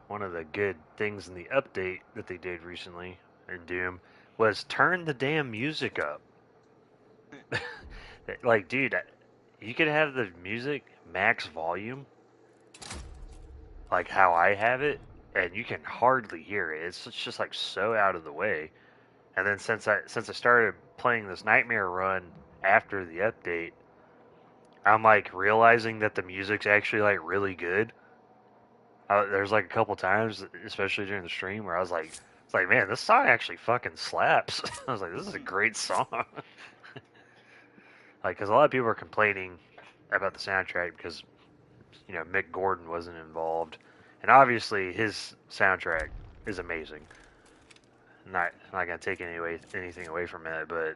one of the good things in the update that they did recently in Doom was turn the damn music up. Like, dude, you could have the music max volume, like how I have it, and you can hardly hear it. It's just like so out of the way. And then since I started playing this Nightmare run after the update, I'm like realizing that the music's actually like really good. There's like a couple times, especially during the stream, where I was like, it's like, man, this song actually fucking slaps. I was like, this is a great song. Like, because a lot of people are complaining about the soundtrack because, you know, Mick Gordon wasn't involved. And obviously, his soundtrack is amazing. Not going to take anything away from it, but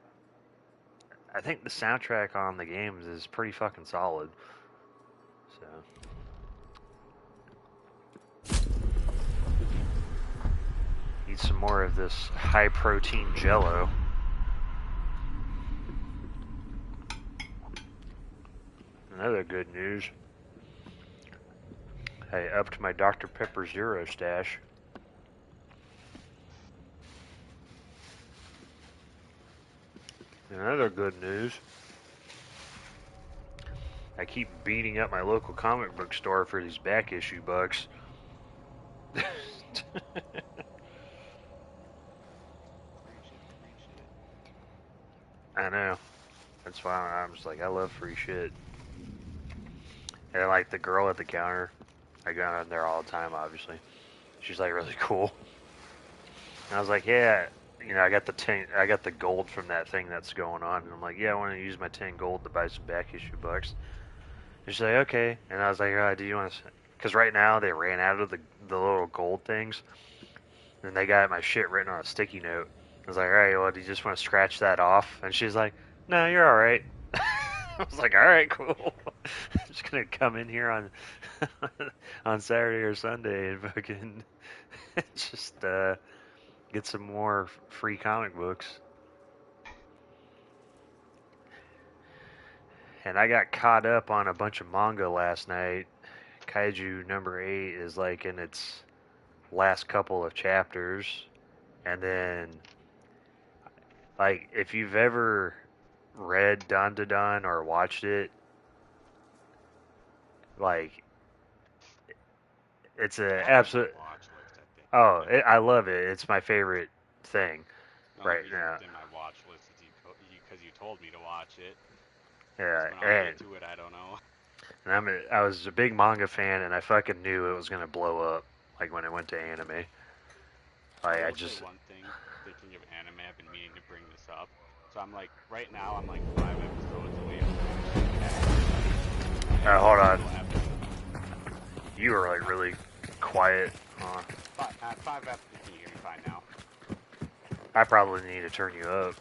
I think the soundtrack on the games is pretty fucking solid. So, eat some more of this high protein jello. Another good news. I upped my Dr. Pepper Zero stash. Another good news. I keep beating up my local comic book store for these back issue bucks. I know. That's why I'm just like, I love free shit. And like the girl at the counter, I go in there all the time, obviously. She's like really cool. And I was like, yeah, you know, I got the gold from that thing that's going on. And I'm like, yeah, I want to use my 10 gold to buy some back issue bucks. And she's like, okay. And I was like, do you want to? Because right now they ran out of the little gold things, and they got my shit written on a sticky note. I was like, all right, well, do you just want to scratch that off? And she's like, no, you're all right. I was like, all right, cool. I'm just gonna come in here on Saturday or Sunday and fucking just get some more free comic books. And I got caught up on a bunch of manga last night. Kaiju number 8 is like in its last couple of chapters. And then, like, if you've ever read Don to Don or watched it, like, it's an absolute. Oh, I love it. It's my favorite thing right now. It's in my watch list because you told me to watch it. Yeah, when I'll get to it, I don't know. And I was a big manga fan, and I fucking knew it was gonna blow up, like when it went to anime. Like, I just. One thing, thinking of anime, I've been meaning to bring this up. So I'm like, right now, I'm like 5 episodes away from. Hold on. You were like really quiet. 5 episodes. Can you hear me fine now? I probably need to turn you up.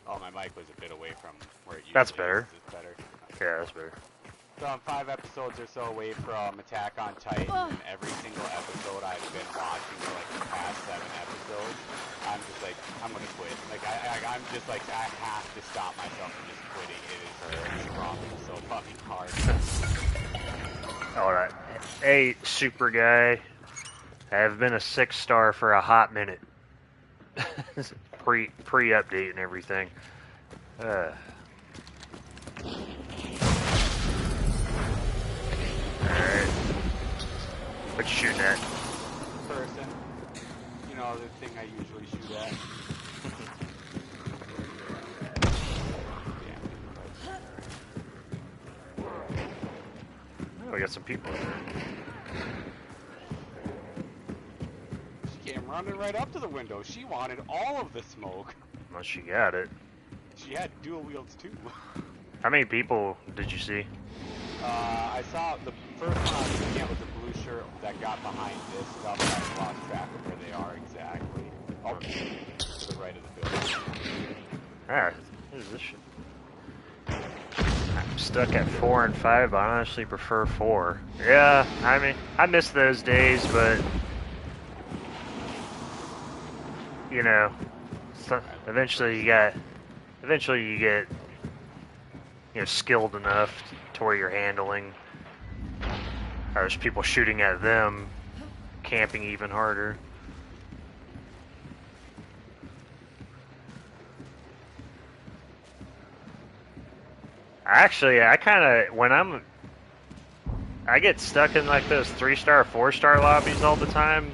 Oh, my mic was a bit away from where it usually That's better. Is better? Yeah, that's better. So I'm 5 episodes or so away from Attack on Titan, and every single episode I've been watching for like the past 7 episodes, I'm just like, I'm gonna quit. Like, I'm just like, I have to stop myself from just quitting. It is dropping so fucking hard. Alright. Hey, super guy. I have been a 6-star for a hot minute. Pre-update and everything. Alright. What you shooting at? Person. You know, the thing I usually shoot at. Oh, we got some people in there. She came running right up to the window. She wanted all of the smoke. Well, she got it. She had dual wields too. How many people did you see? I saw the first one I was looking at was the blue shirt that got behind this stuff. I lost track of where they are exactly. Oh, to the right of the building. Alright, what is this shit? I'm stuck at 4 and 5, but I honestly prefer 4. Yeah, I mean, I miss those days, but you know, eventually you get, you know, skilled enough to where you're handling There's people shooting at them, camping even harder. Actually, I kind of I get stuck in like those 3-star, 4-star lobbies all the time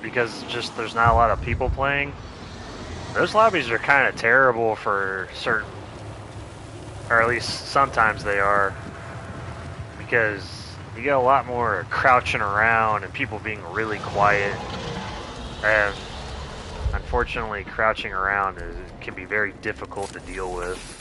because just there's not a lot of people playing. Those lobbies are kind of terrible for certain, or at least sometimes they are, because you get a lot more crouching around and people being really quiet. And unfortunately, crouching around can be very difficult to deal with.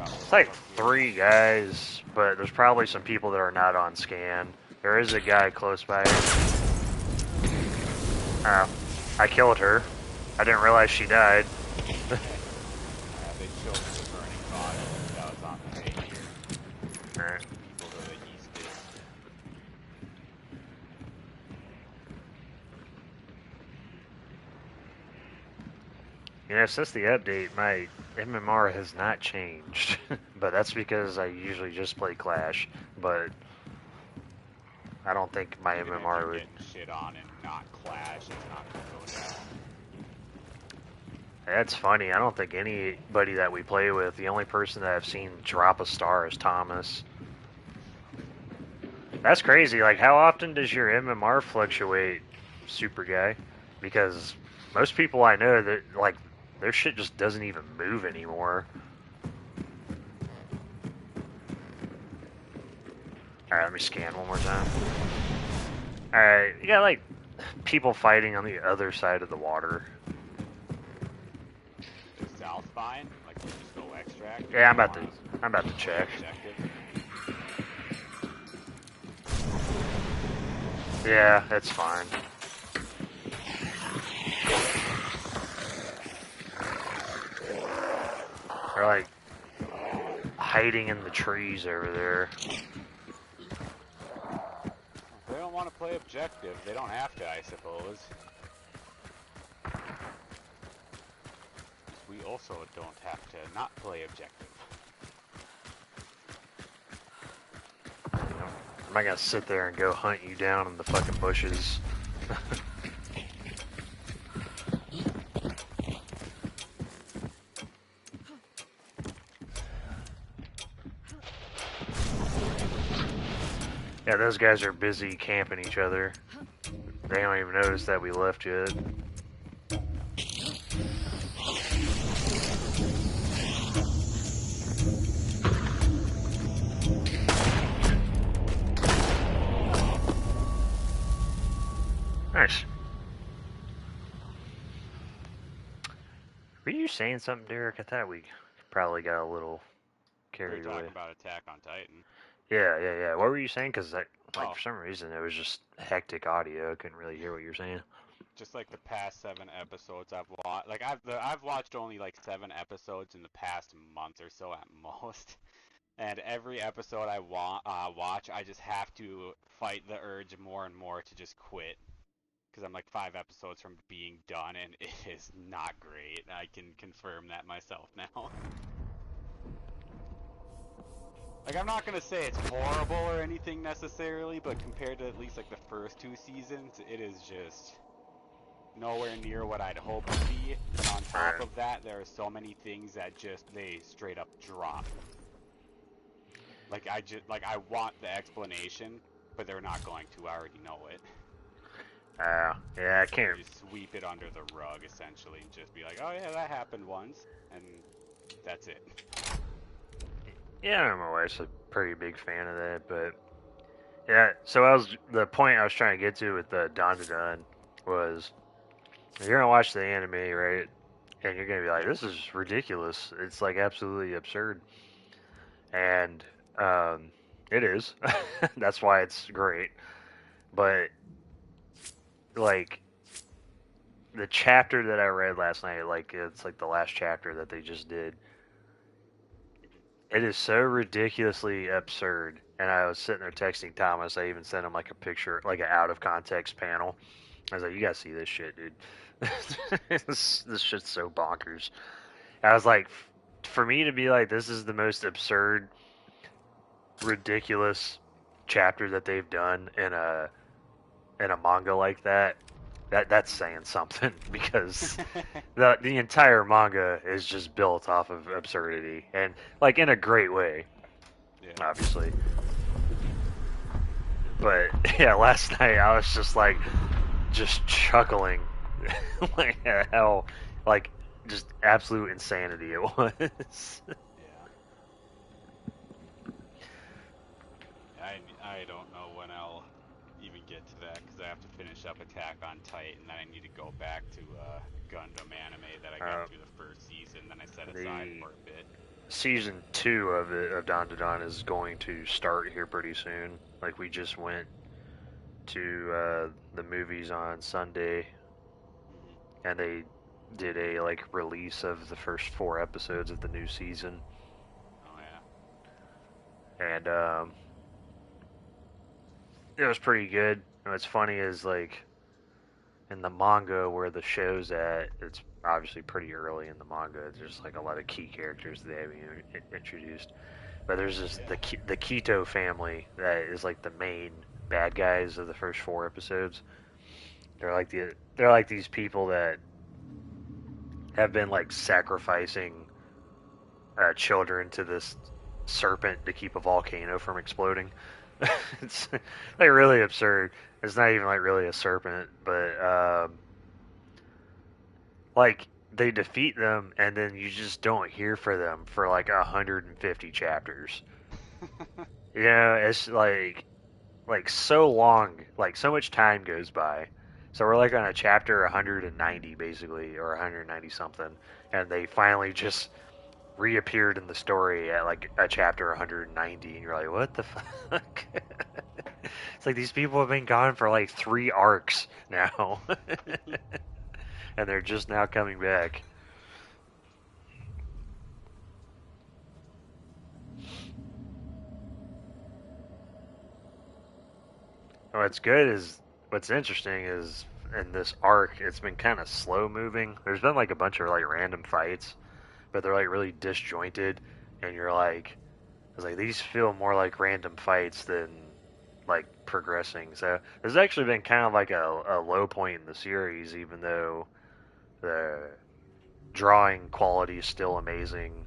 It's like 3 guys, but there's probably some people that are not on scan. There is a guy close by. I killed her. I didn't realize she died. They showed the burning body that was on the page here. Alright. People to the east is. You know, since the update, my MMR has not changed. But that's because I usually just play Clash. But I don't think my Even MMR if would. you're getting shit on and not Clash, it's not gonna go down. That's funny. I don't think anybody that we play with, the only person that I've seen drop a star is Thomas. That's crazy. Like, how often does your MMR fluctuate, super guy? Because most people I know that like their shit just doesn't even move anymore. Alright, let me scan one more time. Alright, you got like people fighting on the other side of the water. Is South fine? Like, we just go extract? Yeah, I'm about to check. Objective? Yeah, that's fine. They're like hiding in the trees over there. If they don't want to play objective, they don't have to, I suppose. We also don't have to not play objective. I'm not gonna sit there and go hunt you down in the fucking bushes. Yeah, those guys are busy camping each other. They don't even notice that we left yet. Nice. Were you saying something, Derek? I thought we probably got a little carried We're away. talking about Attack on Titan. Yeah. What were you saying? Because like Oh. for some reason it was just hectic audio. I couldn't really hear what you were saying. Just like the past 7 episodes I've watched. Like I've watched only like 7 episodes in the past month or so at most. And every episode I watch, I just have to fight the urge more and more to just quit. Because I'm like 5 episodes from being done, and it is not great. I can confirm that myself now. Like, I'm not gonna say it's horrible or anything necessarily, but compared to at least like the first 2 seasons, it is just nowhere near what I'd hope to be. And on top of that, there are so many things that they straight up drop. Like I want the explanation, but they're not going to. I already know it. Yeah, I can't. They just sweep it under the rug essentially, and just be like, "Oh yeah, that happened once," and that's it. Yeah, my wife's a pretty big fan of that, but yeah. So the point I was trying to get to with the Don to Don was you're gonna watch the anime, right? And you're gonna be like, this is ridiculous. It's like absolutely absurd, and it is. That's why it's great. But like the chapter that I read last night, like it's like the last chapter that they just did. It is so ridiculously absurd. And I was sitting there texting Thomas. I even sent him like a picture, like an out of context panel. I was like, "You gotta see this shit, dude. This shit's so bonkers." I was like, for me to be like, this is the most absurd, ridiculous chapter that they've done in a manga like that. That's saying something because the entire manga is just built off of absurdity and like in a great way, Yeah. obviously. But yeah, last night I was just like just chuckling like at how like just absolute insanity it was. Yeah. I don't know when I'll even get to that because I have to finish up Attack on Titan, and then I need to go back to Gundam anime that I got uh, through the first season, then I set aside the for a bit. season 2 of it of Don to Don is going to start here pretty soon. Like we just went to the movies on Sunday, Hmm. and they did a like release of the first 4 episodes of the new season, Oh yeah. and it was pretty good. And what's funny is like in the manga where the show's at, it's obviously pretty early in the manga. There's like a lot of key characters they haven't introduced, but there's just Yeah. the Keto family that is like the main bad guys of the first 4 episodes. They're like these people that have been like sacrificing children to this serpent to keep a volcano from exploding. It's like really absurd. It's not even like really a serpent, but like they defeat them and then you just don't hear for them for like 150 chapters. You know, it's like so long, like so much time goes by. So we're like on a chapter 190 basically, or 190 something, and they finally just reappeared in the story at like a chapter 190, and you're like, what the fuck? It's like these people have been gone for like 3 arcs now, and they're just now coming back. What's good is what's interesting is in this arc, it's been kind of slow moving. There's been like a bunch of like random fights, but they're like really disjointed, and you're like, it's like these feel more like random fights than like progressing. So there's actually been kind of like a low point in the series, even though the drawing quality is still amazing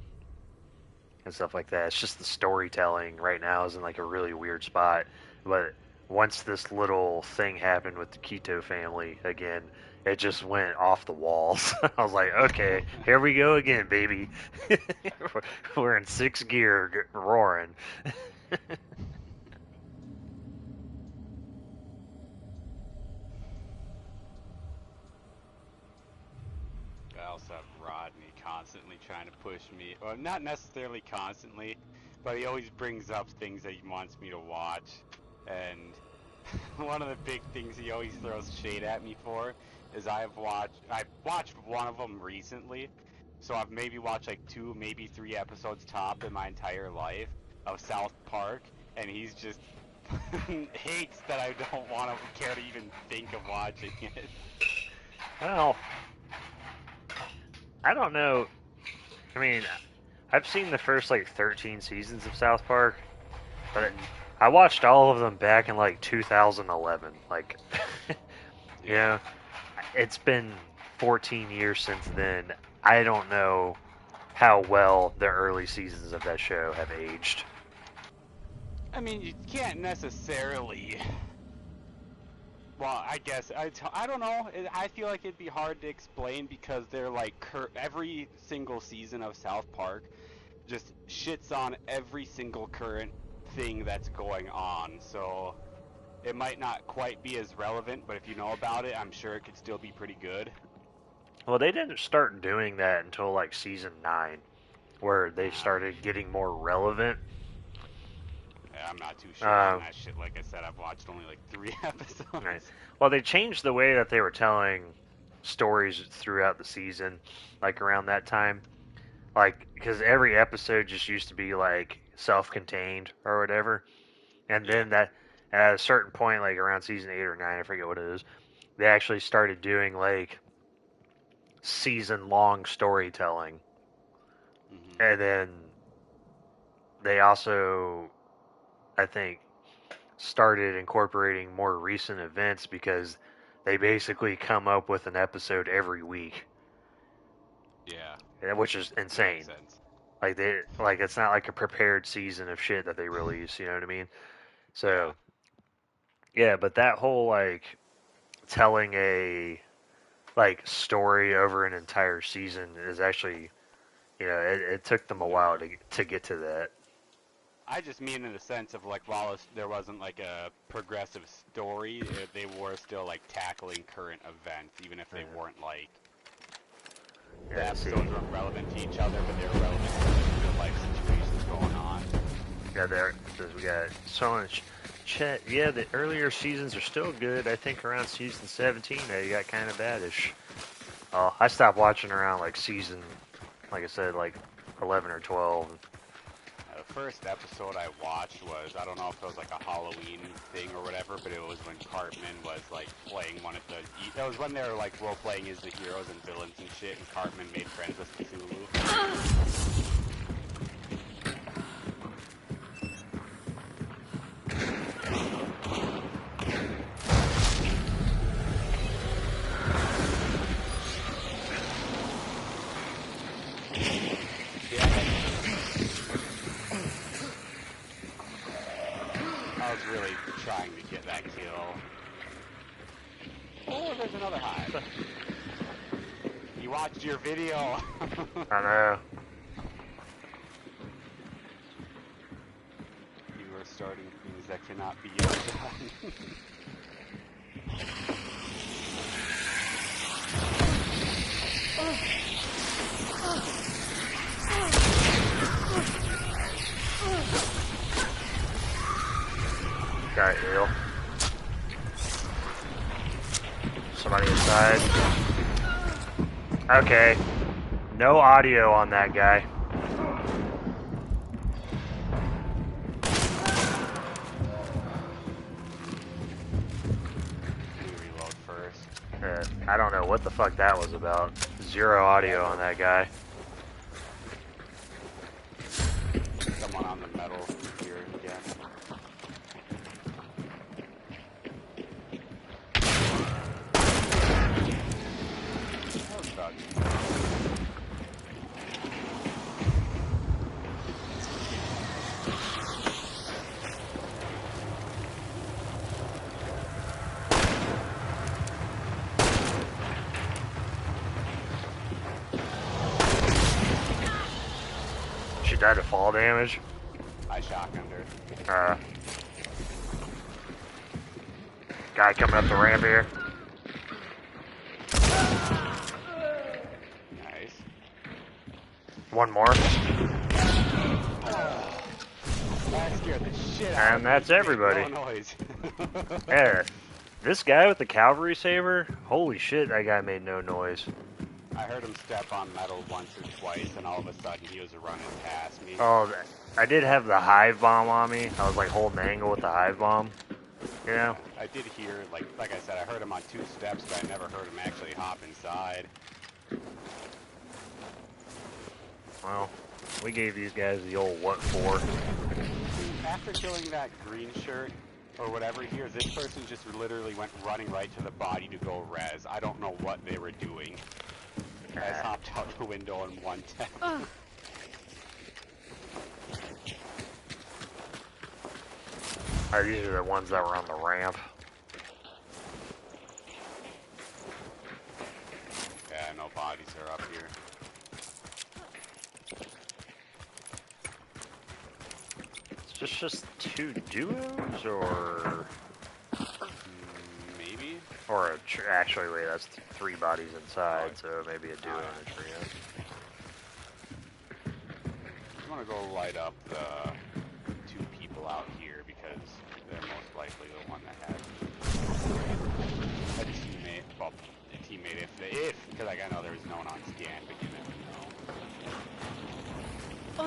and stuff like that. It's just the storytelling right now is in like a really weird spot. But once this little thing happened with the Keto family again, it just went off the walls. I was like, okay, here we go again, baby. We're in 6th gear, roaring. I also have Rodney constantly trying to push me. Well, not necessarily constantly, but he always brings up things that he wants me to watch. And one of the big things he always throws shade at me for is I've watched one of them recently. So I've maybe watched like 2, maybe 3 episodes top in my entire life of South Park, and he's just hates that I don't want to care to even think of watching it. Well, I don't know. I mean, I've seen the first like 13 seasons of South Park, but Hmm. I watched all of them back in like 2011. Like, you Yeah. know, it's been 14 years since then. I don't know how well the early seasons of that show have aged. I mean, you can't necessarily. Well, I guess I don't know. I feel like it'd be hard to explain because they're like every single season of South Park just shits on every single current thing that's going on. So it might not quite be as relevant, but if you know about it, I'm sure it could still be pretty good. Well, they didn't start doing that until like season 9, where they Uh, started getting more relevant. I'm not too sure on Uh, that shit. Like I said, I've watched only like 3 right. episodes. Well, they changed the way that they were telling stories throughout the season, like around that time. Like, because every episode just used to be like self-contained or whatever, and Yeah. then that at a certain point, like around season 8 or 9, I forget what it is, they actually started doing like season-long storytelling, And then they also, I think, started incorporating more recent events because they basically come up with an episode every week. Yeah. Which is insane. Makes sense. Like it's not like a prepared season of shit that they release, you know what I mean? So yeah, but that whole like telling a like story over an entire season is actually, it took them a while to get to that. I just mean in the sense of like while there wasn't like a progressive story, they were still like tackling current events, even if they weren't like the episodes weren't relevant to each other, but they were relevant to real life situations going on. Yeah, we got so much chat. Yeah, the earlier seasons are still good. I think around season 17 they got kind of badish. I stopped watching around like season, like I said, like 11 or 12. The first episode I watched was, I don't know if it was like a Halloween thing or whatever, but it was when Cartman was like playing one of the, it was when they were like role playing as the heroes and villains and shit, and Cartman made friends with Cthulhu. I was really trying to get that kill. Oh, there's another hive. You watched your video. I know. You are starting things that cannot be undone. Got ill. Somebody inside. Okay. No audio on that guy. Reload first. I don't know what the fuck that was about. Zero audio on that guy. Someone on the metal here again. That was about She died of fall damage. I shotgunned her. Guy coming up the ramp here. Nice. One more. That scared the shit out of me. And that's everybody. No noise. Yeah. This guy with the cavalry saber, holy shit, that guy made no noise. I heard him step on metal once or twice, and all of a sudden he was running past me. Oh, I did have the hive bomb on me. I was like holding the angle with the hive bomb. Yeah. I did hear, like I said, I heard him on 2 steps, but I never heard him actually hop inside. Well, we gave these guys the old what for. After killing that green shirt, or whatever here, this person just literally went running right to the body to go res. I don't know what they were doing. I hopped out the window in 1 tap. These are the ones that were on the ramp. Yeah, no bodies are up here. It's just 2 duos, or Maybe? or actually, wait, that's 3 bodies inside, so maybe a duo and a trio. I'm gonna go light up the 2 people out here because they're most likely the one that had a teammate. Well, a teammate if because like I know there's no one on scan, but you never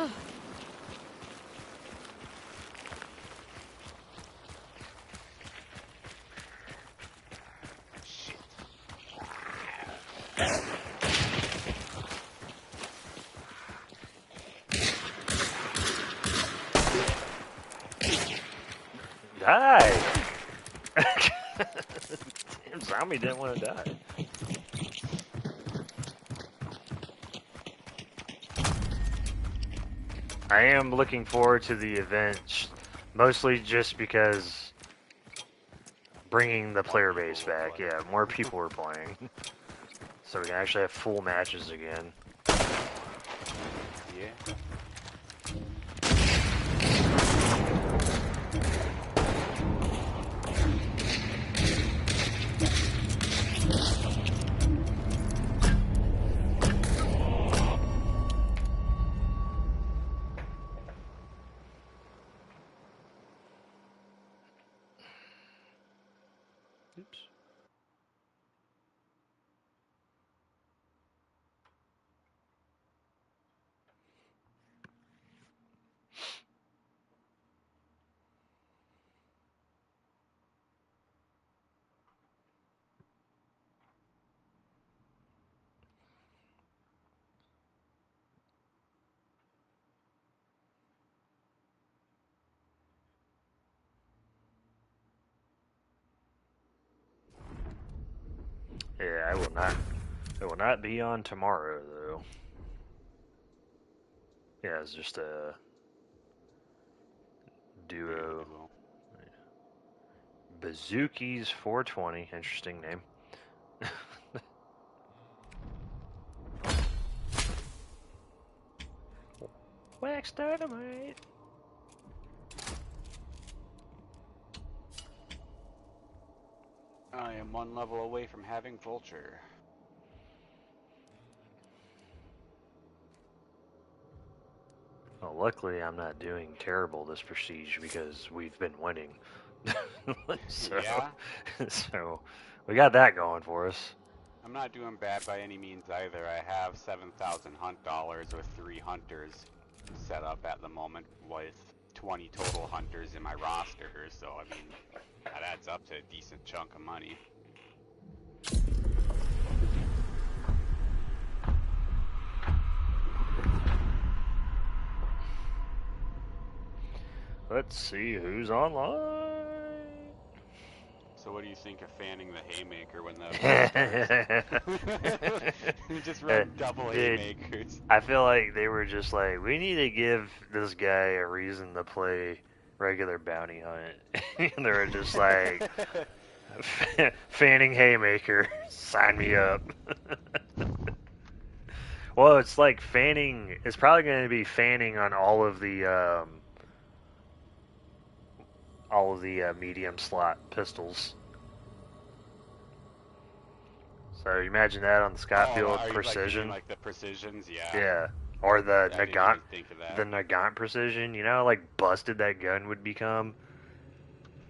know. Die! Damn, zombie didn't want to die. I am looking forward to the event, mostly just because bringing the player base back. Yeah, more people are playing. So we can actually have full matches again. Yeah. Oops. Yeah, I will not. I will not be on tomorrow though. Yeah, it's just a duo. Bazookies 420. Interesting name. Wax dynamite. I am one level away from having Vulture. Well, luckily I'm not doing terrible this prestige because we've been winning. so, Yeah? so we got that going for us. I'm not doing bad by any means either. I have 7,000 hunt dollars with 3 hunters set up at the moment with 20 total hunters in my roster, so I mean, that adds up to a decent chunk of money. Let's see who's online. So what do you think of fanning the haymaker when the starts? Just run double Dude, haymakers. I feel like they were just like, we need to give this guy a reason to play regular bounty hunt. And they were just like, fanning haymaker, sign me up. Well, it's like fanning. It's probably going to be fanning on all of the medium slot pistols. So you imagine that on the Scotfield Precision. Like the Precisions, yeah. Yeah, or the Nagant, the Nagant Precision. You know how like busted that gun would become.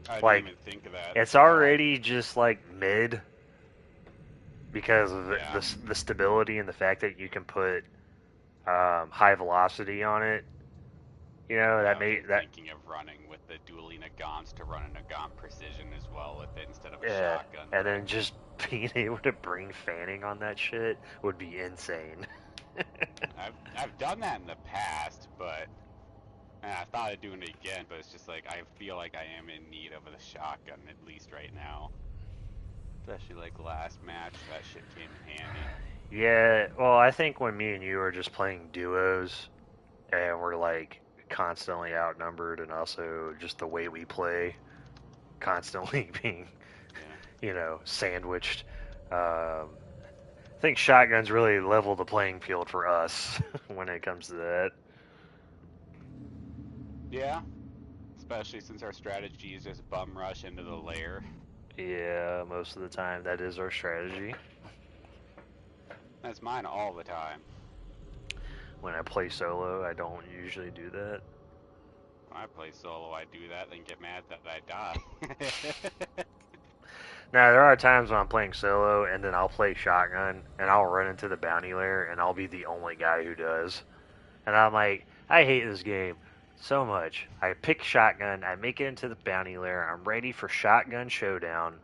I Like, didn't even think of that. It's already just like mid because of the stability and the fact that you can put high velocity on it. You know, that made that. Thinking of running with the dueling Nagants to run a Nagant Precision as well with it instead of a shotgun. And then just being able to bring fanning on that shit would be insane. I've done that in the past, but I thought of doing it again. But it's just like I feel like I am in need of a shotgun at least right now. Especially like last match, that shit came in handy. Yeah, well, I think when me and you are just playing duos, and we're like constantly outnumbered, and also just the way we play, constantly being, you know, sandwiched. I think shotguns really level the playing field for us when it comes to that. Yeah, especially since our strategy is just bum rush into the lair. Yeah, most of the time that is our strategy. That's mine all the time. When I play solo, I don't usually do that. When I play solo, I do that, then get mad that I die. Now, there are times when I'm playing solo, and then I'll play shotgun, and I'll run into the bounty lair, and I'll be the only guy who does. And I'm like, I hate this game so much. I pick shotgun, I make it into the bounty lair, I'm ready for shotgun showdown,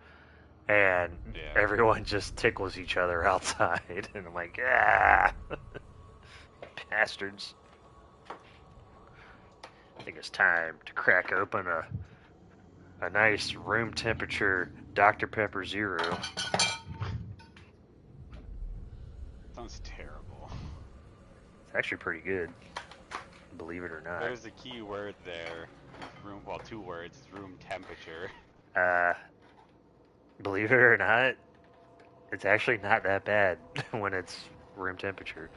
and everyone just tickles each other outside. And I'm like, ah, bastards. I think it's time to crack open a A nice room temperature Dr. Pepper Zero. Sounds terrible. It's actually pretty good, believe it or not. There's a key word there. Room, well, 2 words. It's room temperature. Believe it or not, it's actually not that bad when it's room temperature.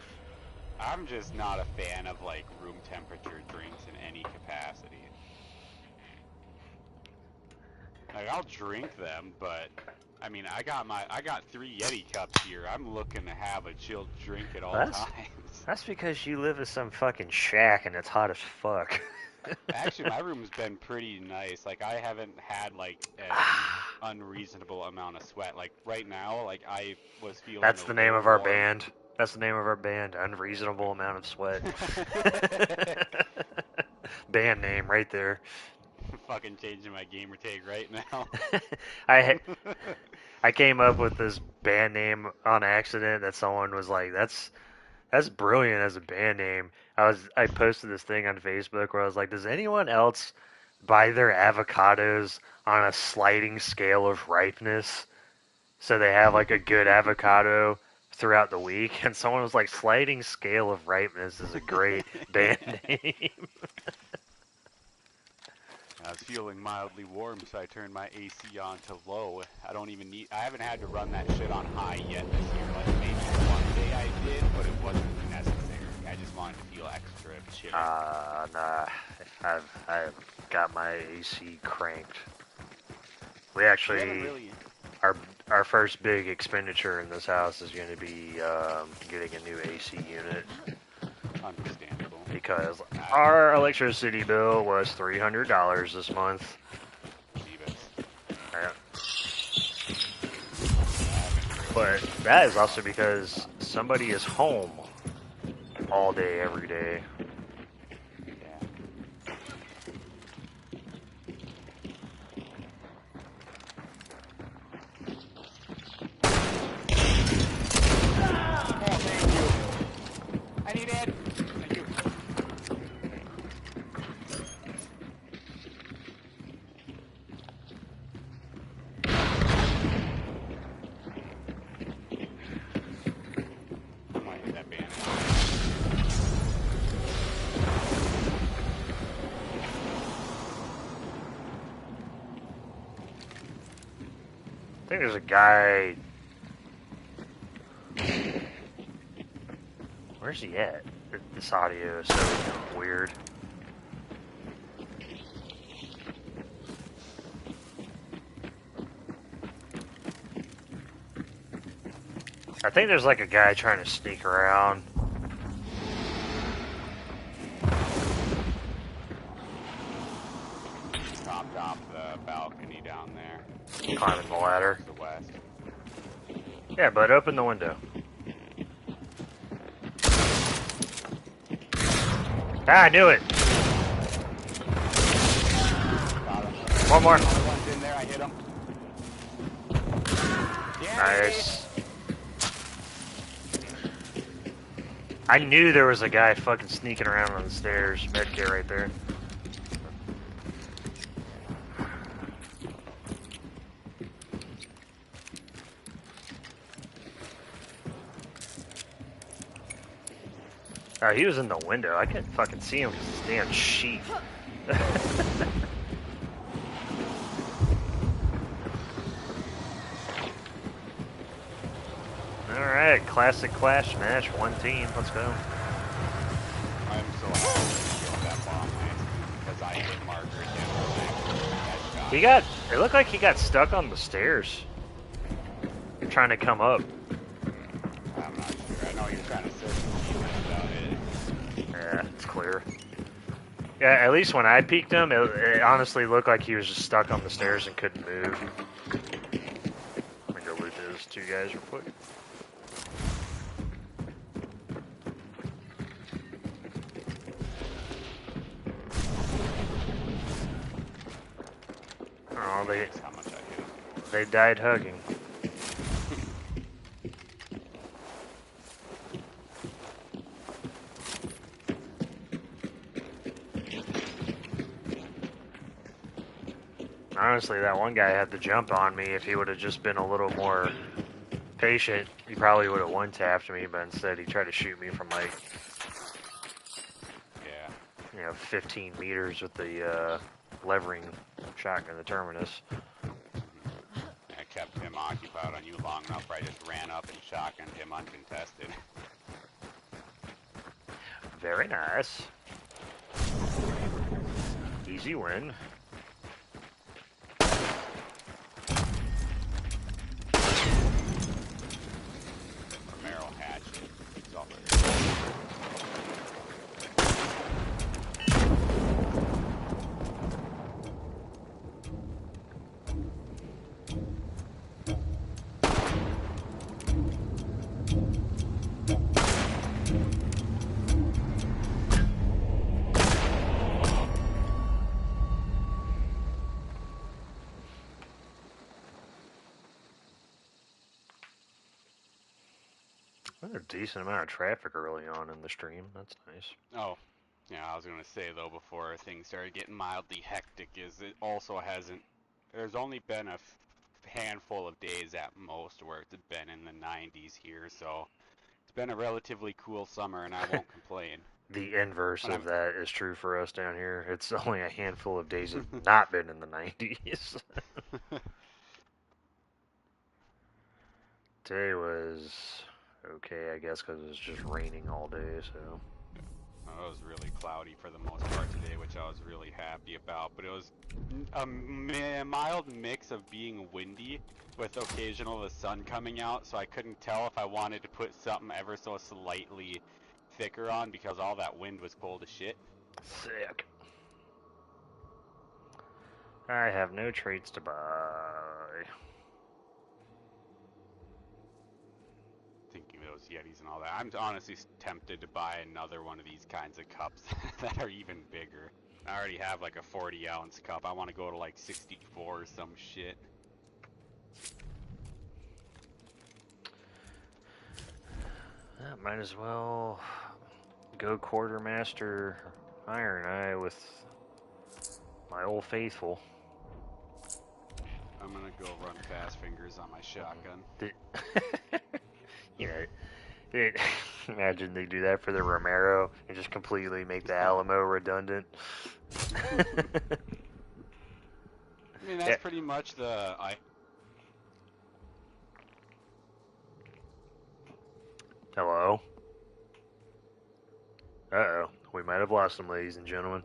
I'm just not a fan of like room temperature drinks in any capacity. Like I'll drink them, but I mean I got 3 Yeti cups here. I'm looking to have a chilled drink at all times. That's because you live in some fucking shack and it's hot as fuck. Actually, my room's been pretty nice. Like I haven't had like an unreasonable amount of sweat. Like right now, like I was feeling. That's a the name little of our warm. band. That's the name of our band. Unreasonable amount of sweat. Band name right there. Fucking changing my gamer tag right now. I came up with this band name on accident that someone was like, "That's brilliant as a band name." I posted this thing on Facebook where I was like, "Does anyone else buy their avocados on a sliding scale of ripeness so they have like a good avocado throughout the week?" And someone was like, "Sliding scale of ripeness is a great band name." I was feeling mildly warm, so I turned my AC on to low. I haven't had to run that shit on high yet this year. Like maybe one day I did, but it wasn't necessary. I just wanted to feel extra chilly. Nah, I've got my AC cranked. We actually our first big expenditure in this house is going to be getting a new AC unit. Understandable. Because our electricity bill was $300 this month. Yeah. But that is also because somebody is home all day, every day. I need it. Thank you. I might hit that bandit. I think there's a guy. Where's he at? This audio is so weird. I think there's like a guy trying to sneak around. Dropped off the balcony down there. Climbing the ladder. The west. Yeah, but open the window. Ah, I knew it. Got him. One more. Another one's in there. I hit him. Nice. I knew there was a guy fucking sneaking around on the stairs. Medkit right there. Oh, he was in the window. I couldn't fucking see him because it's damn sheet. Alright, classic Clash match, one team. Let's go. I'm so happy to kill that bomb because I hit Margaret again. It looked like he got stuck on the stairs. Trying to come up. I'm not sure. I know you're trying to search about it. Yeah, it's clear. Yeah, at least when I peeked him, it honestly looked like he was just stuck on the stairs and couldn't move. Let me go loot those 2 guys real quick. Oh, they died hugging. Honestly, that one guy had the jump on me. If he would have just been a little more patient, he probably would have one-tapped me, but instead he tried to shoot me from like, Yeah. 15 meters with the levering shotgun, the Terminus. I kept him occupied on you long enough where I just ran up and shotgunned him uncontested. Very nice. Easy win. Romero hatchet. It's all There's a decent amount of traffic early on in the stream. That's nice. Oh, yeah, I was going to say, though, before things started getting mildly hectic, is it also hasn't, there's only been a handful of days at most where it's been in the 90s here, so it's been a relatively cool summer, and I won't complain. The inverse When of I'm, that is true for us down here. It's only a handful of days have not been in the 90s. Today was okay, I guess, because it was just raining all day, so. it was really cloudy for the most part today, which I was really happy about, but it was a mild mix of being windy with occasional the sun coming out, so I couldn't tell if I wanted to put something ever so slightly thicker on because all that wind was cold as shit. Sick. I have no traits to buy. Thinking of those Yetis and all that, I'm honestly tempted to buy another one of these kinds of cups that are even bigger. I already have like a 40-ounce cup. I want to go to like 64 or some shit. Might as well go quartermaster Iron Eye with my old faithful. I'm gonna go run fast fingers on my shotgun. Dude, imagine they do that for the Romero and just completely make the Alamo redundant. I mean, that's pretty much the... Hello? Uh-oh. We might have lost them, ladies and gentlemen.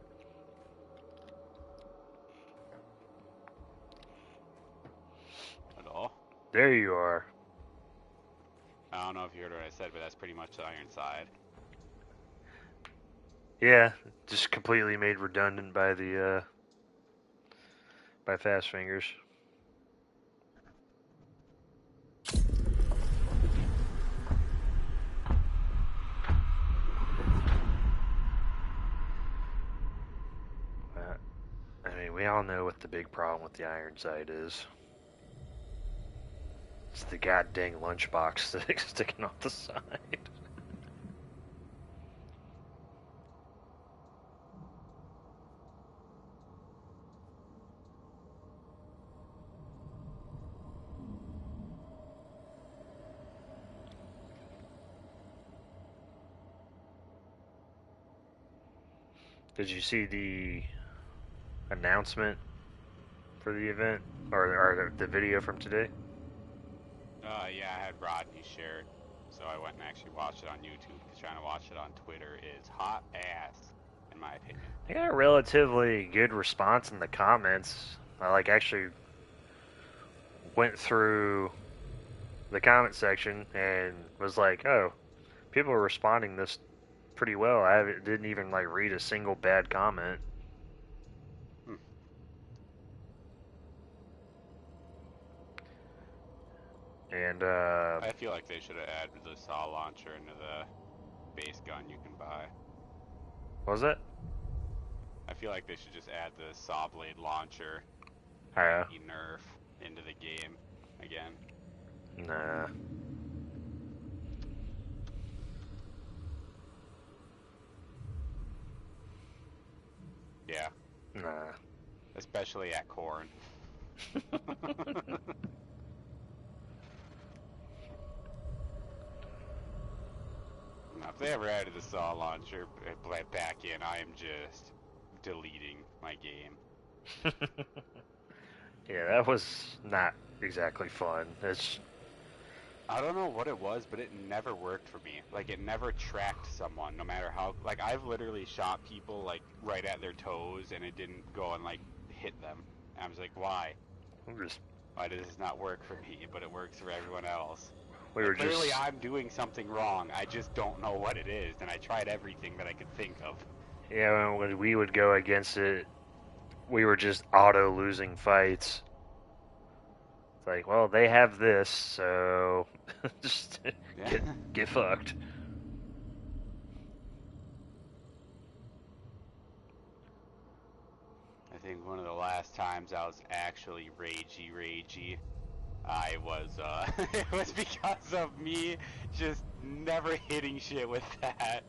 Hello? There you are. I don't know if you heard what I said, but that's pretty much the iron side. Yeah, just completely made redundant by the, by Fast Fingers. I mean, we all know what the big problem with the iron sight is. It's the goddamn lunchbox sticking off the side. Did you see the announcement for the event? Or the video from today? Yeah, I had Rodney shared, so I went and actually watched it on YouTube, because trying to watch it on Twitter is hot ass, in my opinion. I got a relatively good response in the comments. I actually went through the comment section and was like, oh, people are responding this pretty well. Didn't even read a single bad comment. And I feel like they should have added the saw launcher into the base gun you can buy. what was that? I feel like they should just add the saw blade launcher Yeah. nerf into the game again. Nah. Yeah. Nah. Especially at Corn. Now, if they ever added the saw launcher back in, I am just deleting my game. Yeah, that was not exactly fun. It's I don't know what it was, but it never worked for me. Like, it never tracked someone, no matter how... Like, I've literally shot people, like, right at their toes, and it didn't go and, like, hit them. And I was like, why? just Why does this not work for me, but it works for everyone else? we Like, were clearly just I'm doing something wrong. I just don't know what it is, and I tried everything that I could think of. yeah. When we would go against it, we were just auto losing fights. It's like, well, they have this, so just Yeah. get fucked. I think one of the last times I was actually ragey, I was, it was because of me just never hitting shit with that.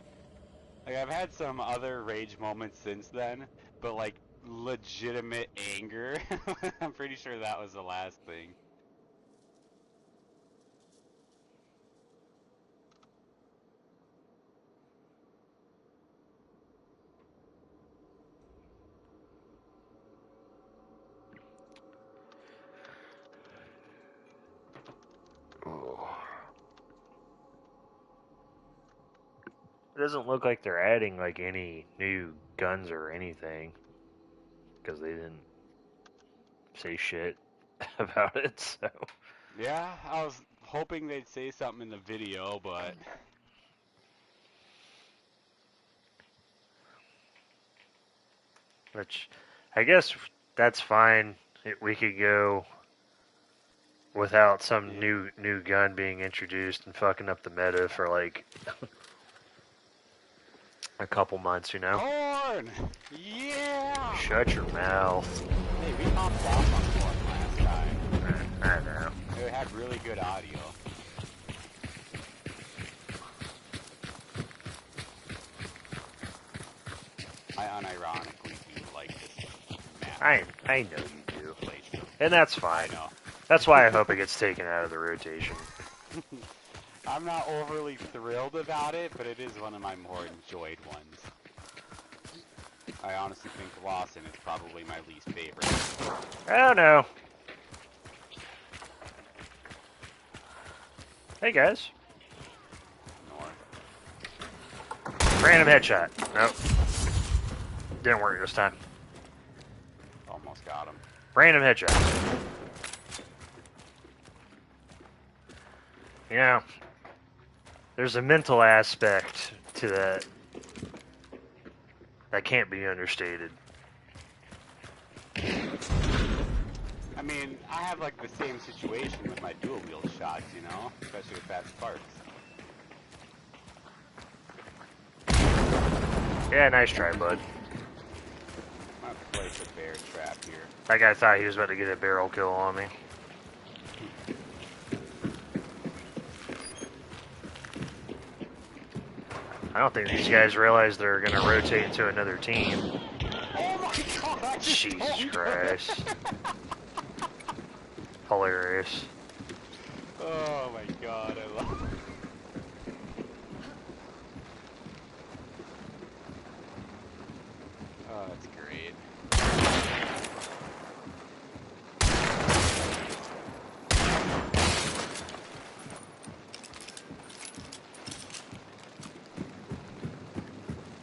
Like, I've had some other rage moments since then, but, like, legitimate anger, I'm pretty sure that was the last thing. Oh. It doesn't look like they're adding like any new guns or anything because they didn't say shit about it. So Yeah, I was hoping they'd say something in the video, but... which I guess that's fine. We could go without some Yeah. new gun being introduced and fucking up the meta for like a couple months, you know? Corn! Yeah! Shut your mouth. Hey, we popped off on corn last time. I know. It had really good audio. I unironically do like this map. I know you do. Place. And that's I fine. know. That's why I hope it gets taken out of the rotation. I'm not overly thrilled about it, but it is one of my more enjoyed ones. I honestly think Lawson is probably my least favorite. I don't know. Hey guys. North. Random headshot. Nope. Didn't work this time. Almost got him. Random headshot. You know, there's a mental aspect to that can't be understated. I mean, I have like the same situation with my dual wield shots, you know? Especially with fast sparks. Yeah, nice try, bud. I'm gonna place a bear trap here. That guy thought he was about to get a barrel kill on me. I don't think these guys realize they're going to rotate to another team. Oh my god! Jesus Christ. Hilarious. Oh my god, I love it. Oh, that's great.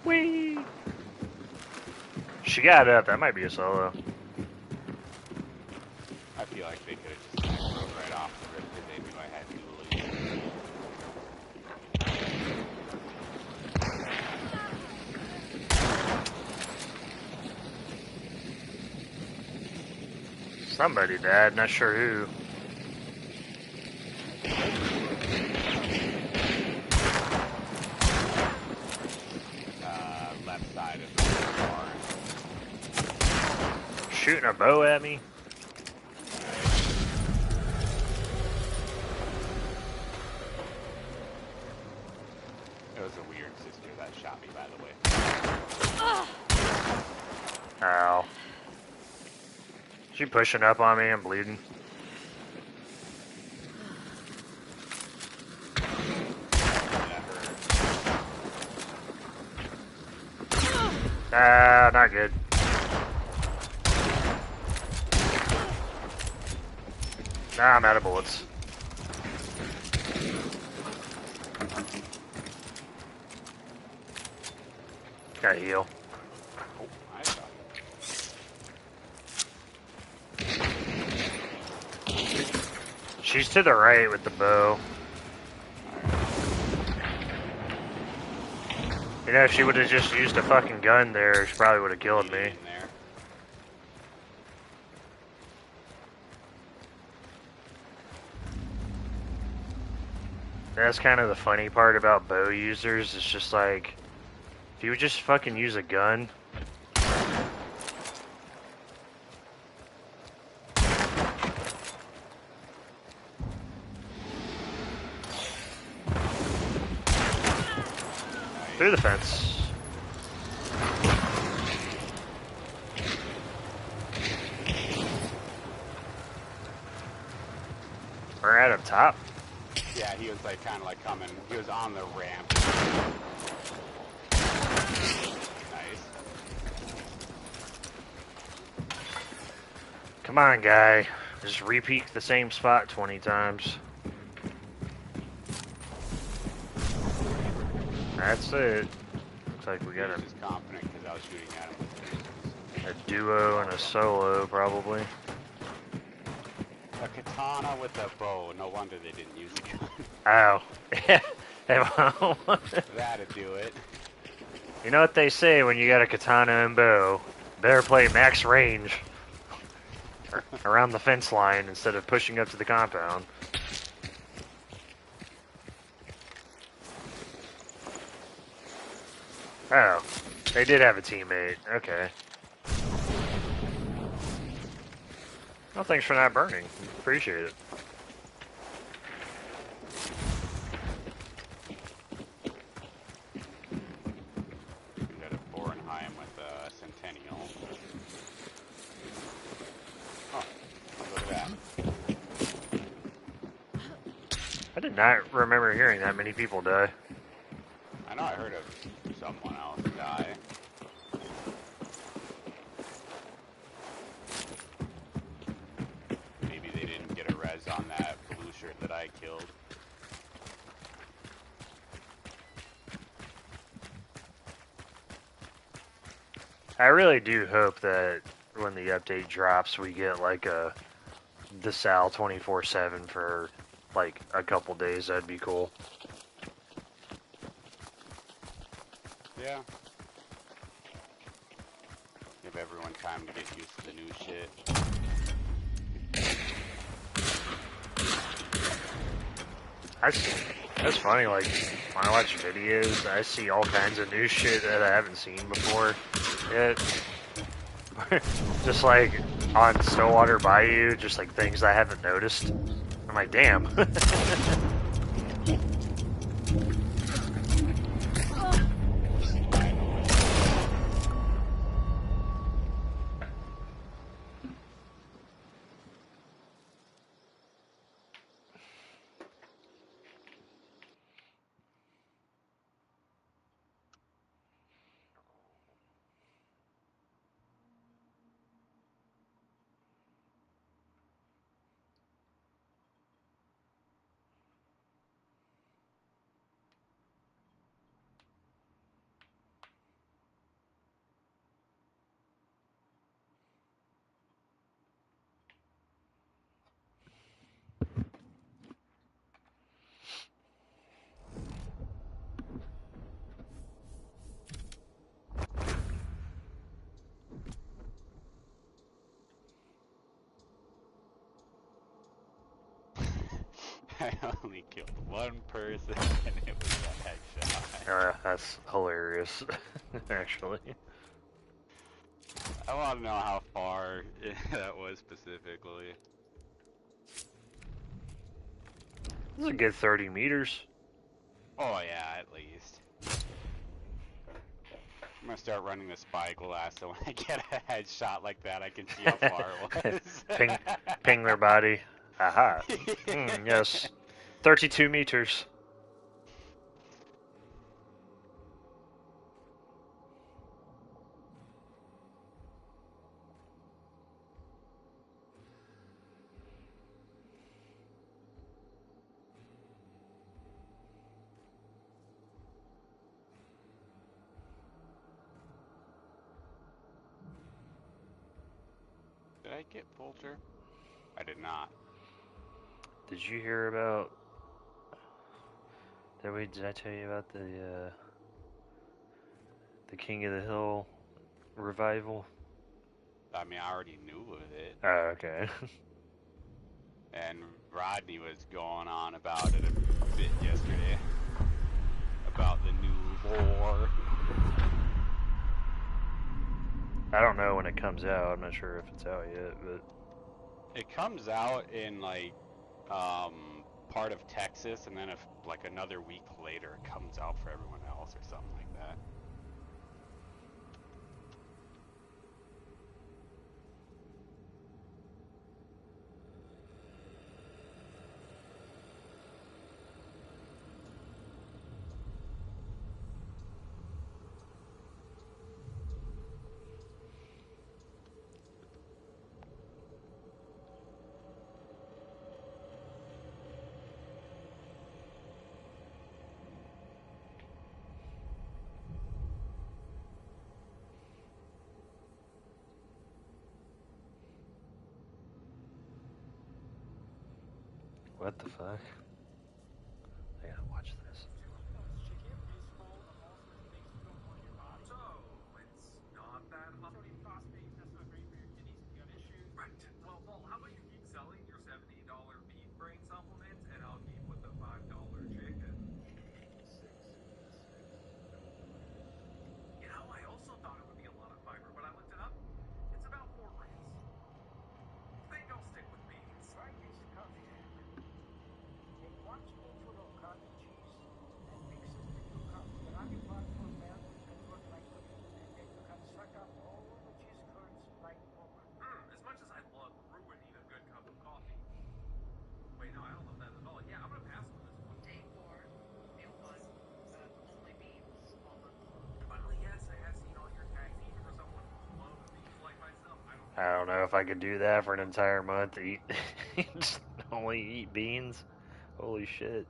Whee! She got up. That might be a solo. I feel like they could have just knocked it right off the rip because they knew I had dualies. Somebody died. Not sure who. Left side of the barn. Shooting a bow at me. It was a weird sister that shot me, by the way. Ow. She pushing up on me. I'm bleeding. Ah, not good. Nah, I'm out of bullets. Gotta heal. Oh, I shot him. She's to the right with the bow. You know, if she would have just used a fucking gun there, she probably would have killed me. That's kind of the funny part about bow users. It's just like, if you would just fucking use a gun. Through the fence. We're at up top. Yeah, he was like kind of like coming. He was on the ramp. Nice. Come on, guy. Just repeat the same spot 20 times. That's it. Looks like we got He's just confident because I was shooting at him. a duo and a solo, probably. A katana with a bow. No wonder they didn't use a gun. Ow. That'd do it. You know what they say when you got a katana and bow? Better play max range around the fence line instead of pushing up to the compound. Oh, they did have a teammate. Okay. Well, thanks for not burning. Appreciate it. We got a Borenheim with a Centennial. Oh, look at that. I did not remember hearing that many people die. I know I heard of someone else die. Maybe they didn't get a res on that blue shirt that I killed. I really do hope that when the update drops, we get like the Sal 24/7 for like a couple days. That'd be cool. Yeah. Give everyone time to get used to the new shit. That's funny, like, when I watch videos, I see all kinds of new shit that I haven't seen before yet. Just like on Stillwater Bayou, just like things I haven't noticed. I'm like, damn. I only killed one person and it was a headshot. That's hilarious, actually. I want to know how far that was specifically. This is a good 30 meters. Oh yeah, at least. I'm gonna start running the spyglass so when I get a headshot like that, I can see how far it was. Ping their body. Aha. Yes. 32 meters. Did I get Vulture? I did not. Did you hear about... Did I tell you about the King of the Hill revival? I mean, I already knew of it. Oh, okay. And Rodney was going on about it a bit yesterday. About the new lore. I don't know when it comes out. I'm not sure if it's out yet, but... It comes out in, like, part of Texas, and then if, like, another week later, it comes out for everyone else or something like that. What the fuck? I gotta watch this. I don't know if I could do that for an entire month. Eat, just only eat beans. Holy shit.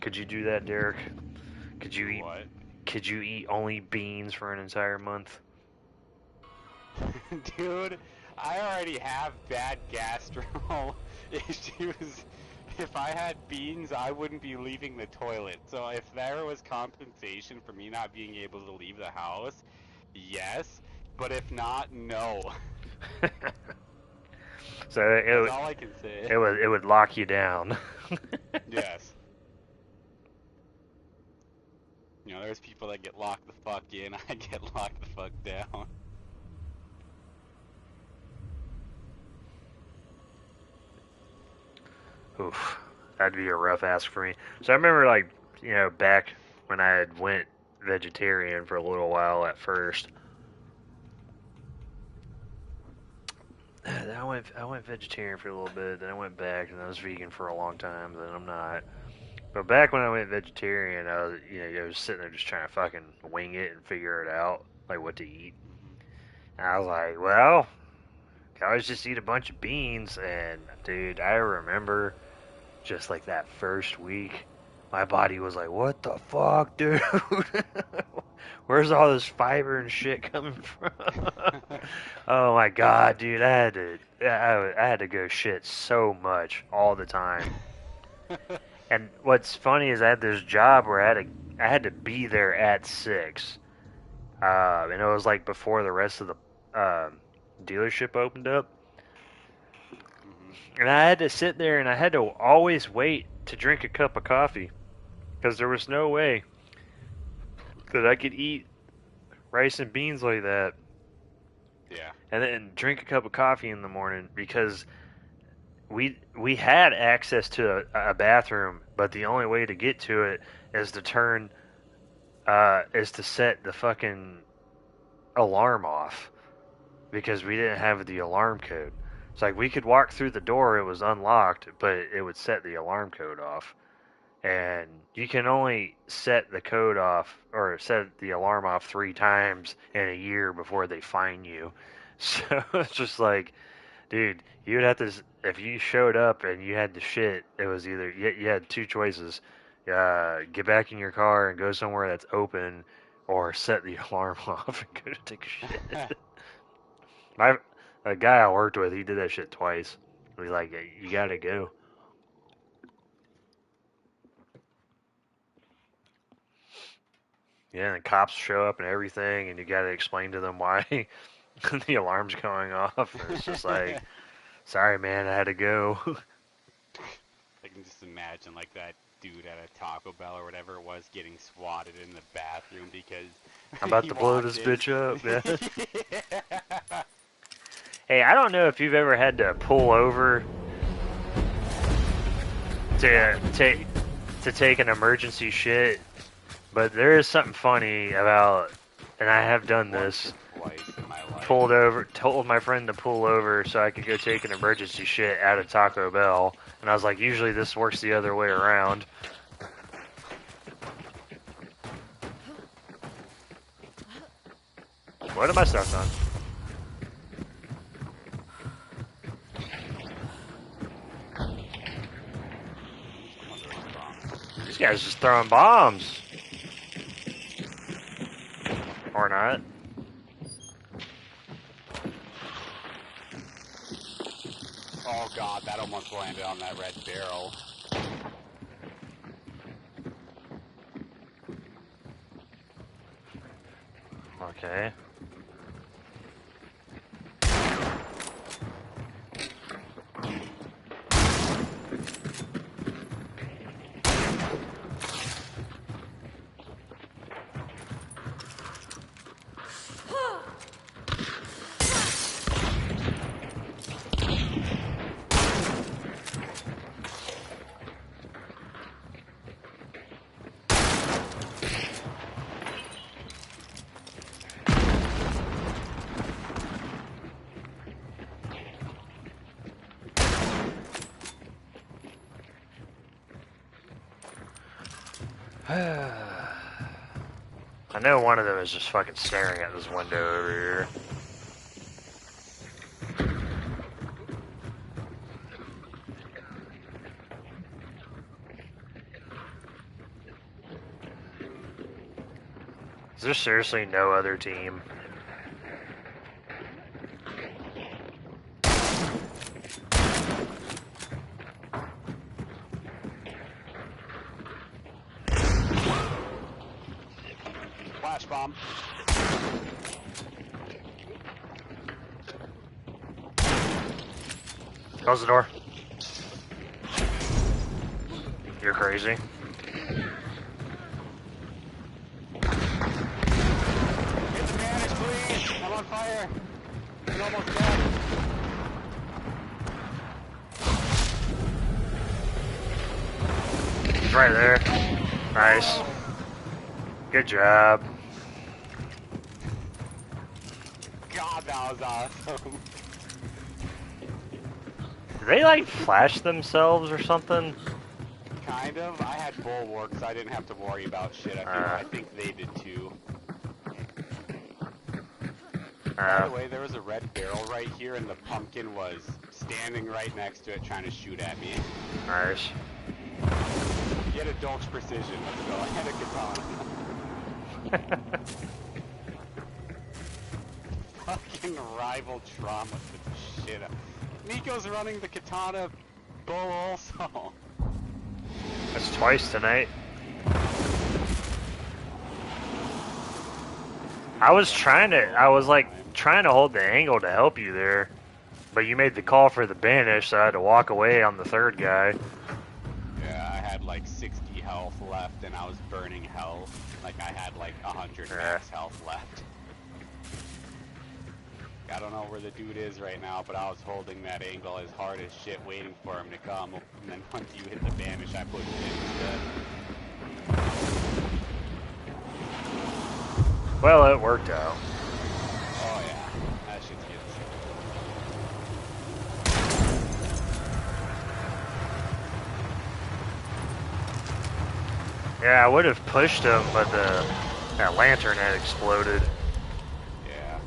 Could you do that, Derek? Could you eat? What? Could you eat only beans for an entire month? Dude, I already have bad gastro issues. If I had beans, I wouldn't be leaving the toilet. So if there was compensation for me not being able to leave the house, yes. But if not, no. So That's all I can say. it would lock you down. Yes. You know, there's people that get locked the fuck in. I get locked the fuck down. Oof, that'd be a rough ask for me. So I remember, like, back when I had went vegetarian for a little while at first. I went vegetarian for a little bit, then I went back, and I was vegan for a long time. Then I'm not. But back when I went vegetarian, I was sitting there just trying to fucking wing it and figure it out, like what to eat. And I was like, well, I always just eat a bunch of beans. And dude, I remember just like that first week, my body was like, what the fuck, dude? Where's all this fiber and shit coming from? Oh my god, dude, I had to go shit so much all the time. And what's funny is I had this job where I had to be there at 6, and it was like before the rest of the dealership opened up. And I had to sit there and I had to always wait to drink a cup of coffee because there was no way that I could eat rice and beans like that. Yeah. And then drink a cup of coffee in the morning because we had access to a bathroom, but the only way to get to it is to turn is to set the fucking alarm off because we didn't have the alarm code. It's like we could walk through the door, it was unlocked, but it would set the alarm code off. And you can only set the code off or set the alarm off 3 times in a year before they fine you. So it's just like, dude, you would have to, if you showed up and you had to shit, it was either, you had 2 choices. Get back in your car and go somewhere that's open, or set the alarm off and go to take a shit. My, a guy I worked with, he did that shit twice. He was like, you gotta go. Yeah, and cops show up and everything, and you gotta explain to them why the alarm's going off. And it's just like, sorry, man, I had to go. I can just imagine like that dude at a Taco Bell or whatever it was getting swatted in the bathroom because I'm about he to blow walked this in. bitch up. Yeah. Yeah. Hey, I don't know if you've ever had to pull over to take an emergency shit, but there is something funny about, and I have done this. Once or twice in my life. Pulled over, told my friend to pull over so I could go take an emergency shit at a Taco Bell, and I was like, usually this works the other way around. What am I stuck on? These guys just throwing bombs. Or not. Oh god, that almost landed on that red barrel. Okay. I know one of them is just fucking staring at this window over here. Is there seriously no other team? Flash bomb. Close the door. You're crazy. Get Spanish, please! I'm on fire! I'm almost dead. He's right there. Nice. Good job. God, that was awesome. Did they like flash themselves or something? Kind of. I had bulwark, so I didn't have to worry about shit. I think they did too. By the way, there was a red barrel right here, and the pumpkin was standing right next to it trying to shoot at me. Nice. He had a Dolch precision. Let's go. I had a katana. Fucking rival trauma with the shit up. Nico's running the katana bull also. That's twice tonight. I was trying to hold the angle to help you there, but you made the call for the banish, so I had to walk away on the third guy. Yeah, I had like 60 health left and I was burning health. Like I had like 100 max health left. I don't know where the dude is right now, but I was holding that angle as hard as shit, waiting for him to come. And then once you hit the banish, I pushed it instead. Well, it worked out. Oh yeah, that shit's getting sick. Yeah, I would have pushed him, but that lantern had exploded. Yeah.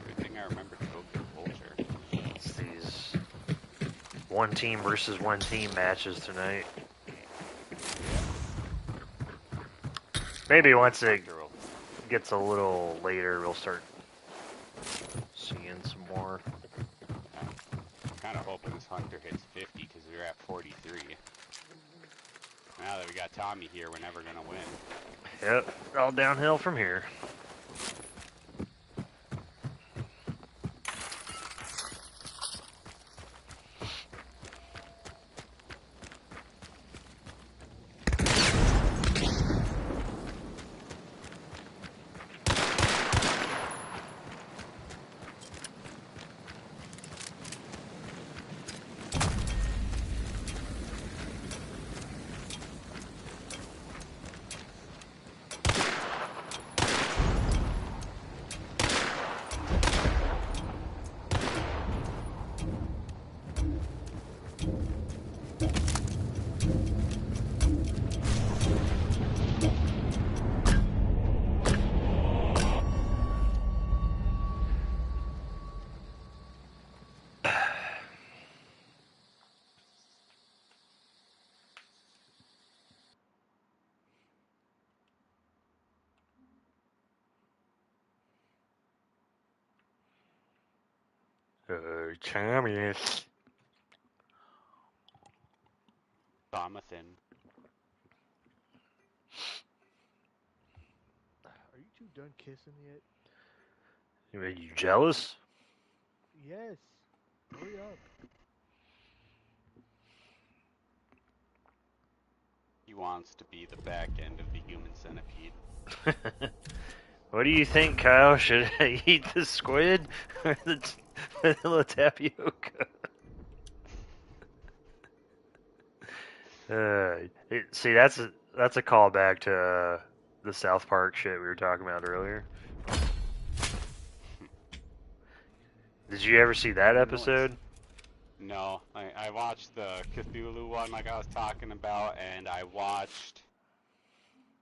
Good thing I remembered to go get Vulture. It's these one team versus one team matches tonight. Maybe once it gets a little later, we'll start seeing some more. I'm kind of hoping this Hunter hits 50 because we're at 43. Now that we got Tommy here, we're never going to win. Yep, all downhill from here. Thomas. Thomathan. Are you two done kissing yet? Are you jealous? Yes. Hurry up. He wants to be the back end of the human centipede. What do you think, Kyle? Should I eat the squid or the vanilla tapioca? See, that's a callback to the South Park shit we were talking about earlier. Did you ever see that episode? No, I watched the Cthulhu one like I was talking about, and I watched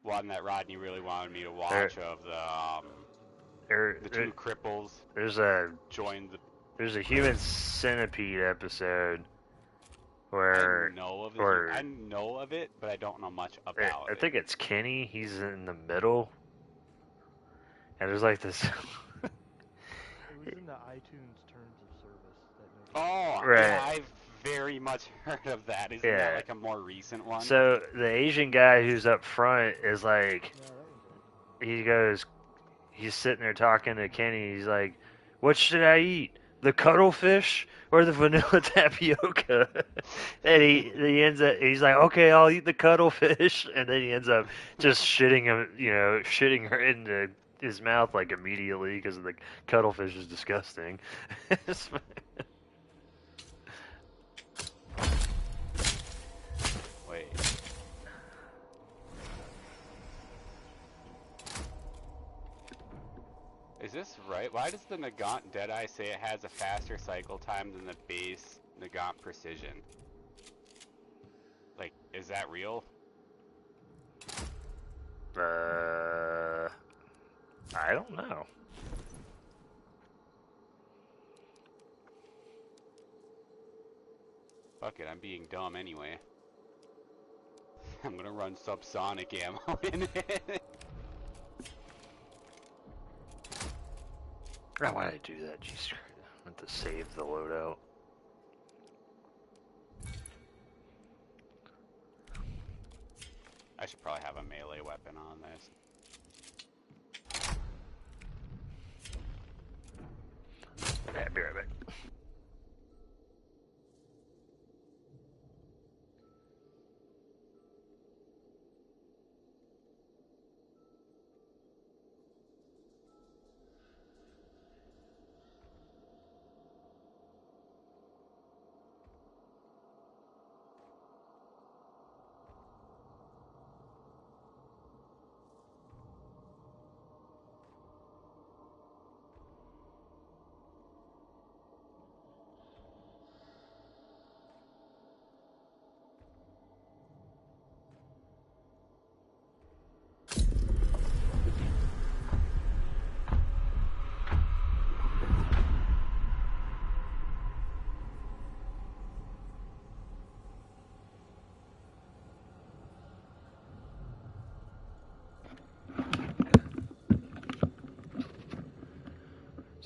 one that Rodney really wanted me to watch of the two cripples. There's a human centipede episode where I know of it, but I don't know much about it. I think it's Kenny. He's in the middle, and there's like this. It was in the iTunes terms of service that Oh, right. Yeah, I've very much heard of that. Isn't that like a more recent one? So the Asian guy who's up front is like, he's sitting there talking to Kenny. He's like, "What should I eat? The cuttlefish or the vanilla tapioca?" And he ends up, he's like, "Okay, I'll eat the cuttlefish," and then he ends up just shitting her into his mouth like immediately because the cuttlefish is disgusting. Wait. Is this right? Why does the Nagant Deadeye say it has a faster cycle time than the base Nagant Precision? Like, is that real? I don't know. Fuck it, I'm being dumb anyway. I'm gonna run subsonic ammo in it. Oh, why did I do that? Jeez, I meant to save the loadout. I should probably have a melee weapon on this. Yeah, be right back.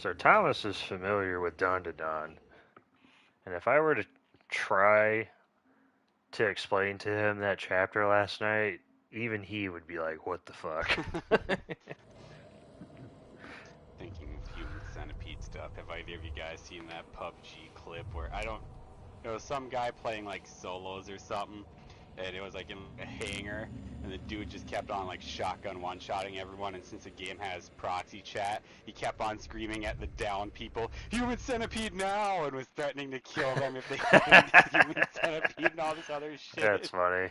So Thomas is familiar with Dawn to Dawn, and if I were to try to explain to him that chapter last night, even he would be like, "What the fuck?" Thinking of human centipede stuff. Have either of you guys seen that PUBG clip where there was some guy playing like solos or something, and it was like in a hangar, and the dude just kept on like shotgun one-shotting everyone, and since the game has proxy chat, he kept on screaming at the down people, "Human centipede now!" and was threatening to kill them if they didn't human centipede and all this other shit. That's funny.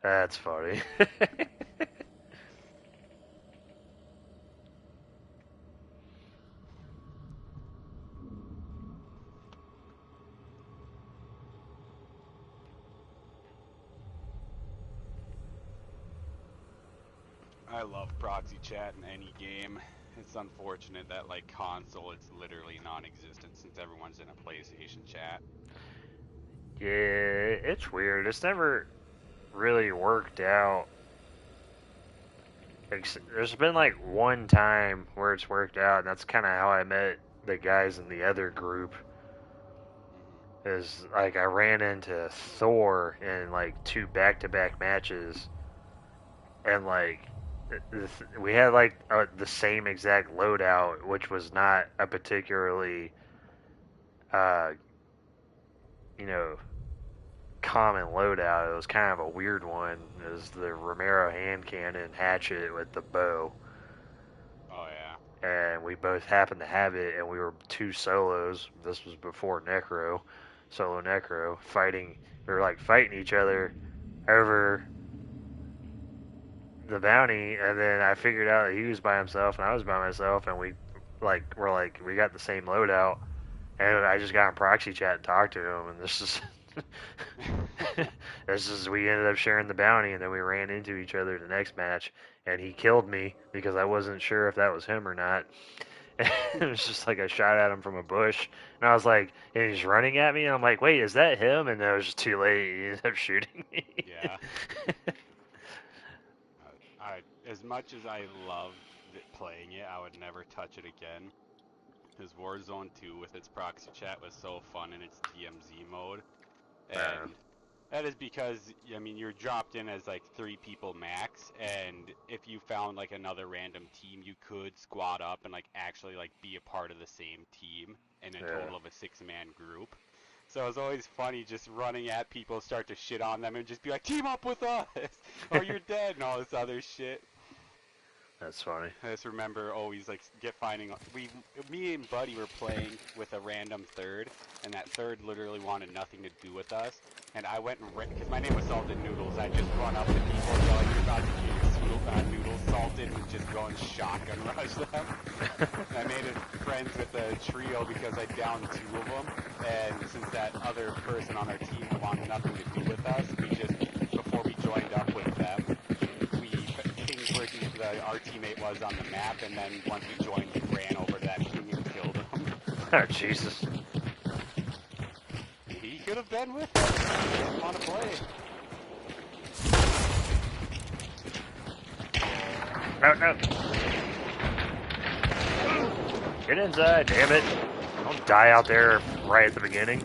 That's funny. I love proxy chat in any game. It's unfortunate that like console it's literally non-existent since everyone's in a PlayStation chat. Yeah, it's weird. It's never really worked out. There's been like one time where it's worked out, and that's kind of how I met the guys in the other group. Is like I ran into Thor in like 2 back-to-back matches, and like we had like the same exact loadout, which was not a particularly, uh, you know, common loadout. It was kind of a weird one. It was the Romero hand cannon hatchet with the bow. Oh yeah. And we both happened to have it, and we were 2 solos. This was before Necro, solo Necro, fighting. We were like fighting each other over the bounty, and then I figured out that he was by himself and I was by myself, and we got the same loadout, and I just got in proxy chat and talked to him, and we ended up sharing the bounty, and then we ran into each other the next match, and he killed me because I wasn't sure if that was him or not. It was just like I shot at him from a bush, and I was like, and he's running at me, and I'm like, wait, is that him? And it was just too late. He ended up shooting me. Yeah. As much as I loved playing it, I would never touch it again. Because Warzone 2 with its proxy chat was so fun in its DMZ mode. And that is because, I mean, you're dropped in as like 3 people max, and if you found like another random team, you could squad up and like actually like be a part of the same team in a total of a 6-man group. So it was always funny just running at people, start to shit on them, and just be like, "Team up with us, or you're dead," and all this other shit. That's funny. I just remember always like me and Buddy were playing with a random third, and that third literally wanted nothing to do with us. And I went and because my name was Salted Noodles, I just run up to people and yell, "You're about to get your noodles salted," and just go and shotgun rush them. And I made friends with the trio because I downed 2 of them, and since that other person on our team wanted nothing to do with us, we just before we joined up with them, our teammate was on the map, and then once we joined, we ran over to that king and killed him. Oh, Jesus. He could have been with us. He didn't want to play. No. Get inside, damn it. Don't die out there right at the beginning.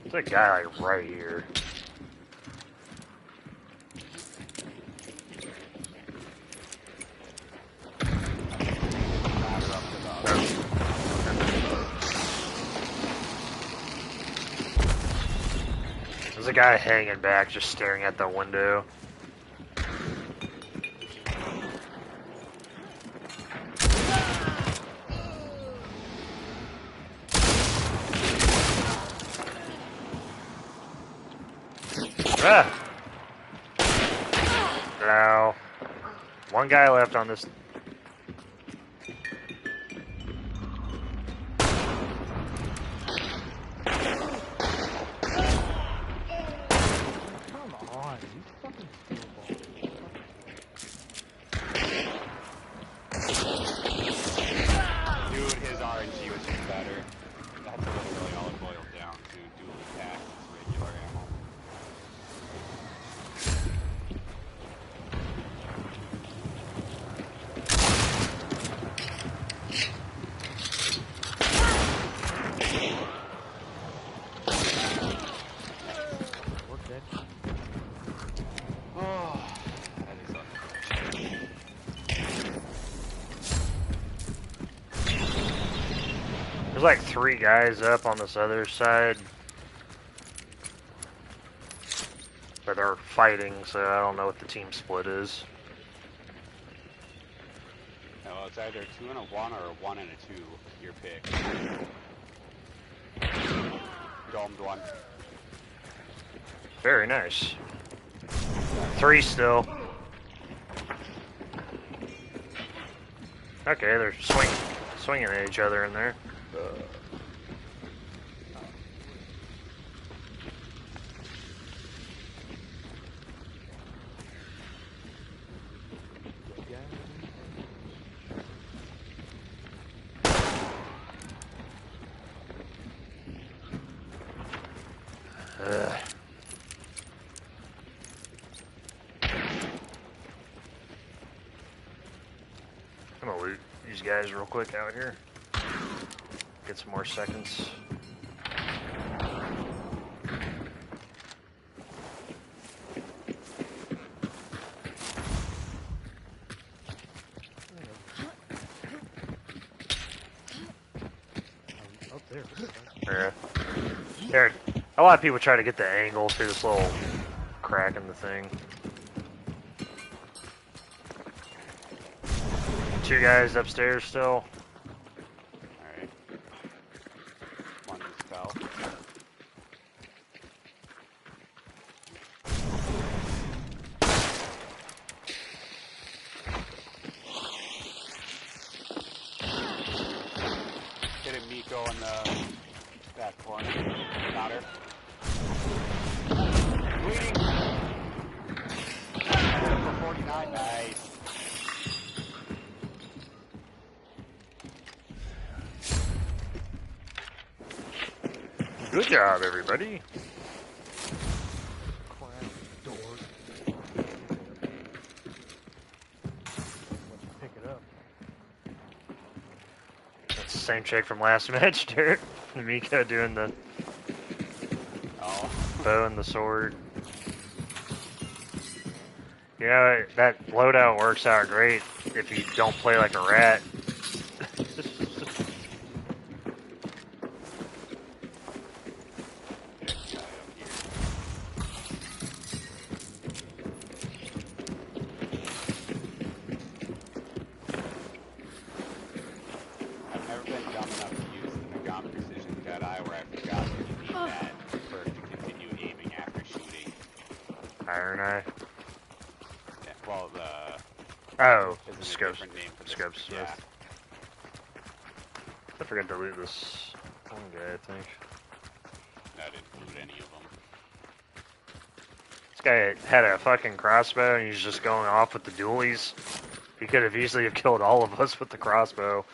There's a guy like right here. There's a guy hanging back, just staring at the window. Ah! No. One guy left on this. There's like 3 guys up on this other side. But they're fighting, so I don't know what the team split is. Well, it's either 2 and a 1 or a 1 and a 2. Your pick. Domed 1. Very nice. 3 still. Okay, they're swinging at each other in there. I'm gonna loot these guys real quick out here. Get some more seconds. Up there. There. A lot of people try to get the angle through this little crack in the thing. 2 guys upstairs still. Alright. 1 just fell. Hitting Miko in the back corner. Got her. Bleeding! For 49. Nice. Good job, everybody. Crap, door. Let's pick it up. That's the same chick from last match, Dirt. Miko doing the bow and the sword. You know, that loadout works out great if you don't play like a rat. I've never been dumb enough to use the Nagam Precision Jedi where I forgot that you need that perk to continue aiming after shooting. Iron Eye. Yeah, well, the... Oh, Isn't a scopes. different name for this? Scopes. Yeah. I forgot to loot this one guy, I think. I didn't loot any of them. This guy had a fucking crossbow and he's just going off with the dualies. He could have easily have killed all of us with the crossbow.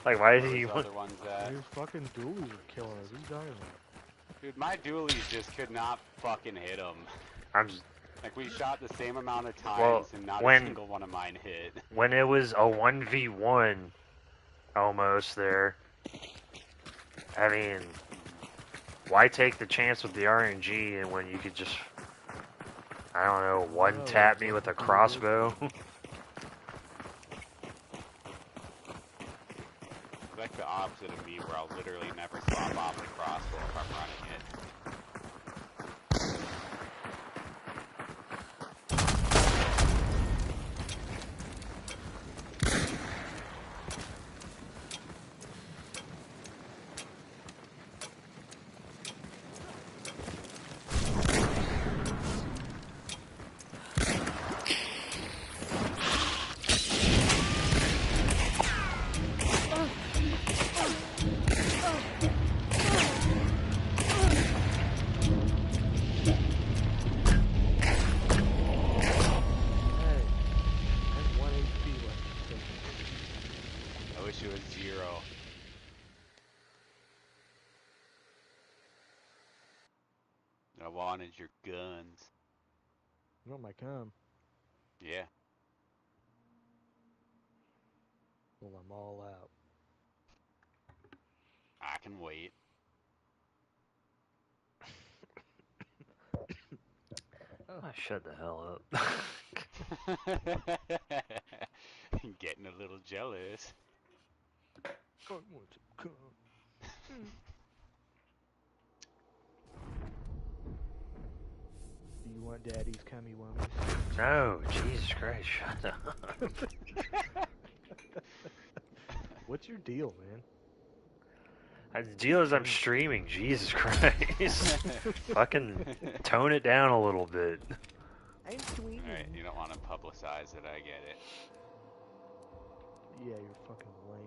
Like, why did he Those want... other ones that... Your fucking dualies are killing us. What are you talking about? Dude, my dualies just could not fucking hit them. I'm just... Like, we shot the same amount of times Well, and not when- a single one of mine hit. When it was a 1v1 almost there, I mean, why take the chance with the RNG and when you could just, I don't know, one-tap me with a crossbow? It's like the opposite of me where I'll literally never swap off the crossbow if I'm running it. I wanted your guns. You want my cum? Yeah. Well, I'm all out. I can wait. Oh, shut the hell up. Getting a little jealous. want some cum. Do you want daddy's cummy wummies? No, Jesus Christ, shut up. What's your deal, man? The deal is I'm streaming, Jesus Christ. Fucking tone it down a little bit. I'm tweeting. Alright, you don't want to publicize it, I get it. Yeah, you're fucking lame.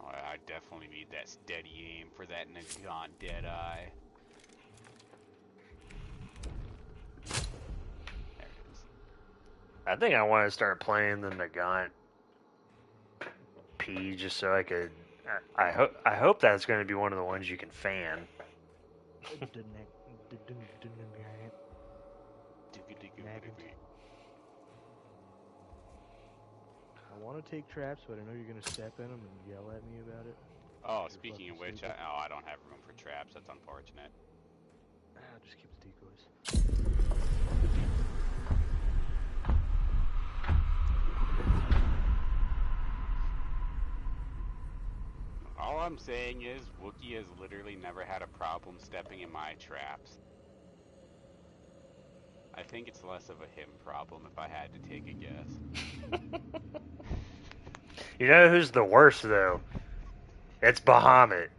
Oh, I definitely need that steady aim for that Nagon Deadeye. There it is. I think I want to start playing the Nagant P just so I could. I hope that's going to be one of the ones you can fan. I want to take traps, but I know you're gonna step in them and yell at me about it. Oh, speaking of which, I don't have room for traps. That's unfortunate. Just keep the decoys. All I'm saying is, Wookiee has literally never had a problem stepping in my traps. I think it's less of a him problem if I had to take a guess. You know who's the worst though? It's Bahamut.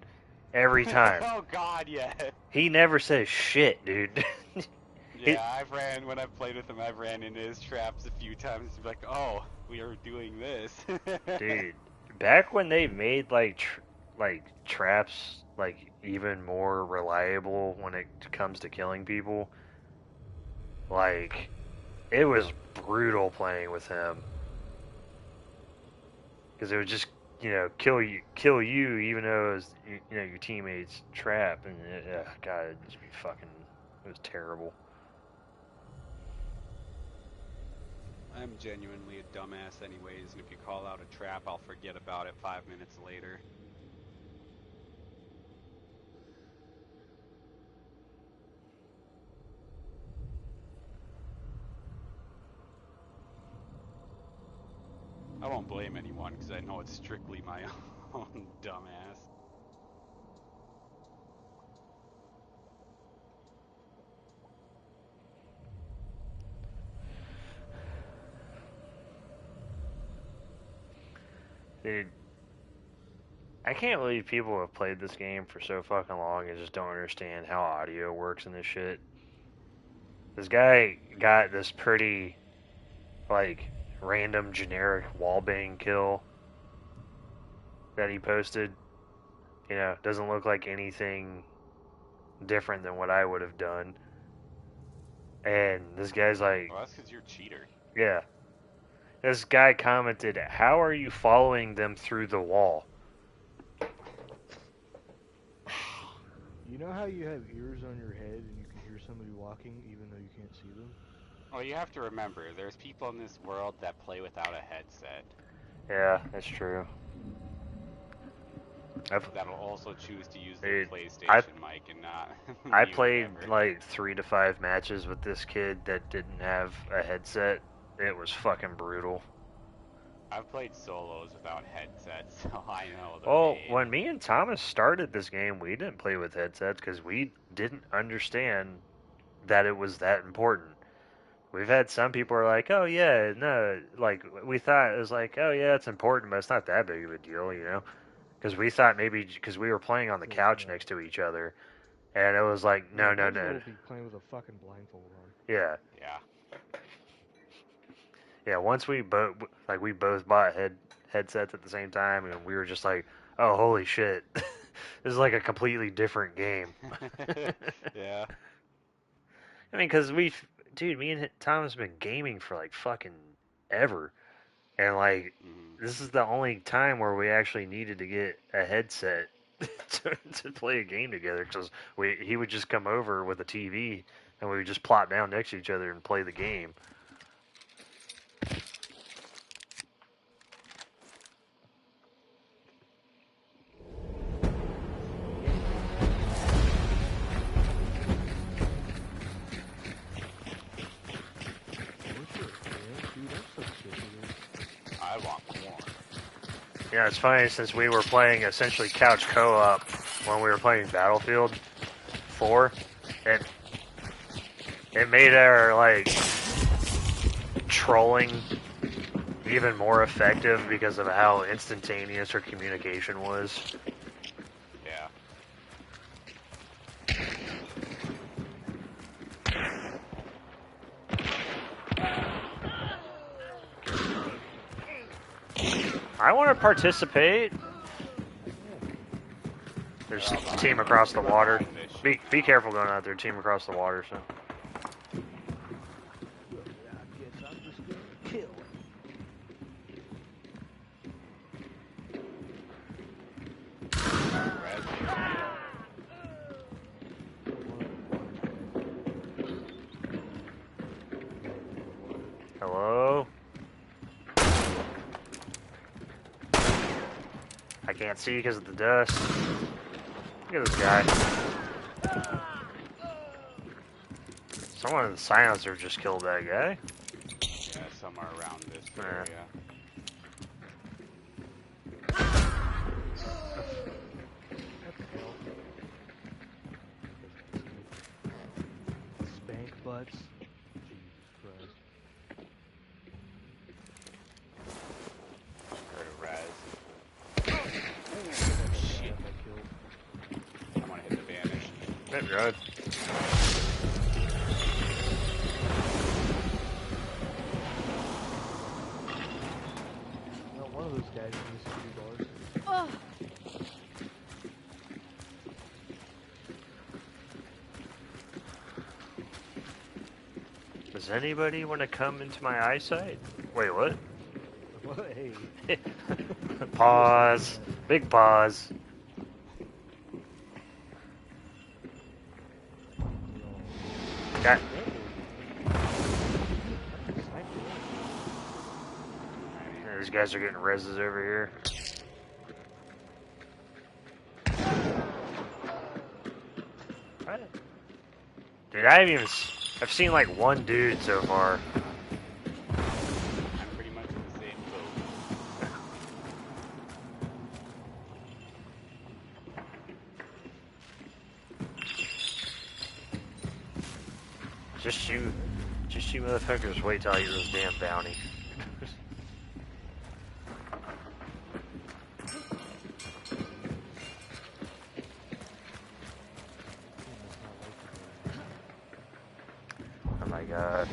Every time. Oh God, yeah. He never says shit, dude. Yeah, when I've played with him, I've ran into his traps a few times. He's like, oh, we are doing this. Dude, back when they made like traps like even more reliable when it comes to killing people, like it was brutal playing with him because it would just kill you even though it was your teammate's trap, and God, it'd just be fucking, it was terrible. I'm genuinely a dumbass anyways, and if you call out a trap, I'll forget about it 5 minutes later. I won't blame anyone, because I know it's strictly my own dumbass. Dude, I can't believe people have played this game for so fucking long and just don't understand how audio works in this shit. This guy got this pretty, like, random generic wallbang kill that he posted. Doesn't look like anything different than what I would have done. And this guy's like... Well, that's because you're a cheater. Yeah. This guy commented, "How are you following them through the wall?" You know how you have ears on your head and you can hear somebody walking even though you can't see them? Well, you have to remember, there's people in this world that play without a headset. Yeah, that's true. That'll also choose to use their PlayStation mic and not. I played like 3 to 5 matches with this kid that didn't have a headset. It was fucking brutal. I've played solos without headsets, so I know the pain. When me and Thomas started this game, we didn't play with headsets because we didn't understand that it was that important. We've had some people are like, "Oh yeah, no," like we thought it was like, "Oh yeah, it's important, but it's not that big of a deal," Because we thought maybe because we were playing on the couch next to each other, and it was like, no. We'll be playing with a fucking blindfold on. Yeah. Yeah. Yeah. Once we both bought headsets at the same time, and we were just like, oh holy shit, this is like a completely different game. Yeah. I mean, because me and Tom has been gaming for like fucking ever, and like. This is the only time where we actually needed to get a headset to play a game together, because he would just come over with a TV and we would just plop down next to each other and play the game. I want more. Yeah, it's funny since we were playing essentially couch co-op when we were playing Battlefield 4. It made our like trolling even more effective because of how instantaneous our communication was. Yeah. I want to participate. There's a team across the water. Be careful going out there. Team across the water. So. Hello? I can't see because of the dust. Look at this guy. Someone in the silencer just killed that guy. Yeah, somewhere around this area. Spank butts. Jesus Christ. Shit. I want to hit the vanish. Hit road. Well, one of those guys needs to be bars. Does anybody want to come into my eyesight? Wait, what? Hey. Pause. Big pause. Got. Yeah, these guys are getting reses over here. What? Dude, I've seen like one dude so far. I'm pretty much in the same boat. Just you motherfuckers wait till I get this damn bounty. Oh my god.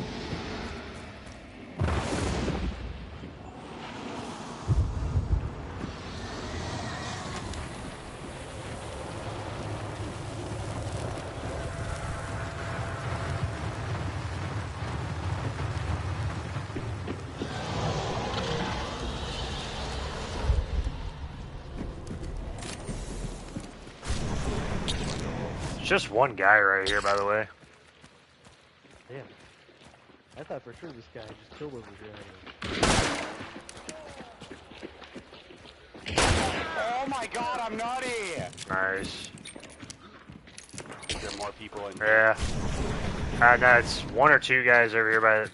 Just one guy right here, by the way. Damn. I thought for sure this guy just killed over here. Oh my god, I'm nutty! Nice. There are more people in Yeah. No, it's one or two guys over here by the...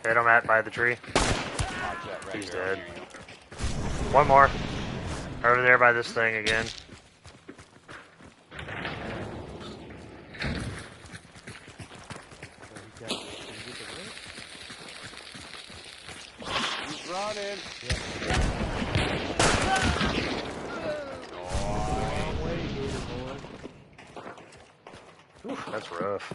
Hit him by the tree. He's dead. One more. Over there by this thing again. He's running! Oof, that's rough.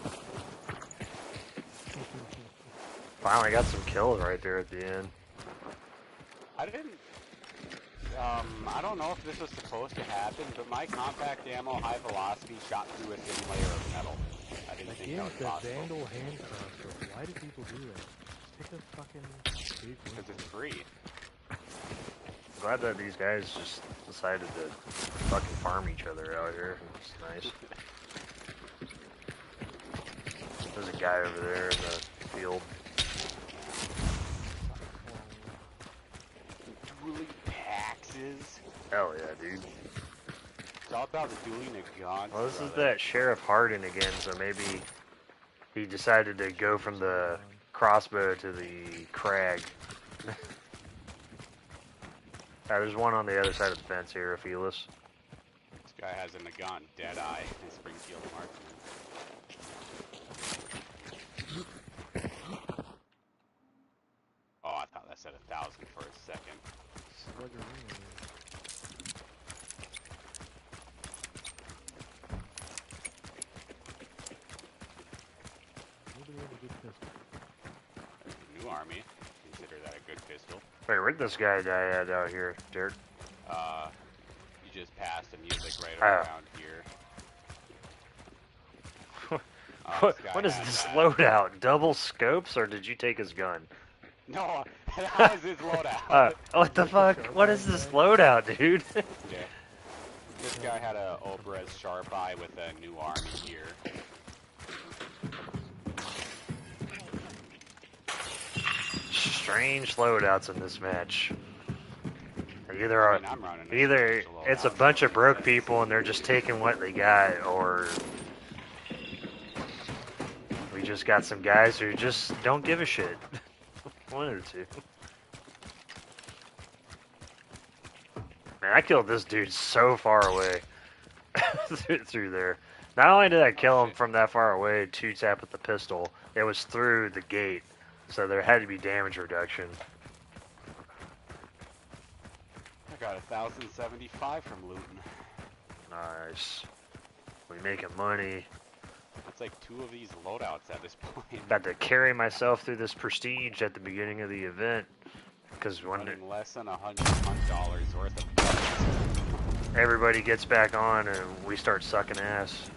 Finally got some kills right there at the end. I don't know if this was supposed to happen, but my compact ammo high velocity shot through a thin layer of metal. I didn't think that was possible. Vandal hand crossbow. Why do people do that? Just take a fucking big one. Because it's free. Glad that these guys just decided to fucking farm each other out here. It's nice. There's a guy over there in the field. Dueling taxes. Hell yeah, dude. It's all about the dueling of guns. Well, this is that Sheriff Hardin again, so maybe he decided to go from the crossbow to the crag. There's one on the other side of the fence here, Ophelis. This guy has a Nagant Deadeye in Springfield Marksman. Oh, I thought that said 1,000 for a second. New Army. Consider that a good pistol. Wait, where'd this guy die at out here, Derek? You just passed him. He was like right Oh. around here. What is this loadout? Double scopes, or did you take his gun? No, that was his loadout. What the fuck? What is this loadout, dude? Yeah. This guy had a Obrez Sharp Eye with a New Army here. Strange loadouts in this match. Either I'm running either it's a bunch of broke people and they're just taking what they got, or we just got some guys who just don't give a shit. One or two. Man, I killed this dude so far away through there. Not only did I kill him from that far away, 2-tap with the pistol, it was through the gate, so there had to be damage reduction. I got 1,075 from looting. Nice. We making money. That's like 2 of these loadouts at this point. About to carry myself through this prestige at the beginning of the event, because when Running less than $100 worth of guns. everybody gets back on and we start sucking ass.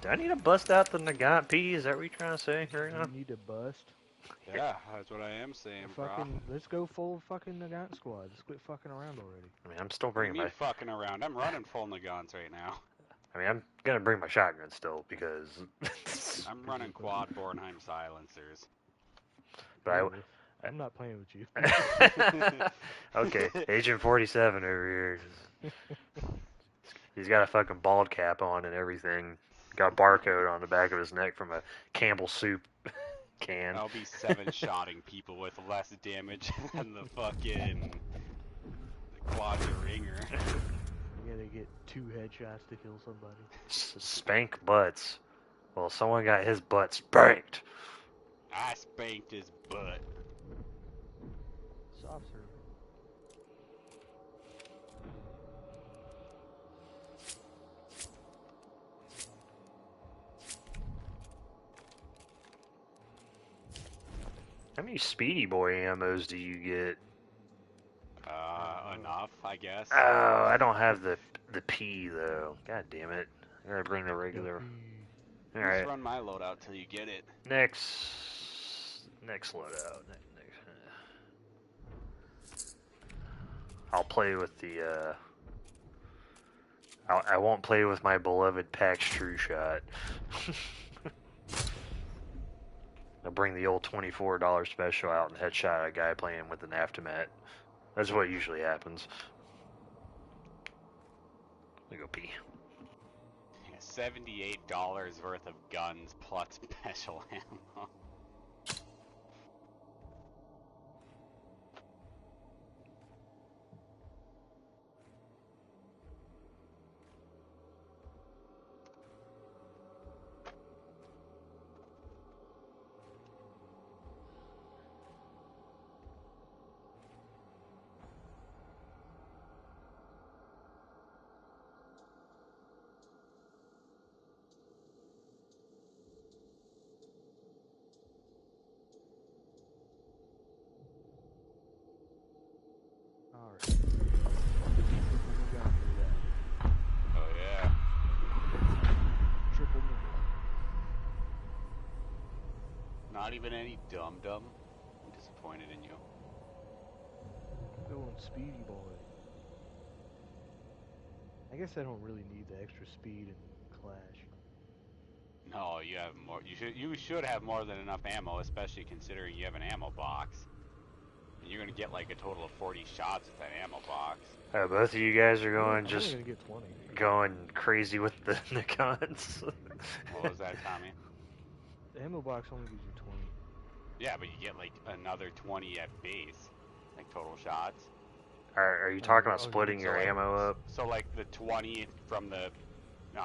Do I need to bust out the Nagant P? Is that what you're trying to say right now? You need to bust. Yeah, that's what I am saying, bro. Let's go full fucking Nagant squad. Let's quit fucking around already. I mean, I'm still What do you bringing mean my... fucking around? I'm running full Nagants right now. I mean, I'm gonna bring my shotgun still, because... I'm running quad Bornheim silencers. But I'm not playing with you. Okay, Agent 47 over here. He's got a fucking bald cap on and everything. Got a barcode on the back of his neck from a Campbell soup can. I'll be 7-shotting people with less damage than the fucking quad ringer. You gotta get 2 headshots to kill somebody. Spank butts. Well, someone got his butt spanked. I spanked his butt. Soft serve. How many Speedy Boy ammos do you get? Enough, I guess. Oh, I don't have the P though. God damn it! I gotta bring the regular. All Just right. run my loadout till you get it. Next loadout. I'll play with the. I won't play with my beloved Pax True Shot. I'll bring the old $24 special out and headshot a guy playing with an aftermat. That's what usually happens. Let me go pee. $78 worth of guns plus special ammo. Alright. Oh yeah. Triple nigga. Not even any dum-dum. I'm disappointed in you. Going Speedy Boy. I guess I don't really need the extra speed in Clash. No, you have more. You should have more than enough ammo, especially considering you have an ammo box. And you're gonna get like a total of 40 shots with that ammo box. Both of you guys are I'm going only just gonna get 20. going crazy with the guns. What was that, Tommy? The ammo box only gives you 20. Yeah, but you get like another 20 at base, like total shots. Are you talking about Oh, splitting so your like- ammo up? So like the 20 from the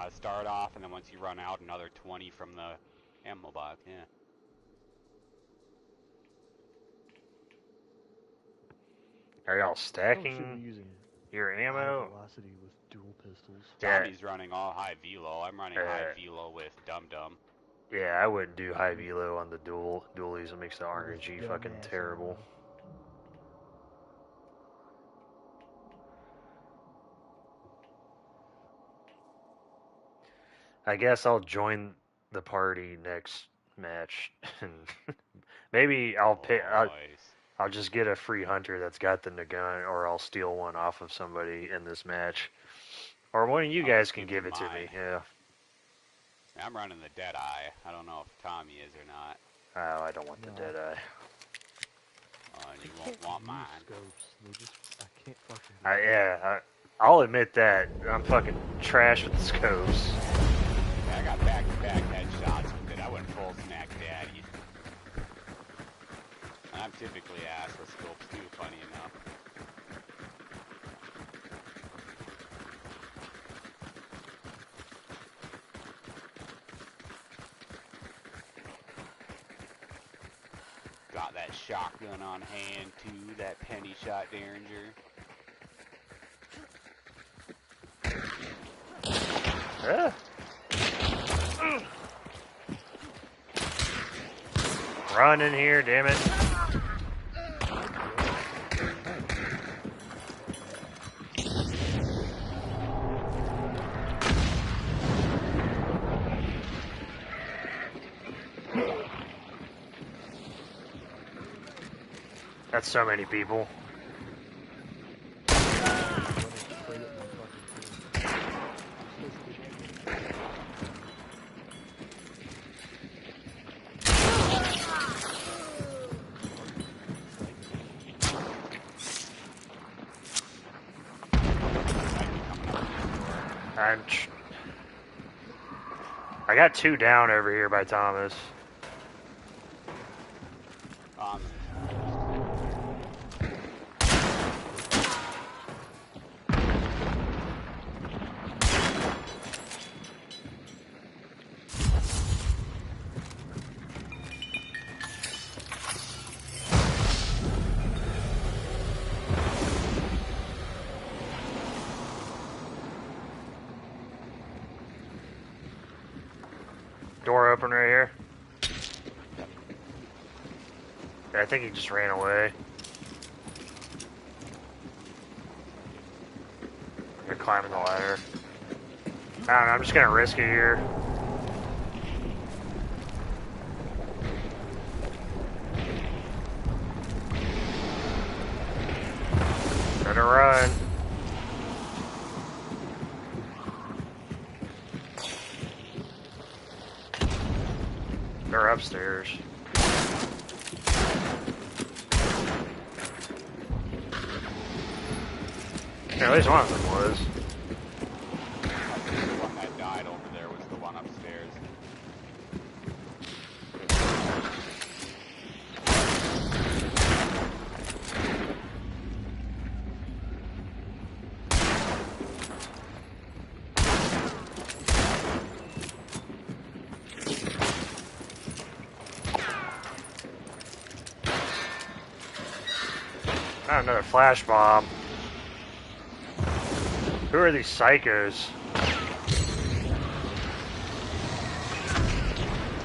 start off, and then once you run out, another 20 from the ammo box. Yeah. Are y'all Probably should be stacking using your high ammo? velocity with dual pistols. Yeah. Tommy's running all high velo. I'm running high velo with Dum Dum. Yeah, I wouldn't do high velo on the dualies. It makes the RNG With fucking dumbass terrible. ammo. I guess I'll join the party next match, and maybe I'll pick. Boys. I'll just get a free hunter that's got the gun, or I'll steal one off of somebody in this match, or one of you I'll guys just can give give you it to me. mine. Yeah. I'm running the Deadeye. I don't know if Tommy is or not. Oh, I don't want the No. Deadeye. And you I won't can't want use mine. Scopes. They just, I can't fucking do it. Yeah, I'll admit that I'm fucking trash with the scopes. Yeah, I got back-to-back headshots with it. I went full smack daddy. And I'm typically ass with scopes too, funny enough. Got that shotgun on hand too, that penny shot Derringer. Yeah. Run in here, damn it. That's so many people. I got 2 down over here by Thomas. Door open right here. I think he just ran away. You're climbing the ladder. I don't know, I'm just gonna risk it here. Better run. They're upstairs. Yeah, at least one of them was. The one that died over there was the one upstairs. Not another flash bomb. Who are these psychos?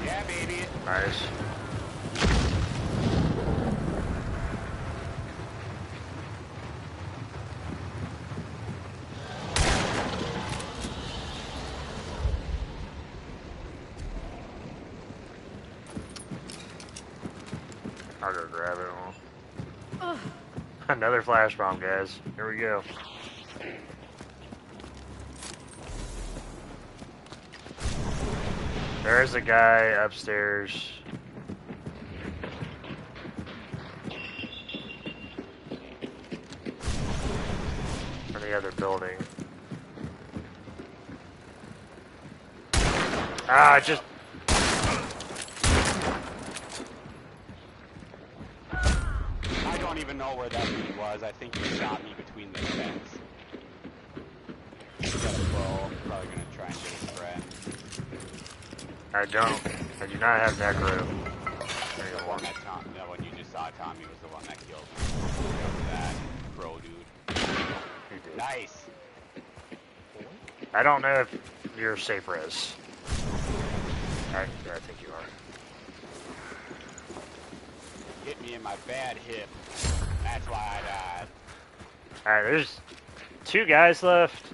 Yeah, baby. Nice. I'll go grab it. Another flash bomb, guys. Here we go. There's a guy upstairs. In the other building. Ah, just... I don't even know where that dude was. I think he shot me between the fence. He's got a bow. Probably gonna try and get his friend. I do not have necro. The one that the one you just saw, Tommy, was the one that killed me. That bro dude. He did. Nice. I don't know if you're safe res. I think you are. Hit me in my bad hip. That's why I died. Alright, there's 2 guys left.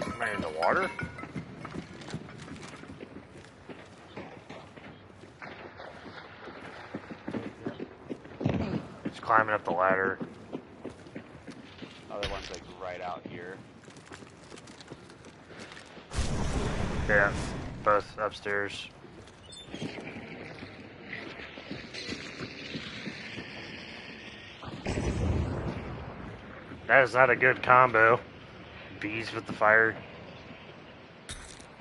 Am I in the water? He's climbing up the ladder. Other one's like right out here. Yeah, both upstairs. That is not a good combo. Bees with the fire.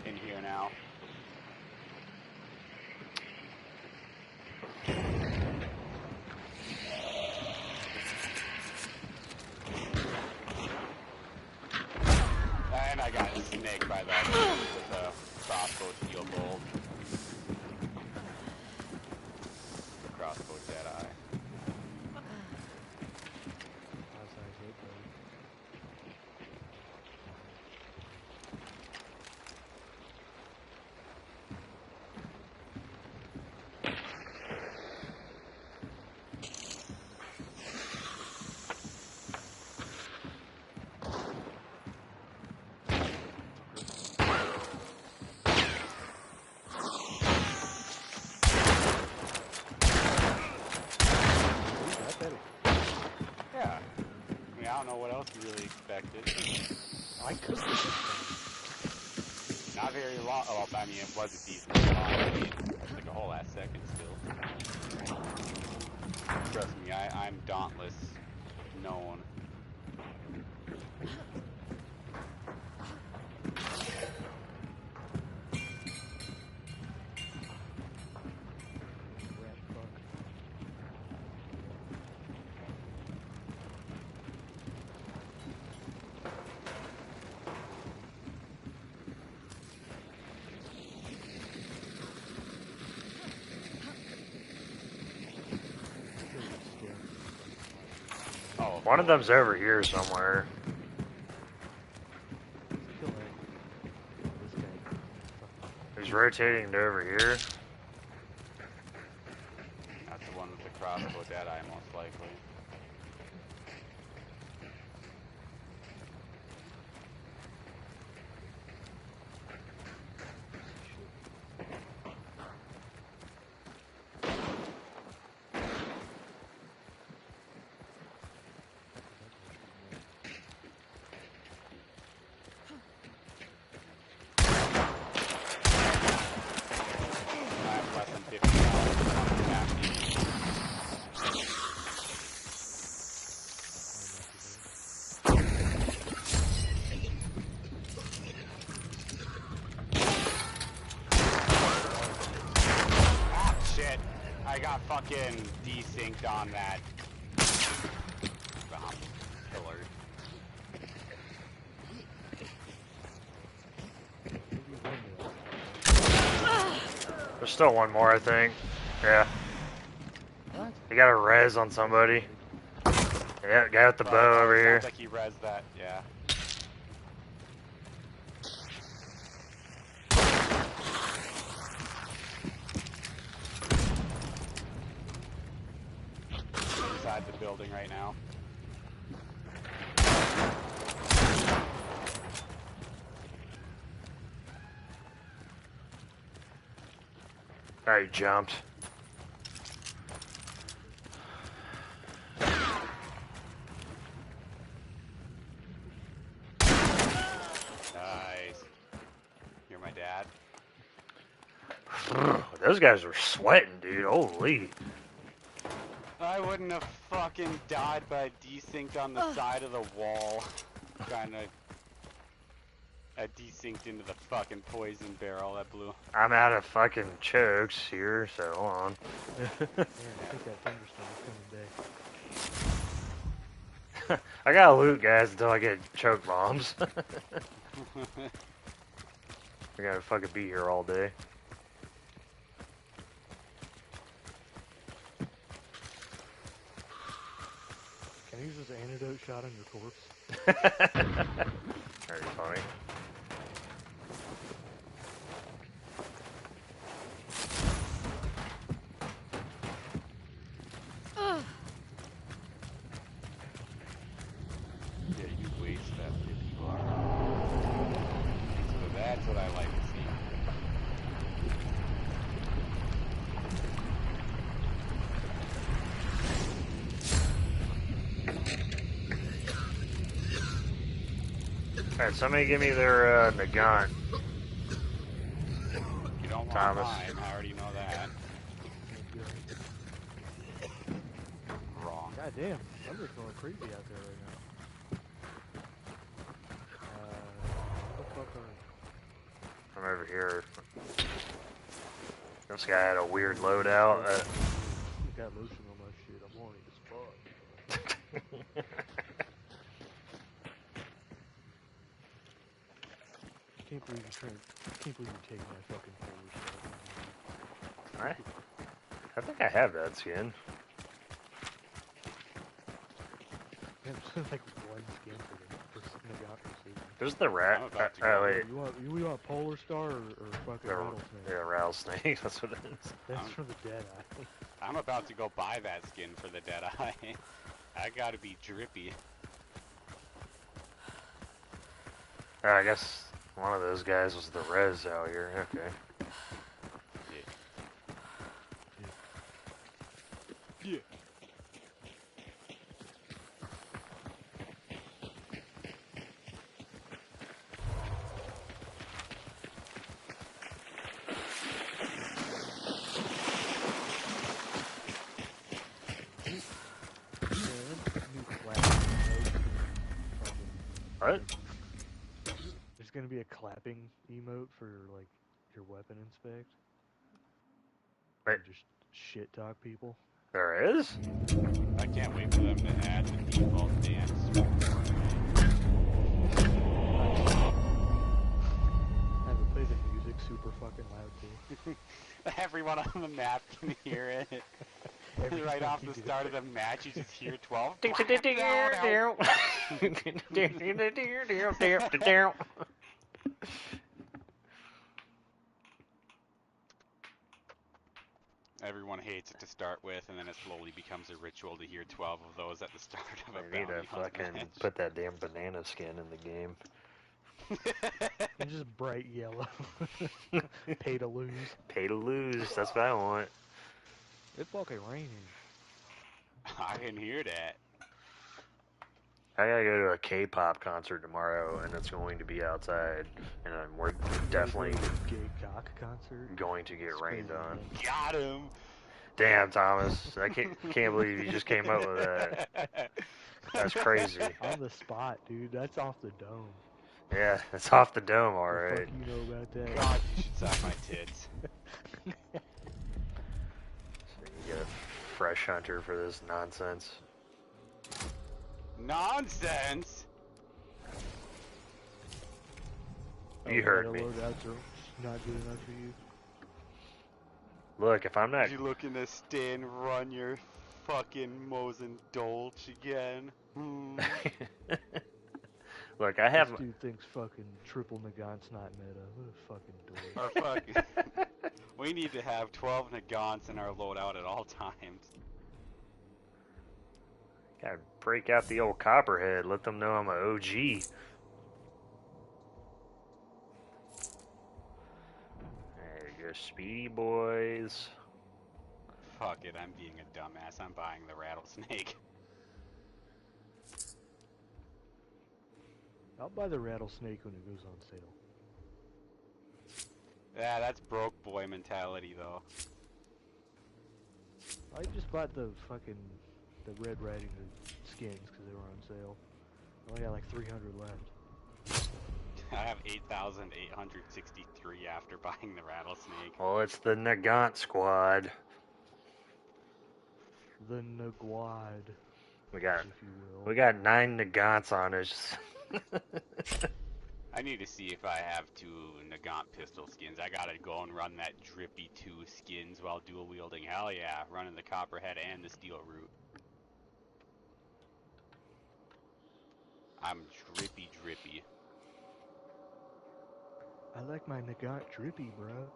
In here now. And I got snaked by that with a crossbow steel bolt. Crossbow Jedi. Yeah. I mean, I don't know what else you really expected. I cooked it. Not very long. Oh, I mean, it was a decent long. I mean, it's like a whole ass second still. Trust me, I'm dauntless. Known. Rat fuck. Oh, One of them's over here somewhere. Kill that. This guy. He's rotating to over here. that's the one with the crossbow Jedi, most likely. I have less than $50 on the captain. Ah, shit. I got fucking desynced on that killer. There's still one more, I think. Yeah. What? You got a res on somebody. Yeah, guy with the bow over here. Sounds like he rezzed that, yeah. Inside the building right now. Oh, he jumped. Nice. Dad. Those guys were sweating, dude. Holy. I wouldn't have fucking died by desynced on the side of the wall. Trying to... I desynced into the fucking poison barrel that blew. I'm out of fucking chokes here, so hold on. Yeah, I think that thunderstorm's coming back. I gotta loot, guys, until I get choke bombs. I gotta fucking be here all day. Can I use this antidote shot on your corpse? Very funny. Yeah, you waste that 50 bar. So that's what I like to see. Alright, somebody give me their Nagant. You don't want Thomas. mine, I already know that. Wrong. God damn, I'm just going crazy out there right now. What the fuck are... I'm over here. This guy had a weird loadout. I got lotion on my shit, I'm horny as fuck. Can't believe you're taking my fucking polar stuff. I think I have that skin. There's like one skin for Nagant Precision. There's the rat. I'm about to Oh, go. wait. You want Polar Star or fucking The, Rattlesnake? yeah, rattlesnake. That's what it is. That's from the Deadeye. I'm about to go buy that skin for the Deadeye. I gotta be drippy. I guess one of those guys was the res out here. Okay. Yeah. What? There's gonna be a clapping emote for like your weapon inspect. Wait. And just shit talk people. There is? I can't wait for them to add the default dance. Have it play the music super fucking loud too. Everyone on the map can hear it. Right off the start of the match, you just hear 12. Everyone hates it to start with, and then it slowly becomes a ritual to hear 12 of those at the start of a I need to bounty hunt fucking match. put that damn banana skin in the game. And just bright yellow. Pay to lose. Pay to lose. That's what I want. It's fucking raining. I can hear that. I gotta go to a K-pop concert tomorrow, and it's going to be outside, and we're definitely Gay cock concert. going to get It's rained crazy, on. man. Got him! Damn, Thomas, I can't believe you just came up with that. That's crazy. On the spot, dude. That's off the dome. Yeah, it's off the dome, all What the right. fuck you know about that? God, you should suck my tits. So you get a fresh hunter for this nonsense. Nonsense! You heard the me. loadouts are not good enough for you. Look, if I'm not You looking to stay and run your fucking Mosin Dolce again? Look, I have This dude thinks fucking triple Nagant's not meta. What a fucking dork. Or fucking... We need to have 12 Nagants in our loadout at all times. gotta break out the old copperhead, let them know I'm an OG. There you go, speedy boys. Fuck it, I'm being a dumbass. I'm buying the rattlesnake. I'll buy the rattlesnake when it goes on sale. Yeah, that's broke boy mentality, though. I just bought the Red Riding Hood skins because they were on sale. I only got like 300 left. I have 8,863 after buying the rattlesnake. Well, it's the Nagant squad. The Naguad, We got if you will. 9 Nagants on us. I need to see if I have 2 Nagant pistol skins. I gotta go and run that drippy 2 skins while dual wielding. Hell yeah, running the Copperhead and the Steel Root. I'm drippy. I like my Nagant drippy, bro.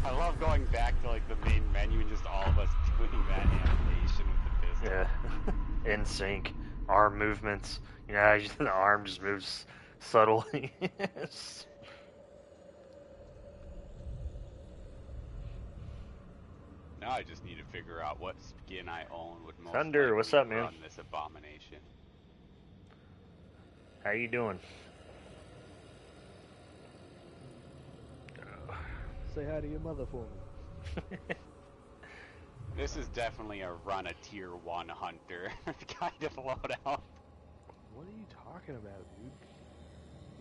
I love going back to like the main menu and just all of us doing that animation with the pistol. Yeah. In sync. Arm movements. You know, the arm just moves subtly. Now I just need to figure out what skin I own would most Thunder, likely what's up, man? run this abomination. How you doing? Say hi to your mother for me. This is definitely a run a tier 1 hunter kind of loadout. What are you talking about, dude?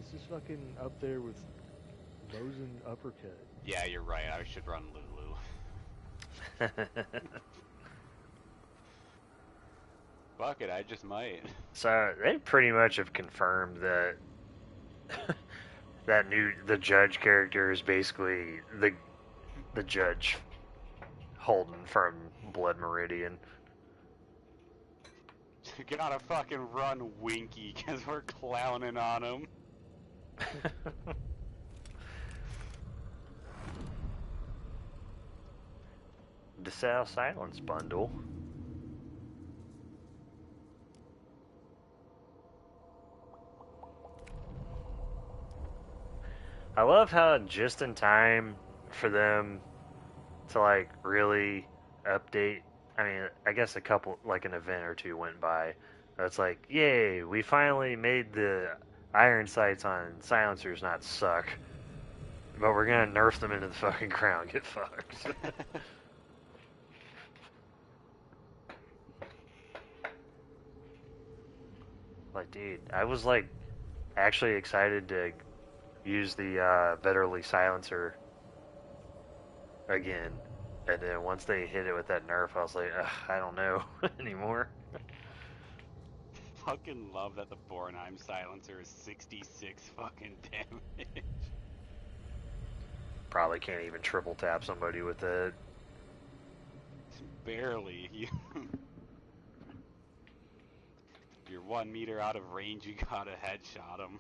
This is fucking up there with Mosin Uppercut. Yeah, you're right. I should run Lulu. Fuck it, I just might. So they pretty much have confirmed that the judge character is basically the judge Holden from Blood Meridian. You gotta fucking run Winky because we're clowning on him. DeSalle Silence bundle. I love how just in time for them to like really update. I mean, I guess an event or two went by. It's like, yay, we finally made the iron sights on silencers not suck. But we're gonna nerf them into the fucking ground. Get fucked. Like, dude, I was like actually excited to use the Betterly silencer again, and then once they hit it with that nerf, I was like, ugh, I don't know anymore. Fucking love that the Bornheim silencer is 66 fucking damage. Probably can't even triple tap somebody with it. Barely. You're 1 meter out of range, you gotta headshot him.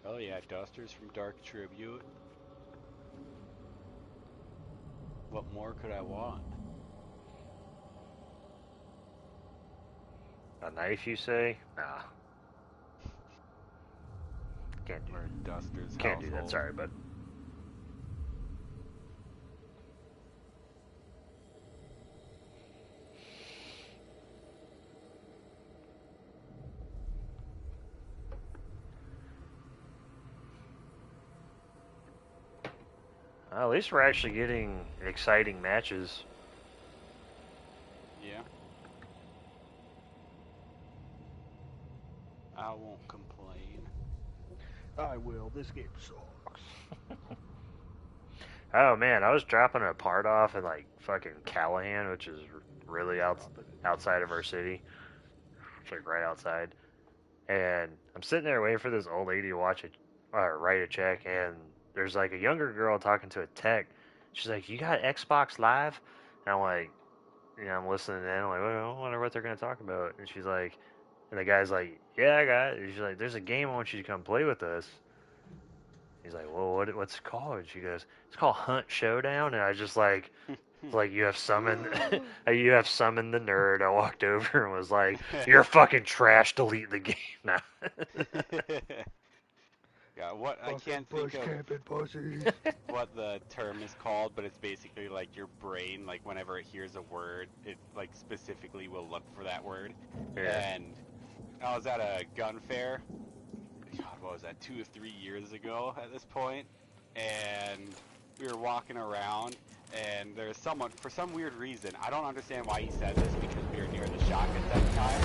Oh yeah, Dusters from Dark Tribute. What more could I want? A knife, you say? Nah. Can't do Or that. Dusters Can't do that, household. sorry, bud. Well, at least we're actually getting exciting matches. Yeah. I won't complain. I will. This game sucks. Oh man, I was dropping a part off in like fucking Callahan, which is really outside of our city. It's like right outside. And I'm sitting there waiting for this old lady to write a check, and there's like a younger girl talking to a tech. She's like, "You got Xbox Live?" And I'm like, I'm listening in. I'm like, well, I wonder what they're gonna talk about. And she's like, and the guy's like, "Yeah, I got it." And she's like, "There's a game I want you to come play with us." He's like, "Well, what's it called?" And she goes, "It's called Hunt Showdown." And I just like, it's like you have summoned, you have summoned the nerd. I walked over and was like, "You're fucking trash. Delete the game now." Yeah, what I can't think of what the term is called, but it's basically like your brain, like whenever it hears a word, it like specifically will look for that word. Yeah. And I was at a gun fair. God, what was that? 2 or 3 years ago at this point, and we were walking around, and there's someone for some weird reason. I don't understand why he said this because we were near the shotguns at the time.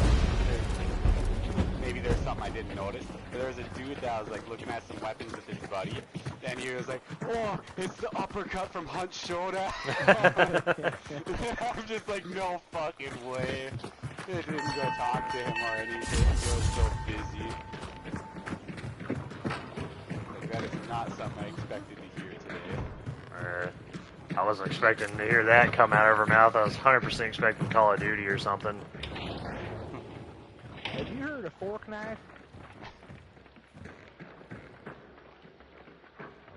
Maybe there's something I didn't notice, but there was a dude that was like looking at some weapons with his buddy, and he was like, "Oh, it's the uppercut from Hunt Showdown." I'm just like, no fucking way. I didn't go talk to him or anything. He was so busy. Like, that is not something I expected to hear today. I wasn't expecting to hear that come out of her mouth. I was 100% expecting Call of Duty or something. Have you heard of fork knife?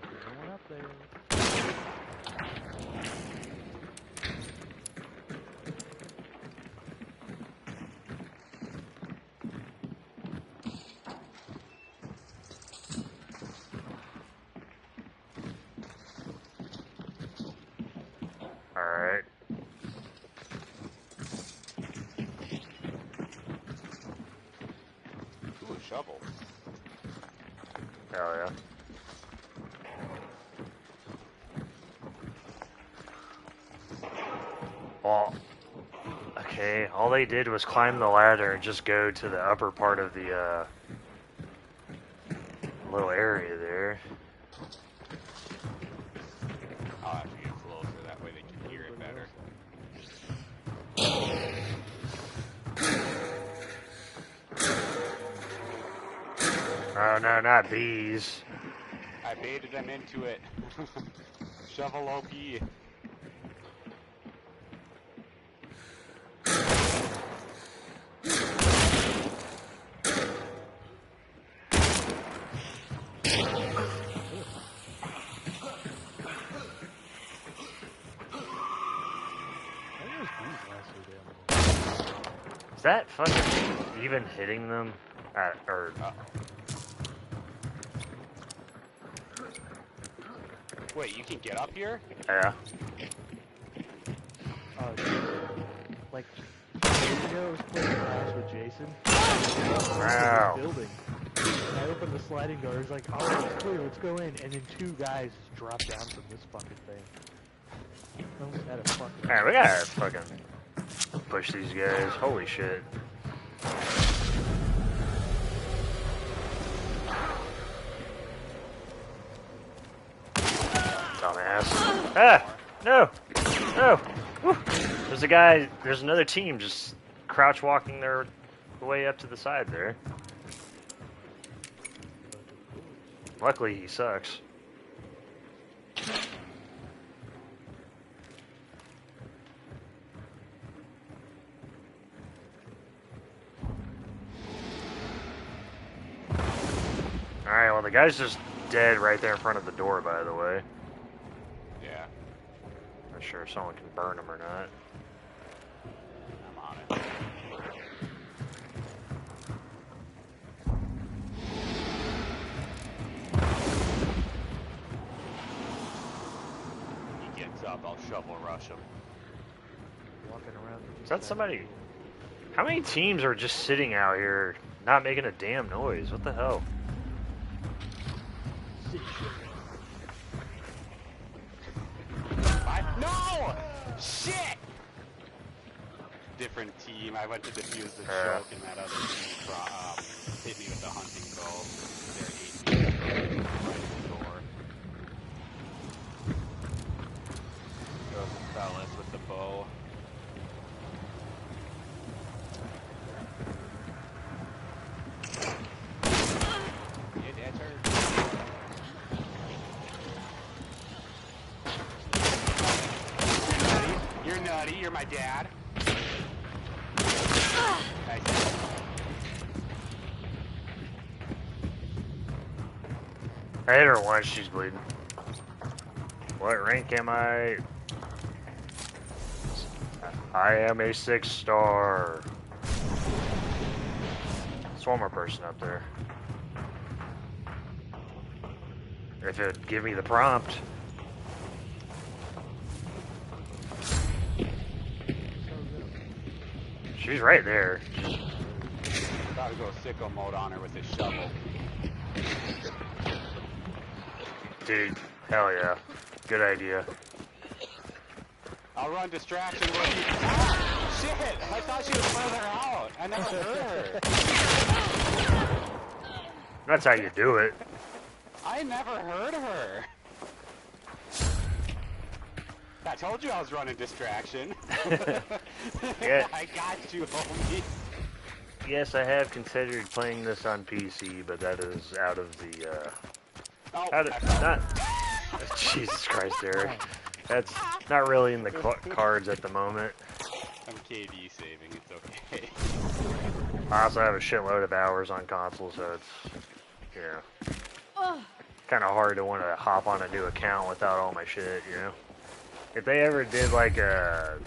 There's no one up there. Alright. Ooh, a shovel. Hell yeah. Well, okay, all they did was climb the ladder and just go to the upper part of the little area there. I'll have to get closer, that way they can hear it better. Oh no, not bees. I baited them into it. Shovel OP. Is that fucking even hitting them? Wait, you can get up here? Yeah. Like, years ago, I was playing Clash with Jason. Wow. Building. And I opened the sliding door. It's like, oh, it's clear, let's go in. And then two guys just dropped down from this fucking thing. I almost had a fucking... Alright, we gotta fucking push these guys. Holy shit. Dumbass. Ah! No! No! Woo. There's a guy, there's another team just crouch walking their way up to the side there. Luckily, he sucks. Alright, well, the guy's just dead right there in front of the door, by the way. Yeah. Not sure if someone can burn him or not. I'm on it. He gets up, I'll shovel rush him. Walking around. Is that somebody? How many teams are just sitting out here not making a damn noise? What the hell? No! Shit! Different team. I went to defuse the choke and that other team hit me with a hunting bow. They're 8 meters right at the door. Those fellas with the bow. You're nutty. You're my dad. Nice. I hit her once, she's bleeding. What rank am I? I am a 6-star. There's one more person up there. If it'd give me the prompt. She's right there. Gotta go sicko mode on her with his shovel. Dude, hell yeah. Good idea. I'll run distraction with you. Ah, shit! I thought she was further out. I never heard her. That's how you do it. I never heard her. I told you I was running distraction. Yeah. I got you, homie. Yes, I have considered playing this on PC, but that is out of the, Oh, not, Jesus Christ, Eric. That's not really in the cards at the moment. I'm KD saving, it's okay. I also have a shitload of hours on console, so it's, yeah, kind of hard to want to hop on a new account without all my shit, you know? If they ever did like a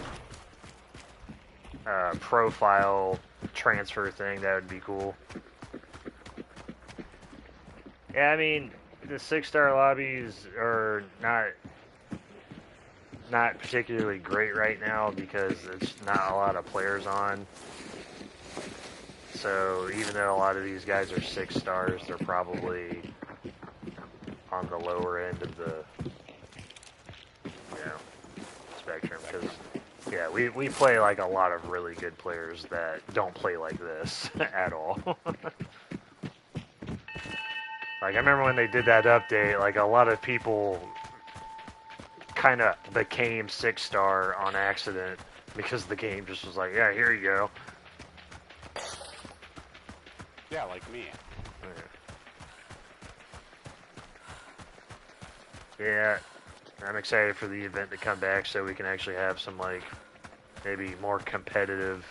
profile transfer thing, that would be cool. Yeah, I mean, the 6-star lobbies are not particularly great right now because there's not a lot of players on. So even though a lot of these guys are 6 stars, they're probably on the lower end of the, you know, spectrum. Because yeah, we play like a lot of really good players that don't play like this at all. Like, I remember when they did that update, like, a lot of people kind of became 6-star on accident because the game just was like, yeah, here you go. Yeah, like me. Yeah, I'm excited for the event to come back so we can actually have some, like, maybe more competitive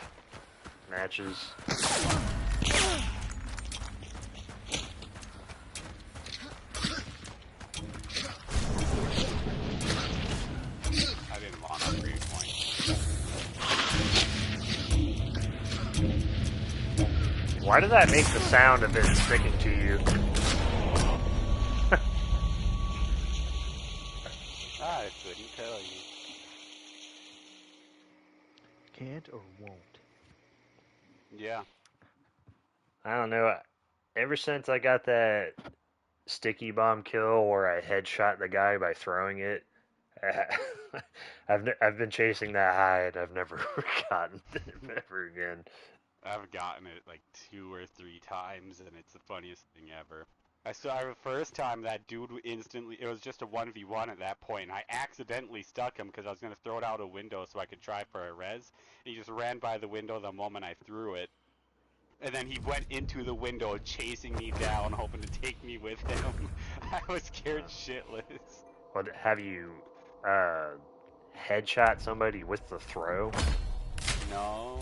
matches. I didn't want to upgrade point. Why did that make the sound of it sticking to you? I couldn't tell you. Can't or won't. Yeah. I don't know. Ever since I got that sticky bomb kill where I headshot the guy by throwing it, I've been chasing that high and I've never gotten it ever again. I've gotten it like 2 or 3 times, and it's the funniest thing ever. I saw the first time that dude instantly, it was just a 1v1 at that point, and I accidentally stuck him because I was going to throw it out a window so I could try for a res. And he just ran by the window the moment I threw it. And then he went into the window chasing me down, hoping to take me with him. I was scared shitless. What, have you headshot somebody with the throw? No,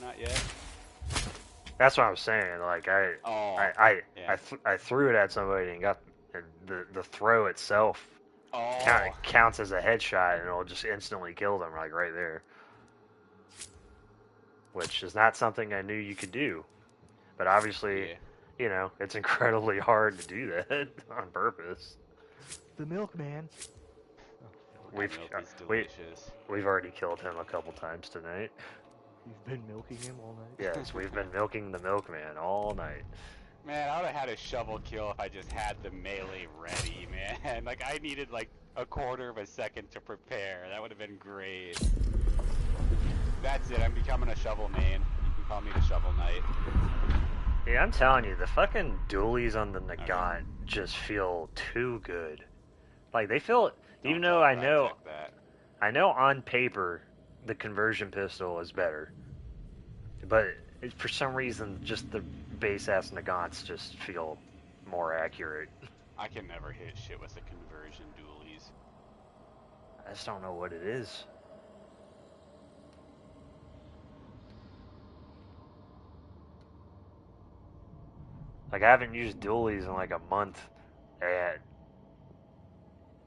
not yet. That's what I was saying. Like I threw it at somebody and got the throw itself counts as a headshot and it'll just instantly kill them like right there. Which is not something I knew you could do. But obviously, you know, it's incredibly hard to do that on purpose. The milkman. We've already killed him a couple times tonight. You've been milking him all night? Yes, we've been milking the milkman all night. Man, I would have had a shovel kill if I just had the melee ready, man. Like, I needed like a quarter of a second to prepare. That would have been great. That's it, I'm becoming a shovel main. You can call me the Shovel Knight. Yeah, I'm telling you, the fucking dualies on the Nagant just feel too good. Like, they feel, even though I know on paper the conversion pistol is better, but for some reason just the base ass Nagants just feel more accurate. I can never hit shit with the conversion dualies. I just don't know what it is. Like, I haven't used dualies in like a month, and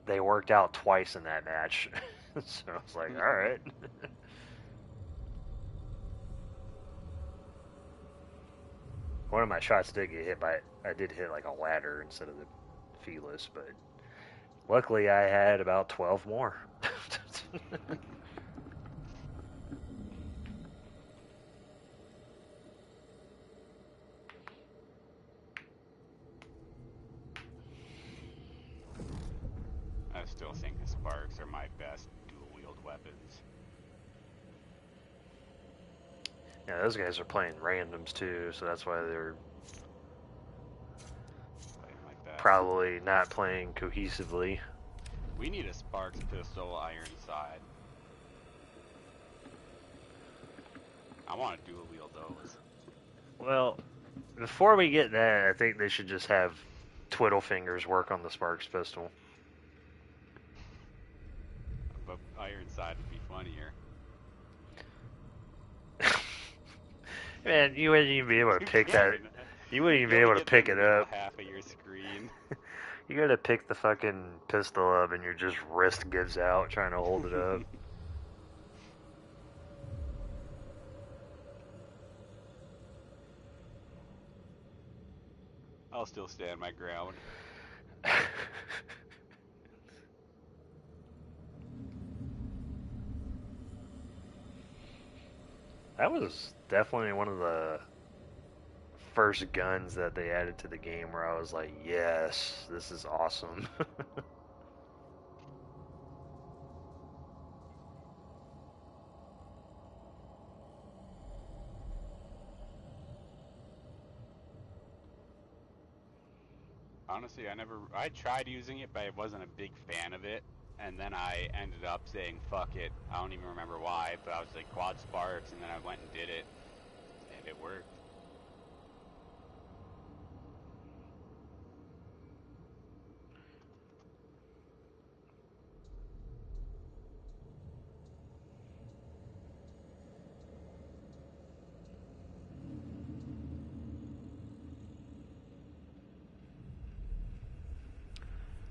they worked out twice in that match. So I was like, alright. One of my shots did get hit by, I did hit like a ladder instead of the feeless, but luckily I had about 12 more. I still think the Sparks are my best dual-wield weapons. Yeah, those guys are playing randoms too, so that's why they're Playing like that. probably not playing cohesively. We need a Sparks pistol iron side. I want to dual-wield those. Well, before we get that, I think they should just have Twiddle Fingers work on the Sparks pistol. But iron side would be funnier. Man, you wouldn't even be able to pick that. You wouldn't even be able to pick it up. Half of your screen. You gotta pick the fucking pistol up and your just wrist gives out trying to hold it up. I'll still stand my ground. That was definitely one of the first guns that they added to the game where I was like, yes, this is awesome. Honestly, I tried using it, but I wasn't a big fan of it. And then I ended up saying, fuck it. I don't even remember why, but I was like, quad Sparks, and then I went and did it. And it worked.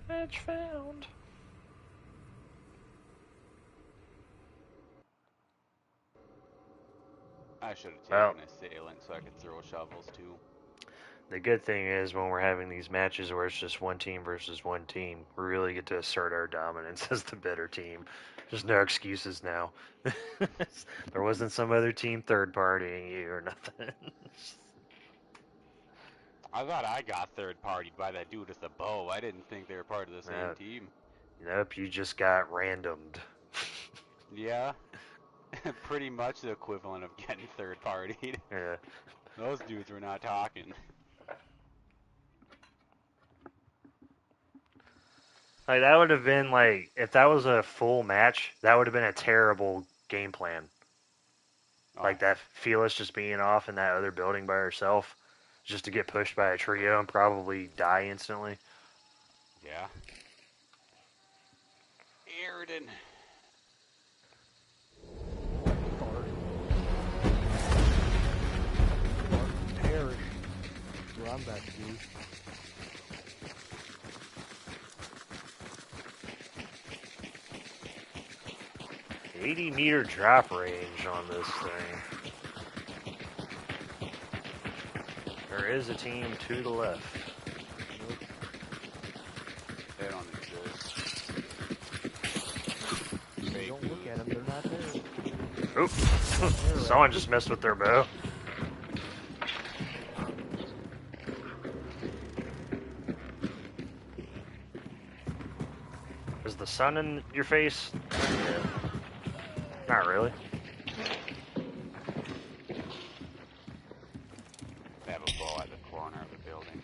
Match found. I should have taken a assailant so I could throw shovels too. The good thing is when we're having these matches where it's just one team versus one team, we really get to assert our dominance as the better team. There's no excuses now. There wasn't some other team third partying you or nothing. I thought I got third partied by that dude with the bow. I didn't think they were part of the same team. Nope, you just got randomed. Yeah. Pretty much the equivalent of getting third partied. Yeah. Those dudes were not talking. Like, that would have been like, if that was a full match, that would have been a terrible game plan. Like that Felis just being off in that other building by herself, just to get pushed by a trio and probably die instantly. Yeah. Airden. Perish. Well, I'm about to do. 80-meter drop range on this thing. There is a team to the left. They don't exist. Don't look at them, they're not there. Oop! Someone just messed with their bow. Is the sun in your face? Yeah. Not really. They have a bow at the corner of the building.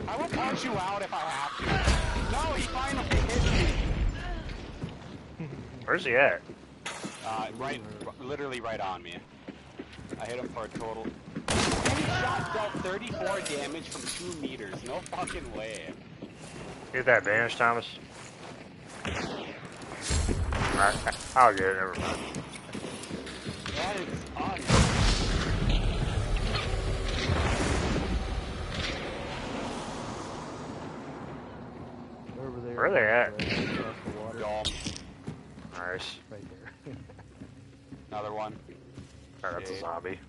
I will punch you out if I have to. No, he finally hit me. Where's he at? Literally right on me. I hit him for a total. And he shot dealt 34 damage from 2 meters. No fucking way. Get that bandage, Thomas. I'll get it, never mind. That is on. Over there. Where are they at? Across the water. Dome. Nice. Right there. Another one. Alright, that's a zombie.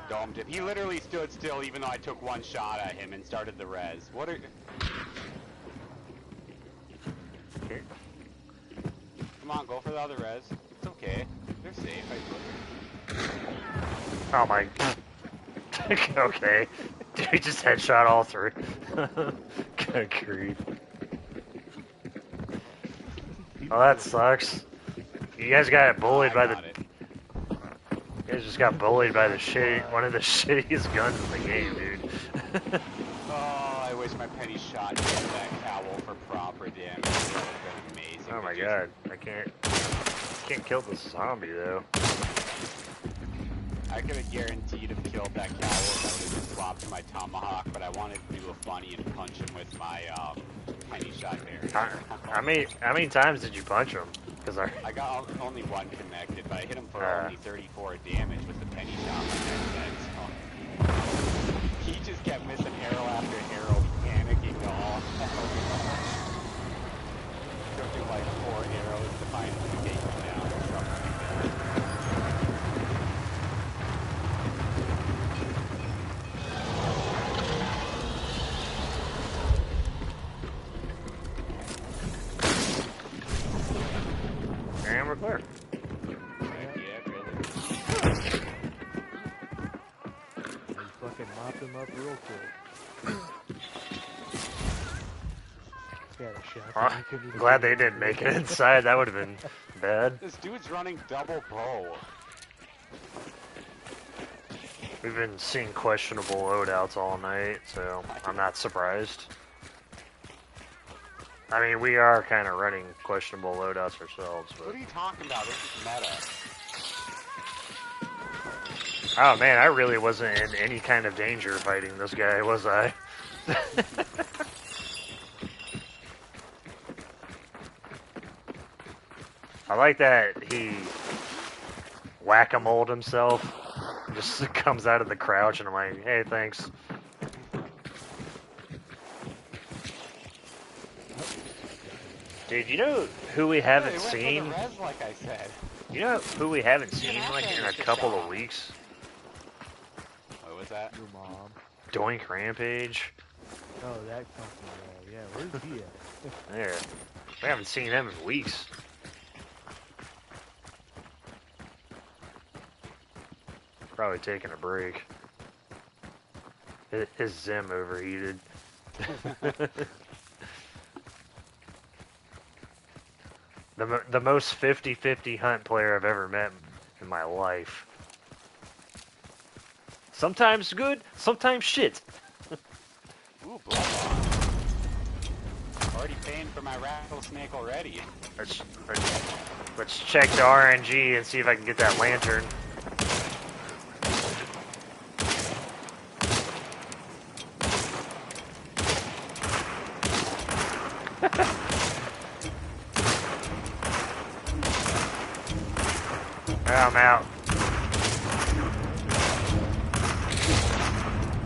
Domed him. He literally stood still even though I took one shot at him and started the res. What are... Okay. Come on, go for the other res. It's okay. They're safe, I swear. Oh my... Okay. Dude, he just headshot all three. Good grief. Oh, that sucks. You guys got bullied by the... You guys just got bullied by the one of the shittiest guns in the game, dude. Oh, I wish my penny shot hit that cowl for proper damage. That would have been amazing. Oh my god, I can't kill the zombie though. I could have guaranteed have killed that cowl if I would have just swapped to my tomahawk, but I wanted to do a funny and punch him with my penny shot there. How many times did you punch him? Because I got only one connected, but I hit him for only 34 damage with the penny shot like I said, so. He just kept missing arrow after arrow, panicking to all hell. Took him like 4 arrows to finally take him down or something like that. and we're clear. Yeah, really. You fucking mopped him up real quick. Got a shot. I'm glad they didn't make it inside. That would have been bad. This dude's running double bow. We've been seeing questionable loadouts all night, so I'm not surprised. I mean, we are kind of running questionable loadouts ourselves, but... What are you talking about? This is meta. Oh man, I really wasn't in any kind of danger fighting this guy, was I? I like that he whack-a-moled himself. Just comes out of the crouch and I'm like, hey, thanks. Dude, you know who we haven't seen? Res, like I said. You know who we haven't seen like in a couple of weeks? What was that? Your mom. Doink Rampage. Oh, that company. Yeah, where's he at? There. We haven't seen him in weeks. Probably taking a break. His Zim overheated. The most 50-50 hunt player I've ever met in my life. Sometimes good, sometimes shit. Ooh, blood. Already paying for my rattlesnake already. Let's check the RNG and see if I can get that lantern. I'm out.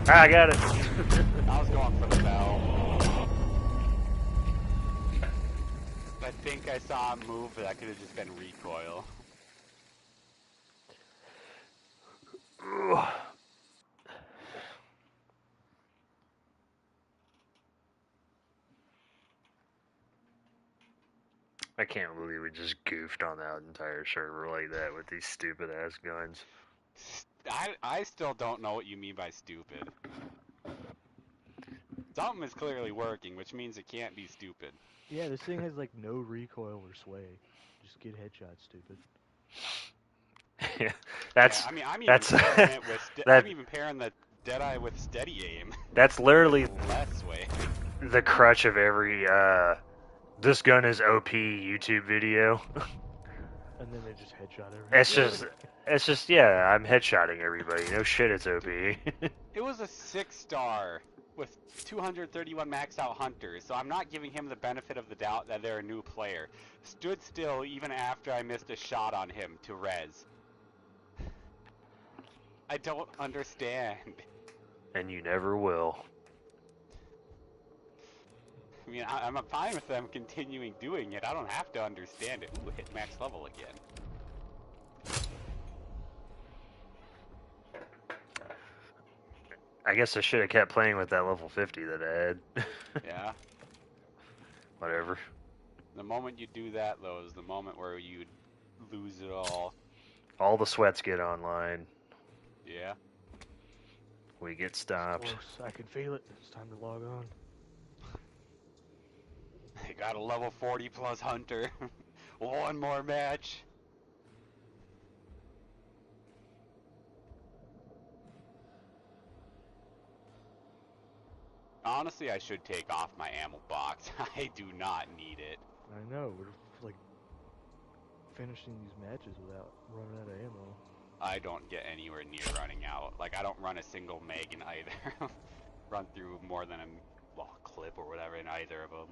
I got it. I was going for the bell. I think I saw him move, but that could have just been recoil. I can't believe we just goofed on that entire server like that with these stupid ass guns. I still don't know what you mean by stupid. Something is clearly working, which means it can't be stupid. Yeah, this thing has like no recoil or sway. Just get headshots, stupid. Yeah, that's. Yeah, I mean, I'm that's even pairing it with that, I'm even pairing the Deadeye with steady aim. That's literally Less way. the crutch of every this gun is OP YouTube video. And then they just headshot everything. It's just yeah, I'm headshotting everybody. No shit, it's OP. It was a 6-star with 231 maxed out hunters, so I'm not giving him the benefit of the doubt that they're a new player. Stood still even after I missed a shot on him to res. I don't understand. And you never will. I mean, I'm fine with them continuing doing it. I don't have to understand it. Ooh, hit max level again. I guess I should have kept playing with that level 50 that I had. Yeah. Whatever. The moment you do that, though, is the moment where you lose it all. All the sweats get online. Yeah. We get stopped. Close. I can feel it. It's time to log on. I got a level 40 plus hunter. One more match. Honestly, I should take off my ammo box. I do not need it. I know. We're like finishing these matches without running out of ammo. I don't get anywhere near running out. Like, I don't run a single mag in either. Run through more than a clip or whatever in either of them.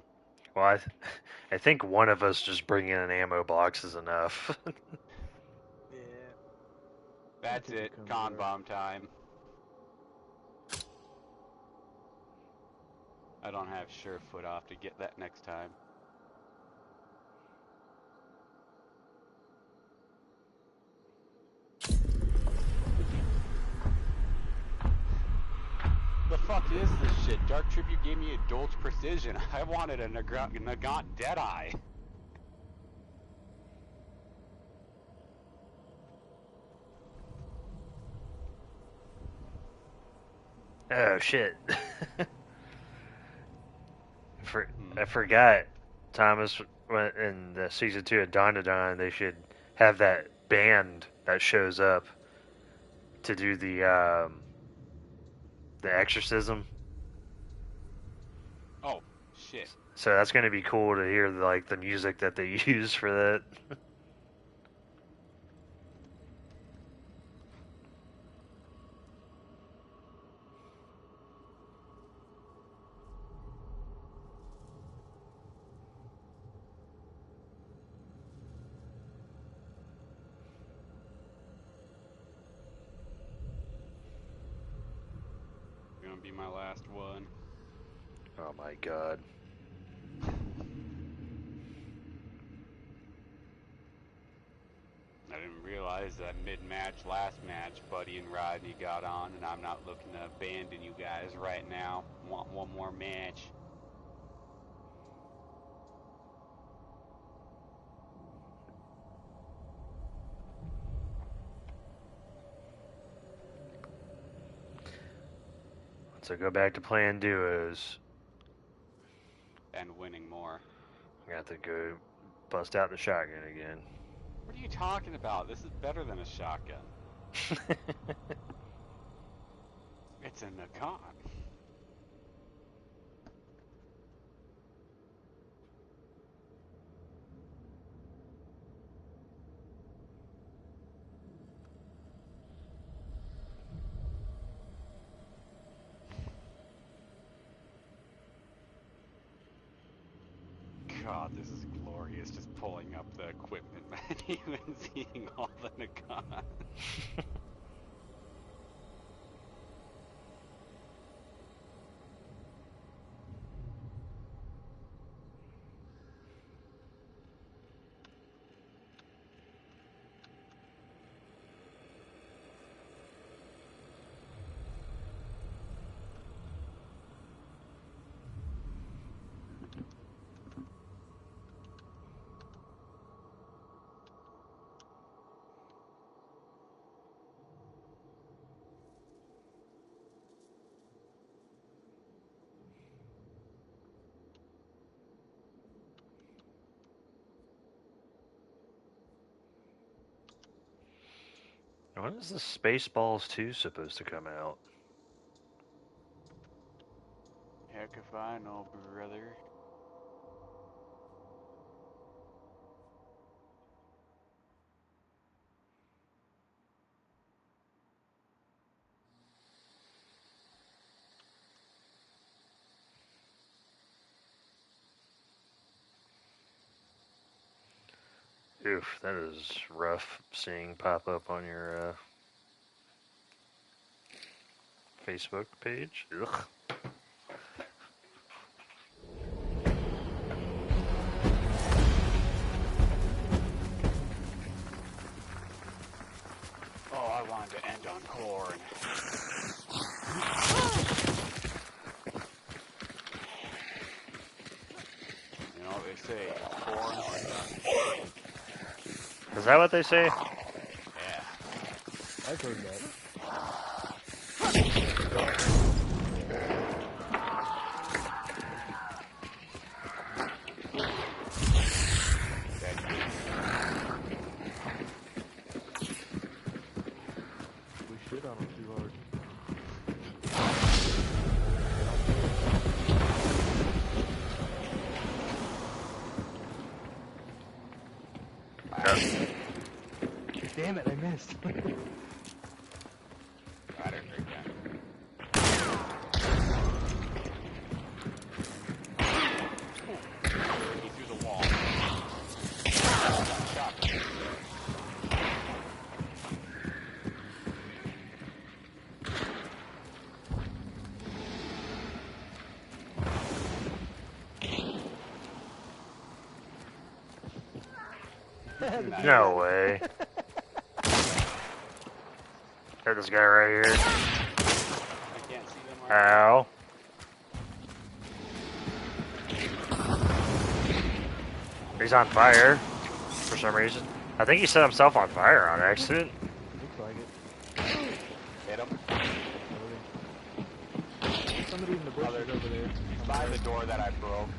Well, I think one of us just bringing an ammo box is enough. Yeah. That's it. Con bomb time. I don't have Surefoot off to get that next time. The fuck is this shit? Dark Tribute gave me a Dolch Precision. I wanted a Nagant Deadeye. Oh shit. I forgot, Thomas, in the season 2 of Dawn to Dawn, they should have that band that shows up to do the exorcism. Oh, shit. So that's going to be cool to hear the music that they use for that. Gonna be my last one. Oh my god. I didn't realize that mid-match, last match, Buddy and Rodney got on, and I'm not looking to abandon you guys right now. Want one more match. So go back to playing duos. And winning more. I have to go bust out the shotgun again. What are you talking about? This is better than a shotgun. It's a Nagant. God, this is glorious, just pulling up the equipment menu and seeing all the Nagant. When is the Spaceballs 2 supposed to come out? Heck if I know, brother. Oof, that is rough seeing pop up on your Facebook page. Ugh. Oh, I wanted to end on corn. You know what they say, corn. Is that what they say? Yeah. I've heard that. We shit on them too hard. Damn it, I missed. Got it again. He threw the wall. Shot. No way. There's this guy right here. I can't see them right Ow. He's on fire for some reason. I think he set himself on fire on accident. Looks like it. Hit him. Somebody in the bushes over there. By the door that I broke.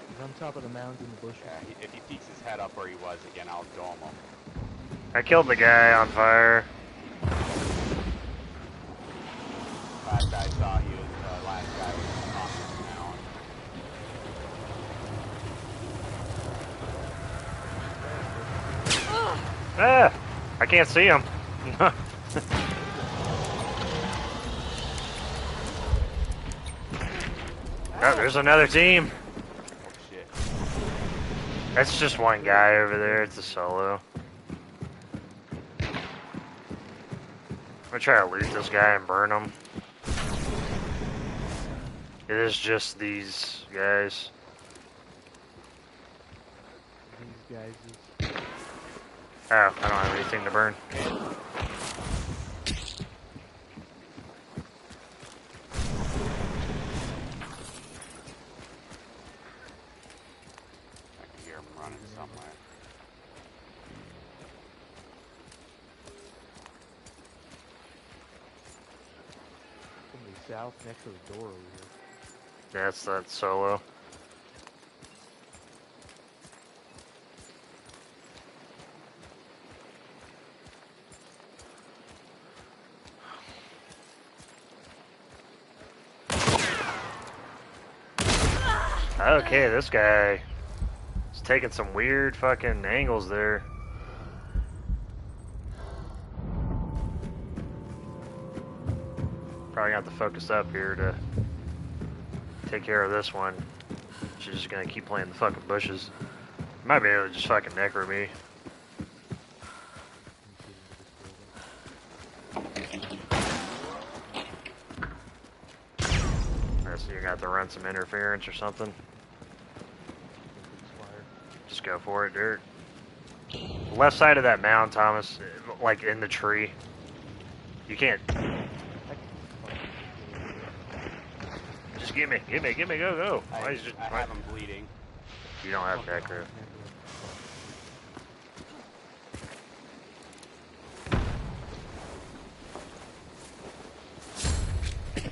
He's on top of the mounds in the bushes. Yeah, if he peeks his head up where he was again, I'll dome him. I killed the guy on fire. Last guy saw he was, last guy was on the mound. Ah! I can't see him. Oh, there's another team. Oh shit. That's just one guy over there. It's a solo. I'm gonna try to loot this guy and burn him. It is just these guys. These guys is... Oh, I don't have anything to burn. I can hear him running somewhere. Somebody south next to the door over here. That's that solo. Okay, this guy is taking some weird fucking angles there. Probably got to focus up here to take care of this one. She's just gonna keep playing the fucking bushes. Might be able to just fucking necro me. So you're gonna have to run some interference or something. Just go for it, Dirt. Left side of that mound, Thomas, like in the tree. You can't. Just give me, go, go. I have him bleeding. You don't have necro.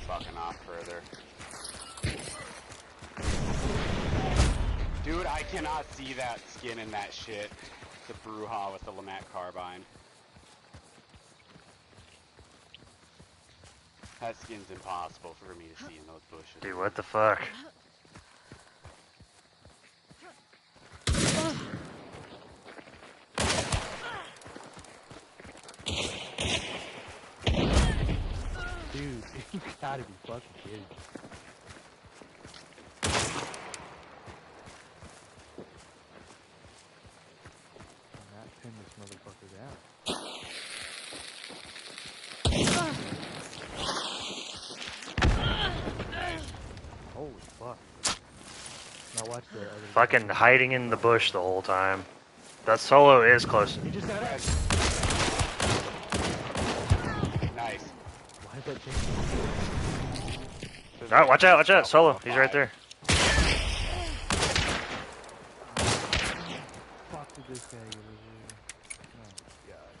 Fucking off further. Dude, I cannot see that skin in that shit. The Bruja with the Lamet carbine. That skin's impossible for me to see in those bushes. Dude, what the fuck? Dude, you gotta be fucking kidding. Not pin this motherfucker down. Holy fuck. Now watch the other Fucking hiding in the bush the whole time. That solo is close. He just got up. Nice. Why is that changing? Alright, watch out, solo. He's right there. Fuck did this guy get over here? Oh my god.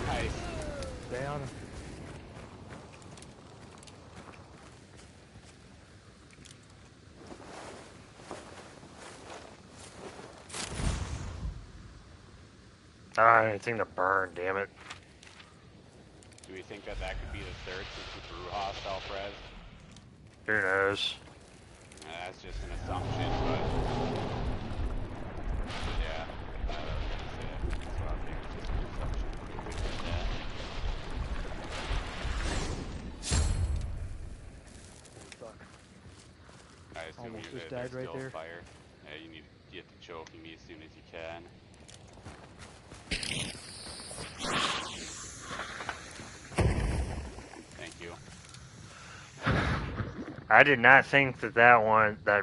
Nice. Stay on him. Anything to burn, damn it. Do we think that that could be the third since the Bruja self-res? Who knows? That's just an assumption, but... Yeah, I was gonna say it. That's what I think, it's just an assumption. We could do that. Fuck. I assume Almost you're just there, died right still there. fire. Yeah, you have to choke me as soon as you can. Thank you. I did not think that that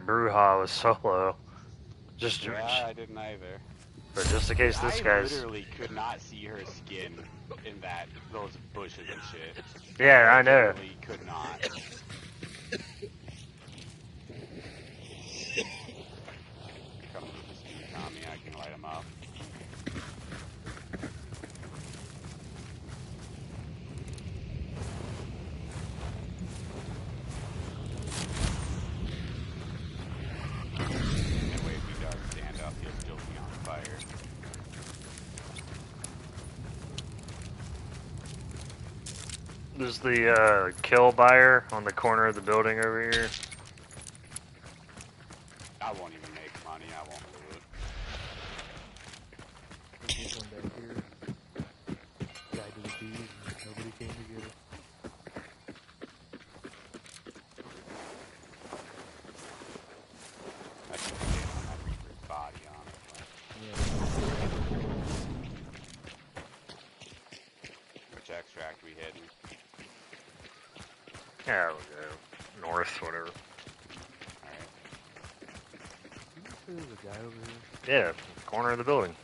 Bruja was solo. Just, Yeah, I didn't either. but just in case this I guy's... literally could not see her skin in those bushes and shit. Yeah, I know. Literally could not. Come with the speed, Tommy. I can light him up. That way, if he does stand up, he'll still be on fire. There's the kill buyer on the corner of the building over here. I won't even make money. I won't loot. There's one back here. Guy to the bees and nobody came to get it. I should stand on that Reaper's body, honestly. Yeah. Which extract we hitting? Yeah, we'll go north, whatever. Alright. There's a guy over here. Yeah, corner of the building.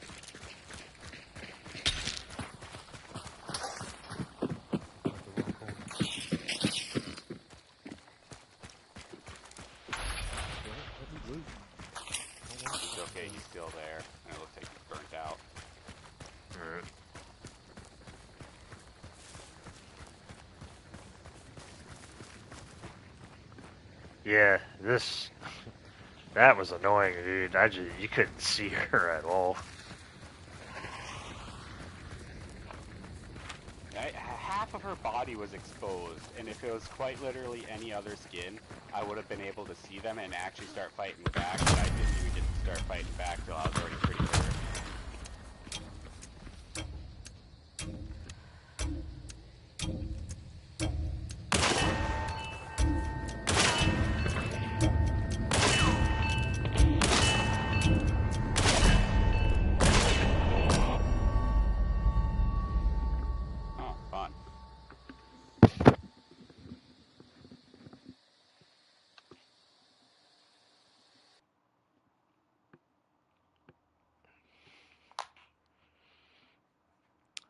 He's okay, he's still there. And it looks like he's burnt out. Alright. Yeah, that was annoying, dude. You couldn't see her at all. Half of her body was exposed, and if it was quite literally any other skin, I would have been able to see them and actually start fighting back, but I didn't even get to start fighting back till I was already pretty hurt. Oh, fun.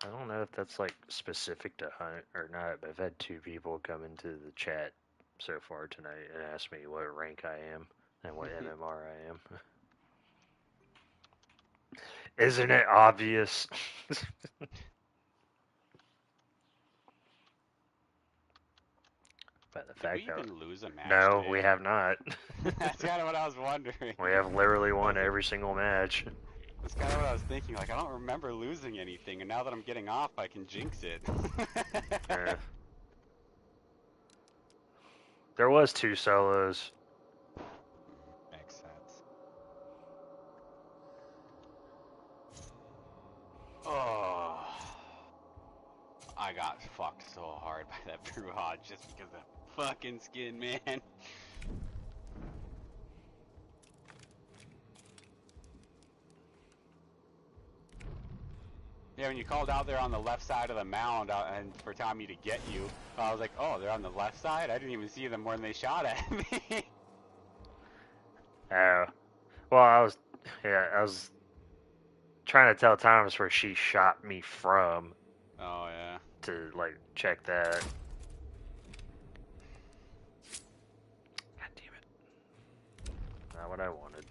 I don't know if that's like specific to Hunt or not, but I've had two people come into the chat so far tonight and ask me what rank I am and what MMR I am. Isn't it obvious? By the fact Did we that even lose a match no, today? we have not. That's kind of what I was wondering. We have literally won every single match. That's kind of what I was thinking. Like, I don't remember losing anything, and now that I'm getting off, I can jinx it. Yeah. There was two solos. Makes sense. I got fucked so hard by that Bruja just because of fucking skin, man. Yeah, when you called out there on the left side of the mound and for Tommy to get you, I was like, oh, they're on the left side? I didn't even see them when they shot at me. Oh. Well, I was trying to tell Thomas where she shot me from Oh, yeah. to, like, check that. God damn it. Not what I wanted.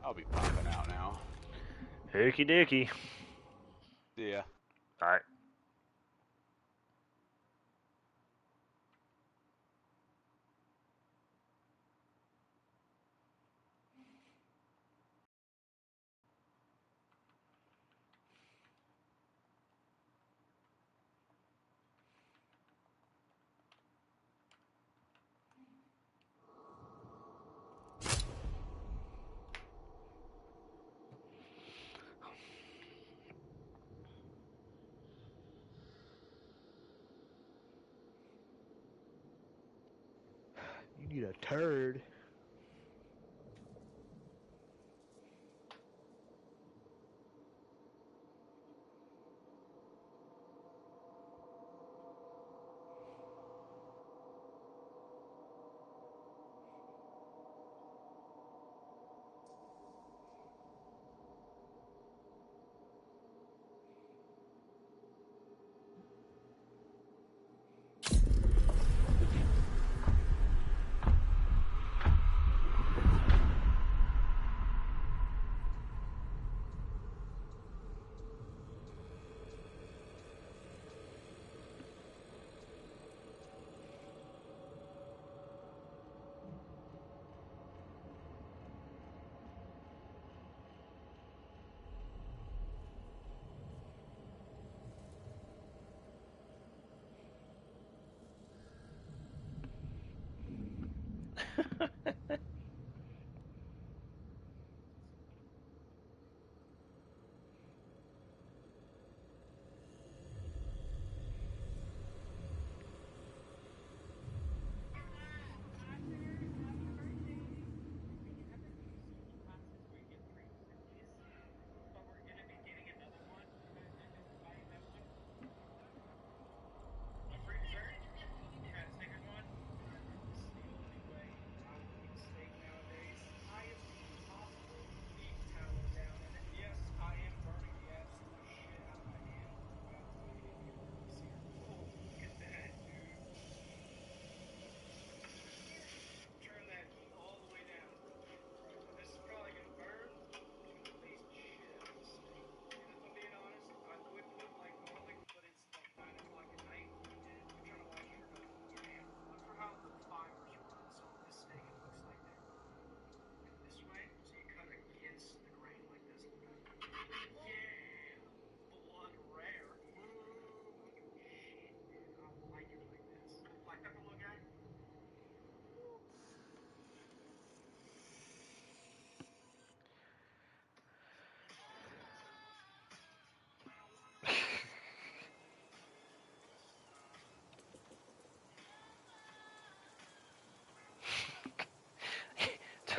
I'll be popping out now. Hooky dooky. See ya. Alright. You need a turd.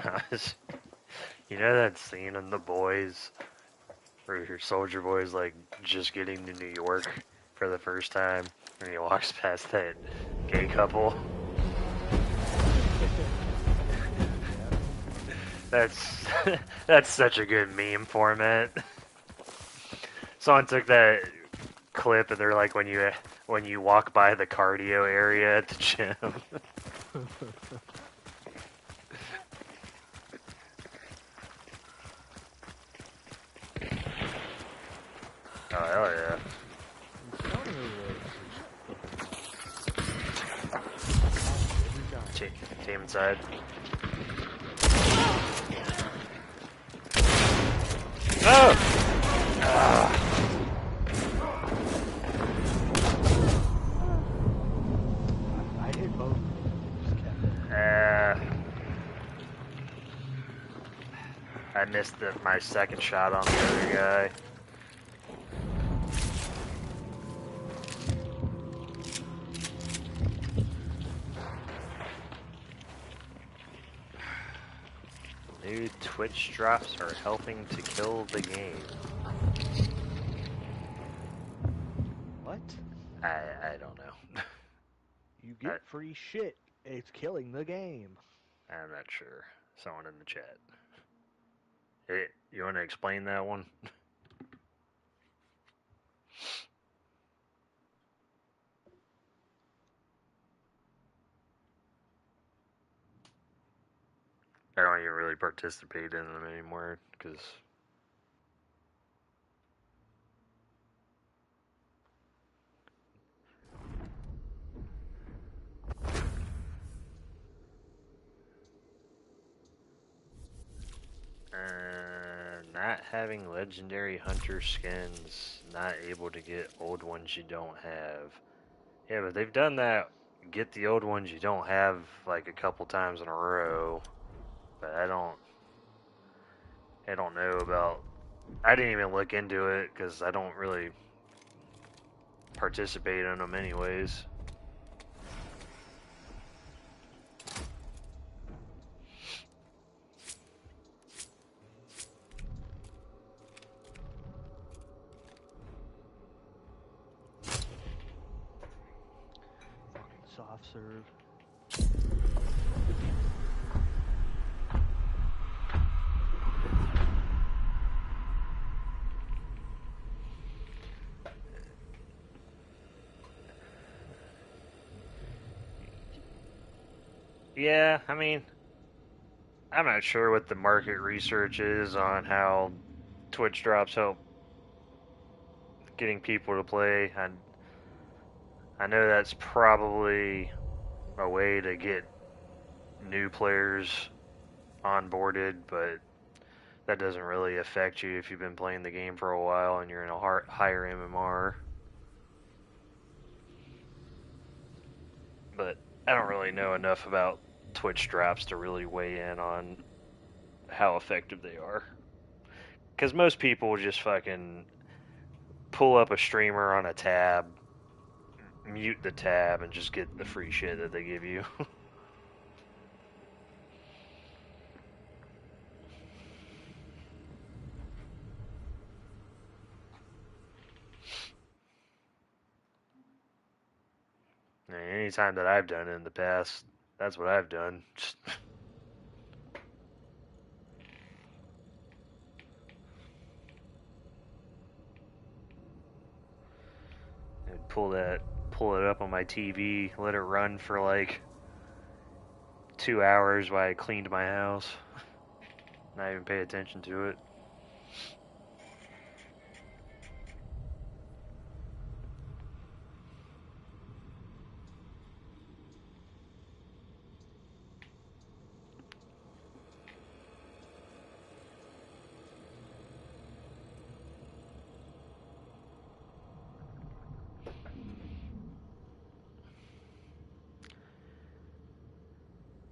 Thomas, you know that scene in The Boys where your soldier boy's like just getting to New York for the first time and he walks past that gay couple? That's that's such a good meme format. Someone took that clip and they're like when you walk by the cardio area at the gym. Oh, hell yeah. Team inside. Oh! I hit both. Just kept it. I missed my second shot on the other guy. New Twitch drops are helping to kill the game. What? I don't know. You get free shit. It's killing the game. I'm not sure. Someone in the chat. Hey, you want to explain that one? I don't even really participate in them anymore because not having legendary hunter skins, not able to get old ones you don't have. Yeah, but they've done that. Get the old ones you don't have like a couple times in a row. But I don't know about. I didn't even look into it because I don't really participate in them anyways. Fucking soft serve. Yeah, I mean, I'm not sure what the market research is on how Twitch drops help getting people to play. I know that's probably a way to get new players onboarded, but that doesn't really affect you if you've been playing the game for a while and you're in a higher MMR. But I don't really know enough about Twitch drops to really weigh in on how effective they are. Because most people just fucking pull up a streamer on a tab, mute the tab, and just get the free shit that they give you. Anytime that I've done it in the past, that's what I've done. Just I'd pull it up on my TV, let it run for like 2 hours while I cleaned my house. Not even pay attention to it.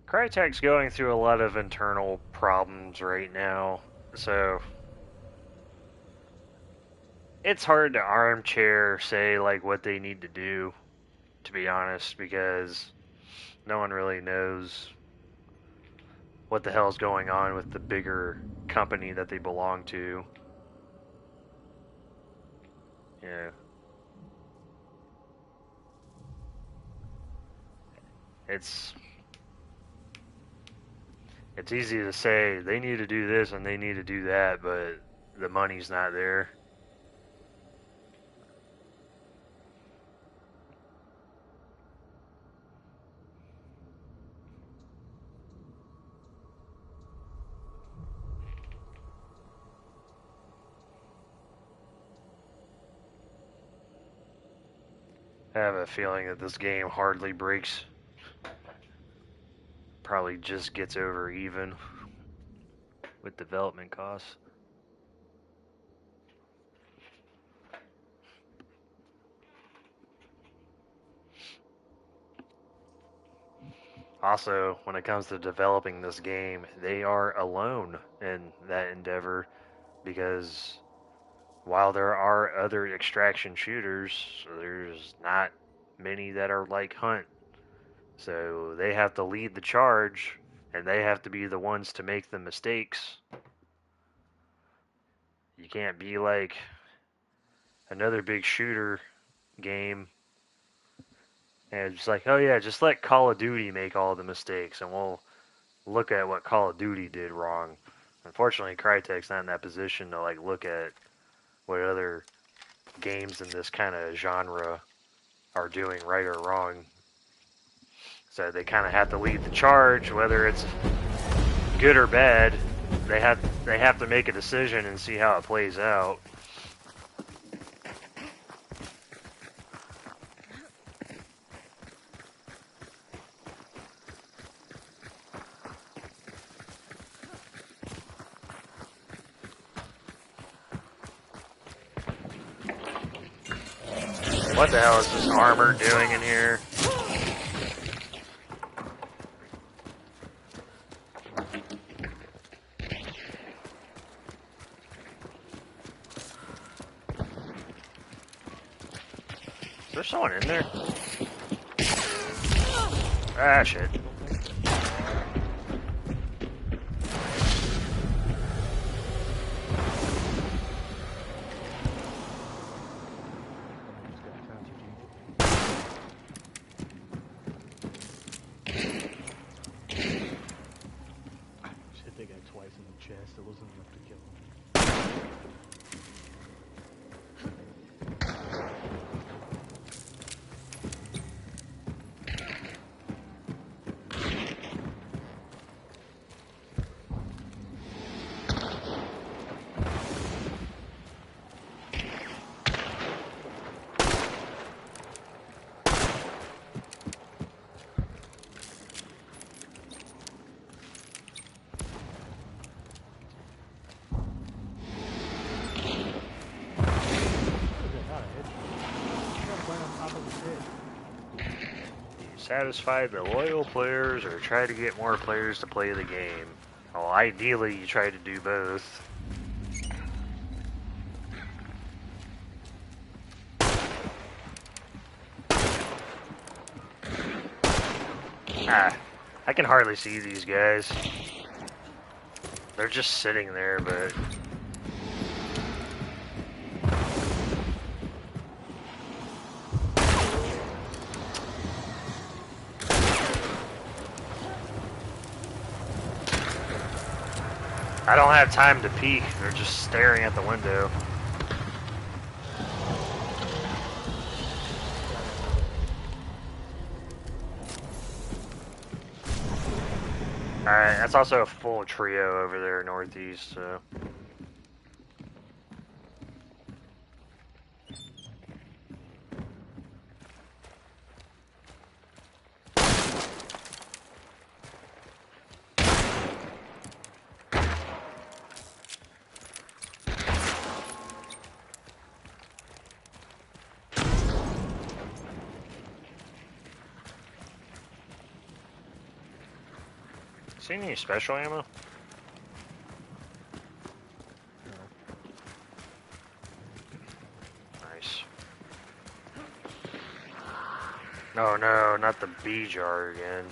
Crytek's going through a lot of internal problems right now, so it's hard to armchair say like what they need to do, to be honest, because no one really knows what the hell's going on with the bigger company that they belong to. Yeah. It's easy to say they need to do this and they need to do that, but the money's not there. I have a feeling that this game hardly breaks. Probably just gets over even with development costs. Also, when it comes to developing this game, they are alone in that endeavor because while there are other extraction shooters, there's not many that are like Hunt. So they have to lead the charge, and they have to be the ones to make the mistakes. You can't be like another big shooter game, and it's like, oh yeah, just let Call of Duty make all the mistakes, and we'll look at what Call of Duty did wrong. Unfortunately, Crytek's not in that position to like look at what other games in this kind of genre are doing right or wrong. So they kind of have to lead the charge, whether it's good or bad. They have to make a decision and see how it plays out. What the hell is this armor doing in here? Is there someone in there? Ah, shit. Hit that guy twice in the chest. It wasn't enough to kill him. Satisfy the loyal players or try to get more players to play the game. Well, ideally, you try to do both. Ah, I can hardly see these guys. They're just sitting there, but... I don't have time to peek. They're just staring at the window. Alright, that's also a full trio over there northeast, so... See any special ammo? Nice. Oh no, not the B jar again.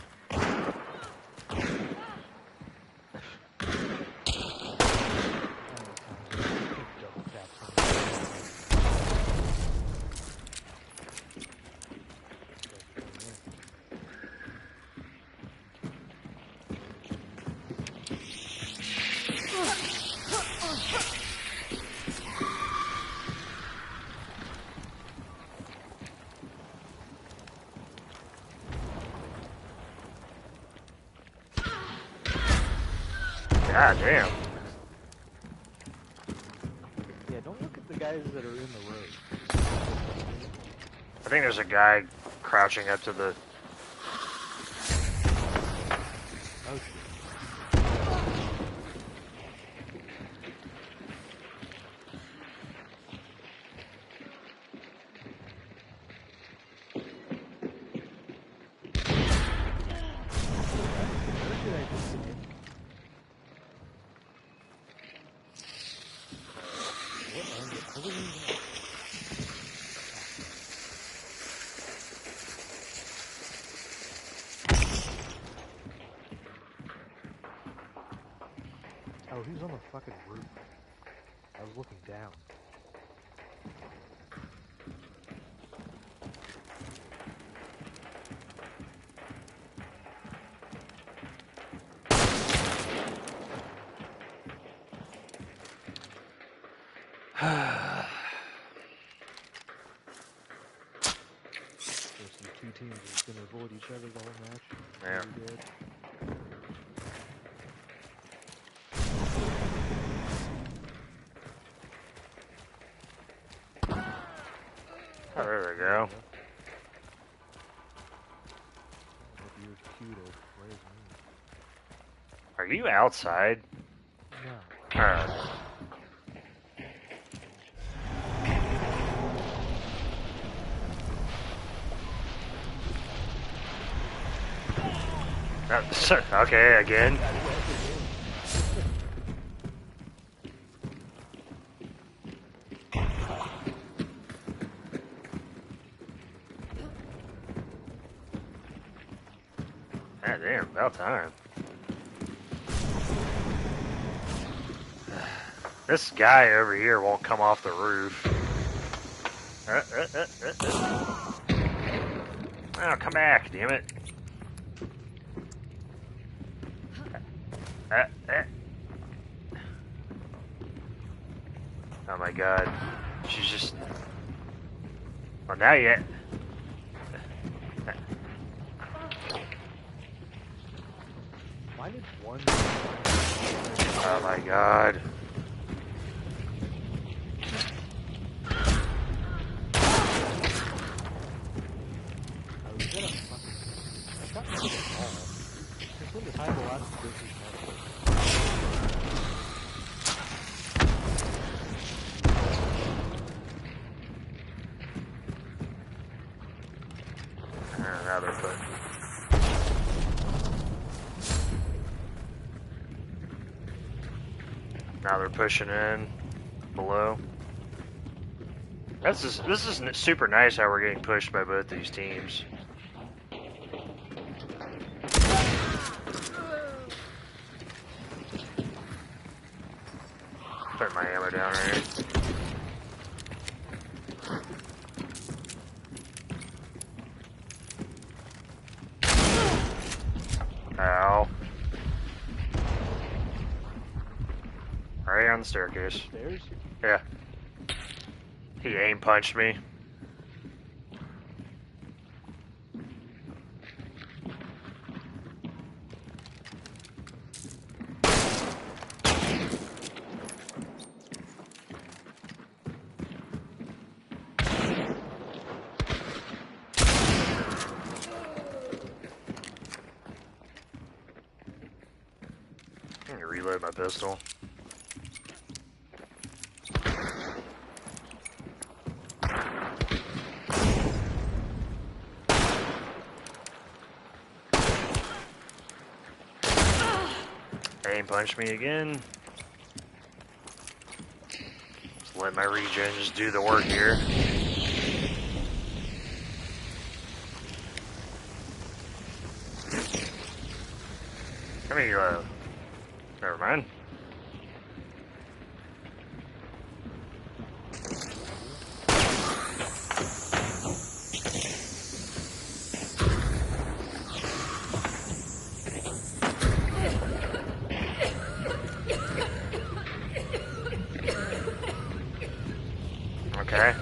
God damn. Yeah, don't look at the guys that are in the road. I think there's a guy crouching up to the... Oh shit. Oh, he's on the fucking roof. I was looking down. There's these two teams that's gonna avoid each other the whole match. Yeah. Really good. Oh, there we go. If you're cute or where's me? Are you outside? No. Alright. Okay, again. God damn, about time. This guy over here won't come off the roof. Oh, come back, damn it. Oh my god. She's just... Well, now you... Why did one... Oh my god. I was gonna fucking... I shot myself in the ball. Since when does high velocity go through metal? Now they're putting... Now they're pushing in below. This is super nice how we're getting pushed by both these teams. Put my ammo down right here. Ow. Right on the staircase. Stairs? Yeah. He aim punched me. I'm gonna reload my pistol. Aim punch me again. Just let my regen just do the work here. Come here, never mind. Okay.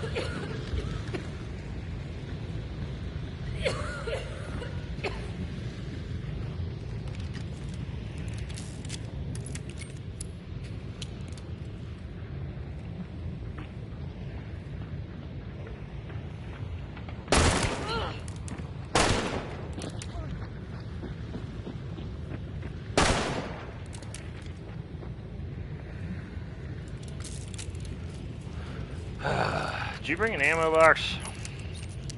Did you bring an ammo box?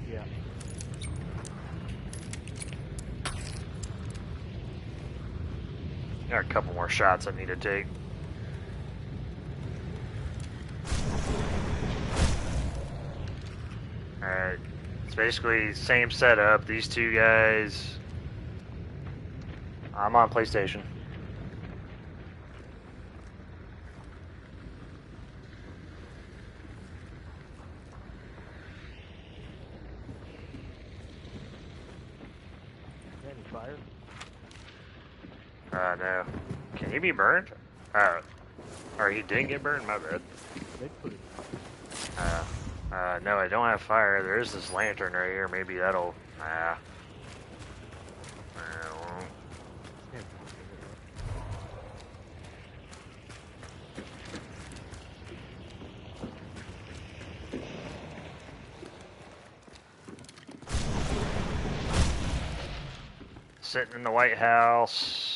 Yeah. Got a couple more shots I need to take. Alright. It's basically the same setup. These two guys. I'm on PlayStation. fire? No. Can he be burned? Or he didn't get burned? My bad. They put it. No, I don't have fire. There is this lantern right here. Maybe that'll... I won't. Yeah. Sitting in the White House.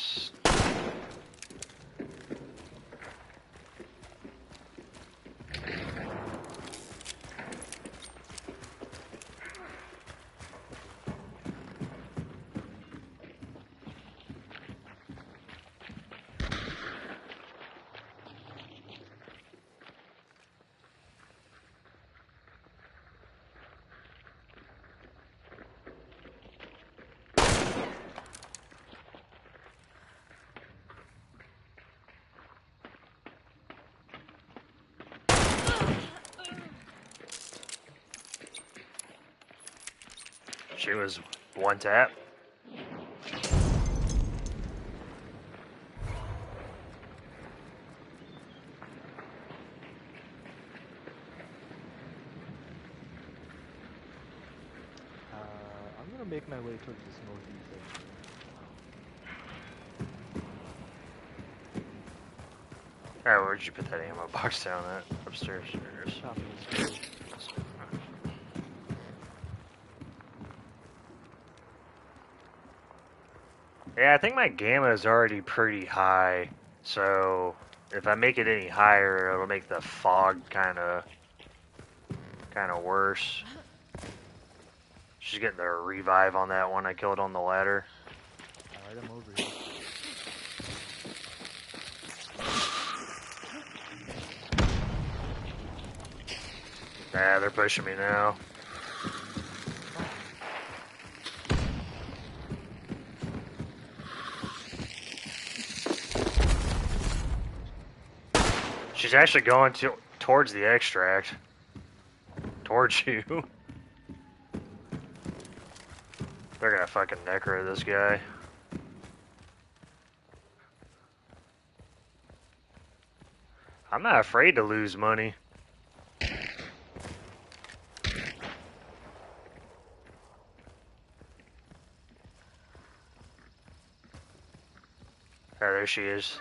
She was one tap. I'm gonna make my way towards this northeast exit. Alright, where'd you put that ammo box down at? Upstairs. Top of the stairs. Yeah, I think my gamma is already pretty high, so if I make it any higher, it'll make the fog kind of worse. She's getting the revive on that one I killed on the ladder. Alright, I'm over here. Nah, they're pushing me now. She's actually going towards the extract. Towards you. They're gonna fucking necro this guy. I'm not afraid to lose money. Oh, there she is.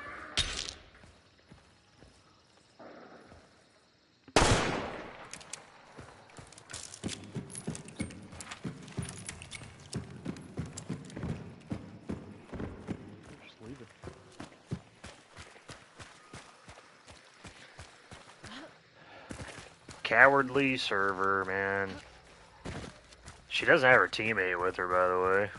Just leave it. Cowardly server, man. She doesn't have her teammate with her, by the way.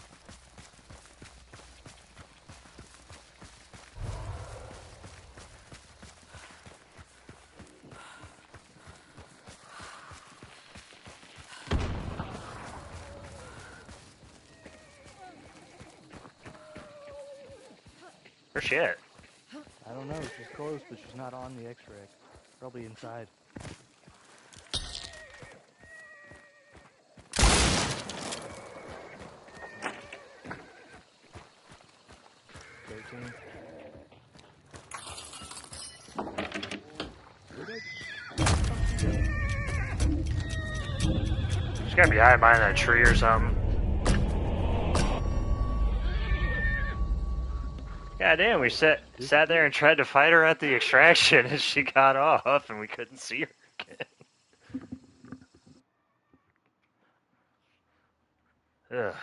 Where's she at? I don't know, she's close, but she's not on the extract. Probably inside. She's gotta be hiding behind that tree or something. God damn, we sat there and tried to fight her at the extraction and she got off and we couldn't see her again. Ugh.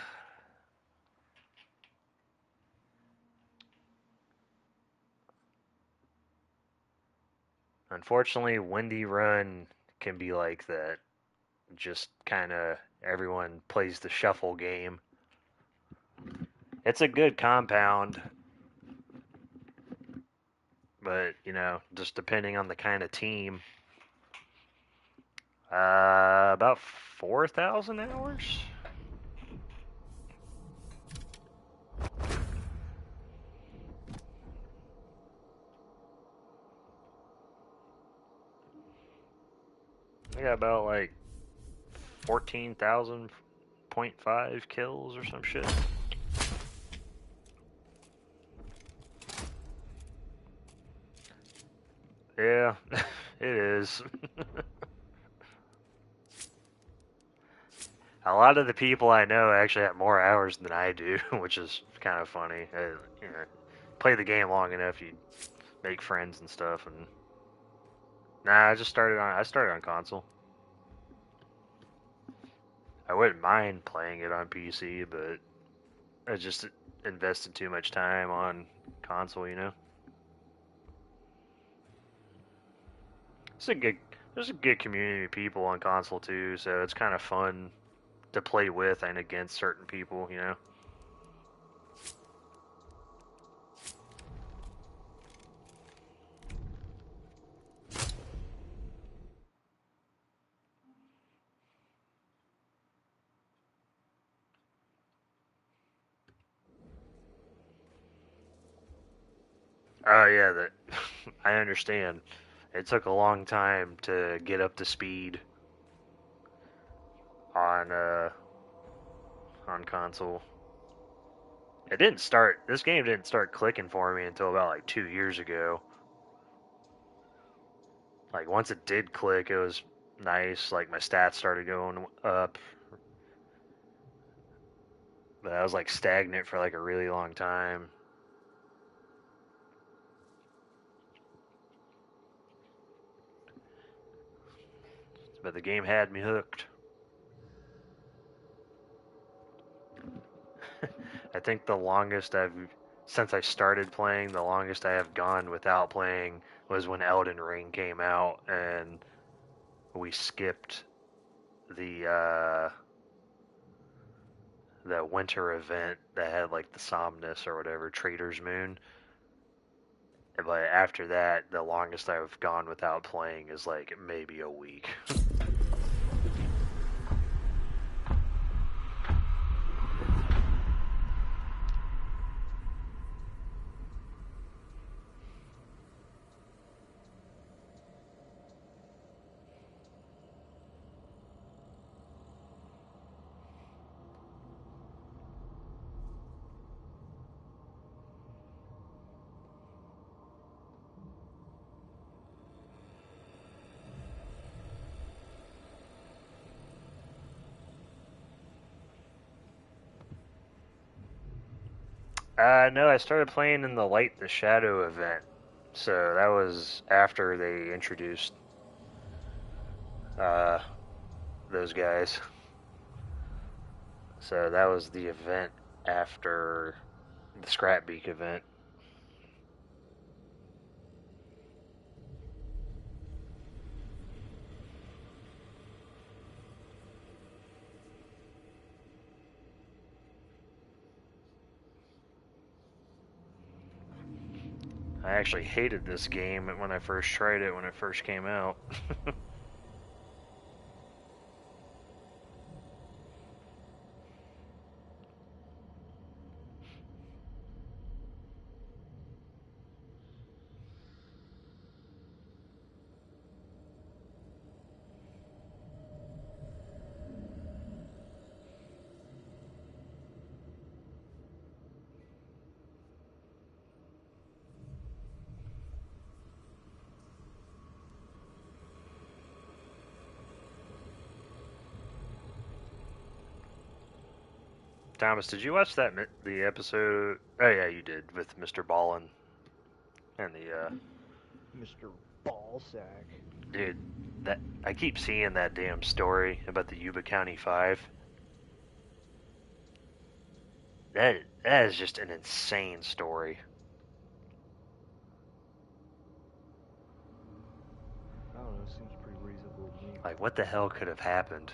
Unfortunately, Windy Run can be like that. Just kind of everyone plays the shuffle game. It's a good compound, but you know, just depending on the kind of team. About 4,000 hours. I got about like 14,000.5 kills or some shit. Yeah, it is. A lot of the people I know actually have more hours than I do, which is kind of funny. You know, play the game long enough, you make friends and stuff. And nah, I started on console. I wouldn't mind playing it on PC, but I just invested too much time on console. You know, it's a good there's a good community of people on console too, so it's kind of fun to play with and against certain people. You know. Oh yeah, that I understand. It took a long time to get up to speed on on console. It didn't start. This game didn't start clicking for me until about like 2 years ago. Like once it did click, it was nice. Like my stats started going up, but I was like stagnant for like a really long time. But the game had me hooked. I think the longest I've since I started playing, the longest I have gone without playing was when Elden Ring came out, and we skipped the winter event that had like the Somnus or whatever, Trader's Moon. But after that, the longest I've gone without playing is like maybe a week. No, I started playing in the Light the Shadow event. So that was after they introduced uh, those guys. So that was the event after the Scrapbeak event. I actually hated this game when I first tried it when it first came out. Thomas, did you watch the episode? Oh yeah, you did with Mr. Ballin and the Mr. Ballsack. dude. That I keep seeing that damn story about the Yuba County Five. That is just an insane story. I don't know, seems pretty reasonable to me. Like, what the hell could have happened?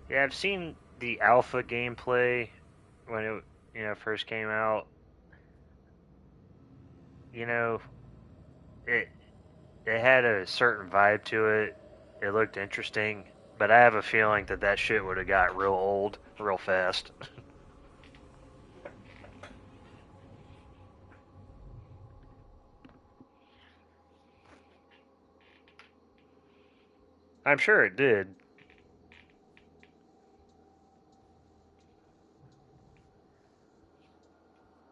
Yeah, I've seen the alpha gameplay when first came out, you know, it it had a certain vibe to it. It looked interesting, but I have a feeling that that shit would have got real old real fast. I'm sure it did.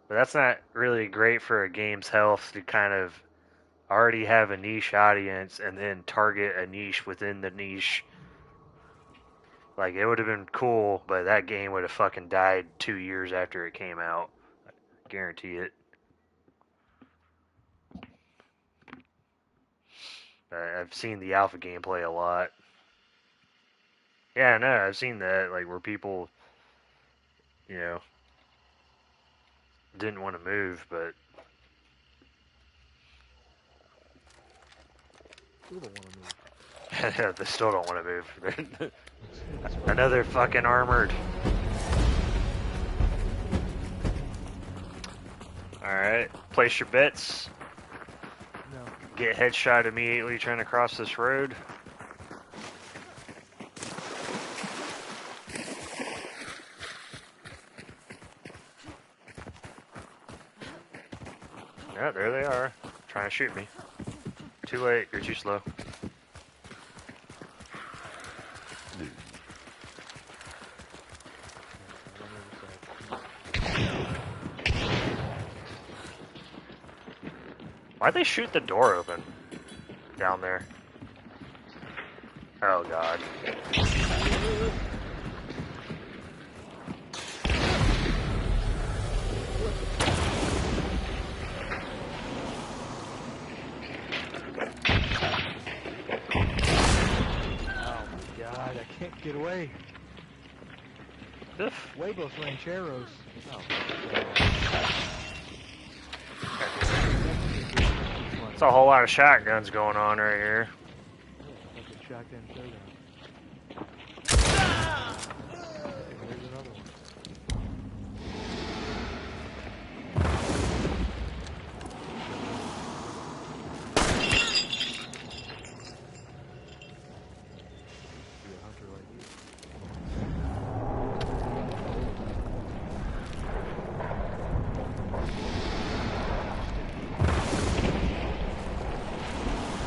But that's not really great for a game's health to kind of already have a niche audience and then target a niche within the niche. Like, it would have been cool, but that game would have fucking died 2 years after it came out. I guarantee it. I've seen the alpha gameplay a lot. Yeah, no, I've seen that, like, where people, you know, didn't want to move, but Still don't want to move. they still don't want to move. Another fucking armored. Alright, place your bets. No. Get headshot immediately trying to cross this road. Yeah, there they are. Trying to shoot me. Too late, you're too slow. Why'd they shoot the door open? Down there. Oh god. Oh my god, I can't get away. Oof. Huevos rancheros. Oh. It's a whole lot of shotguns going on right here. Yeah, fucking shotgun showdown. There's another one. Be a hunter like you.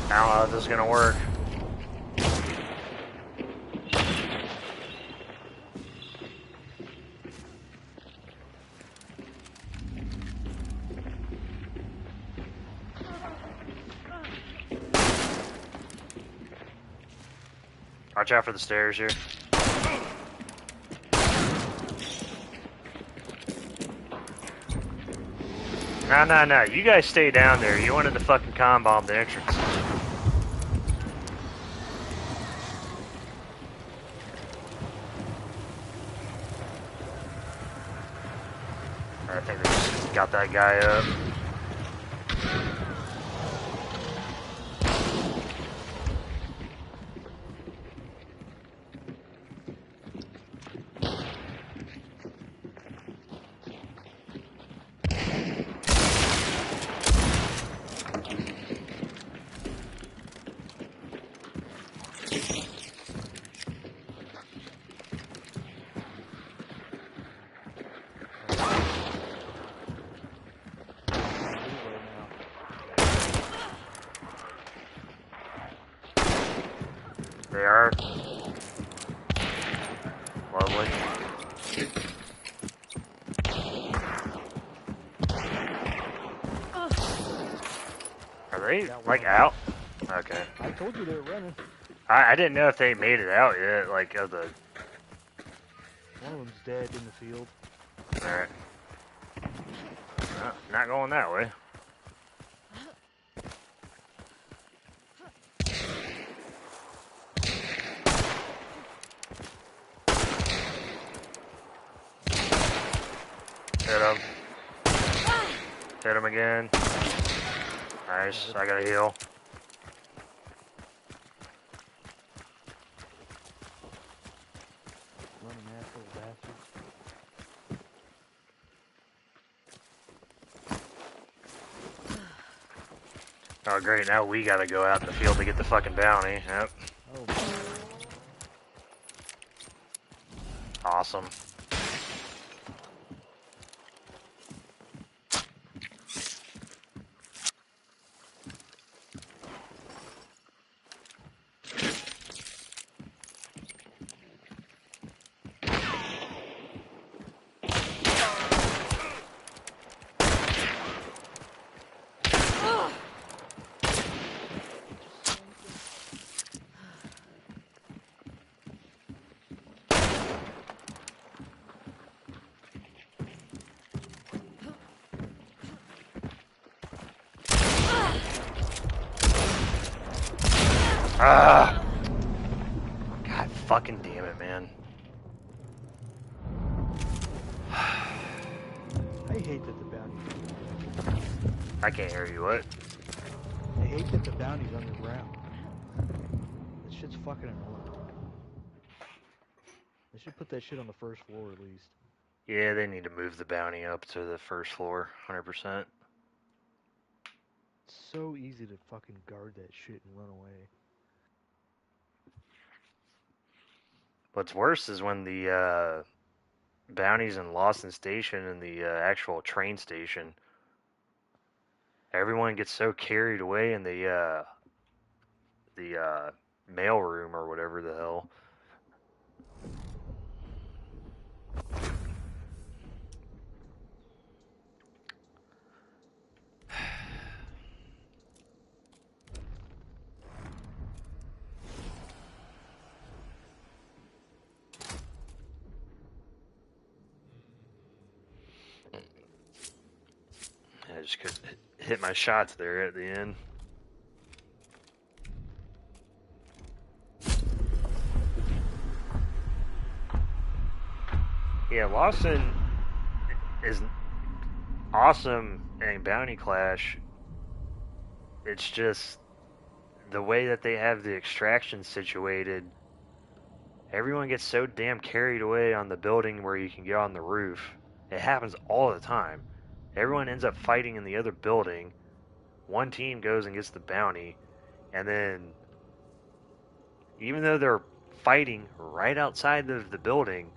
I don't know if this is gonna work. Watch out for the stairs here. No. You guys stay down there. You wanted to fucking con bomb the entrance. I think they just got that guy up. They are. Lovely. Are they, like, out? Okay. I told you they were running. I didn't know if they made it out yet, like, of the... One of them's dead in the field. Alright. Not going that way. Hit him. Hit him again. Nice, I gotta heal. Running asshole bastard. Oh, great. Now we gotta go out in the field to get the fucking bounty. Yep. Oh, Awesome. Ah! God fucking damn it, man. I hate that the bounty. I can't hear you, what? I hate that the bounty's underground. That shit's fucking annoying. They should put that shit on the first floor at least. Yeah, they need to move the bounty up to the first floor, 100%. It's so easy to fucking guard that shit and run away. What's worse is when the bounties in Lawson Station and the actual train station, everyone gets so carried away in the mail room or whatever the hell. I just couldn't hit my shots there at the end. Yeah, Lawson is awesome in Bounty Clash. It's just the way that they have the extraction situated. Everyone gets so damn carried away on the building where you can get on the roof. It happens all the time. Everyone ends up fighting in the other building. One team goes and gets the bounty, and then even though they're fighting right outside of the building,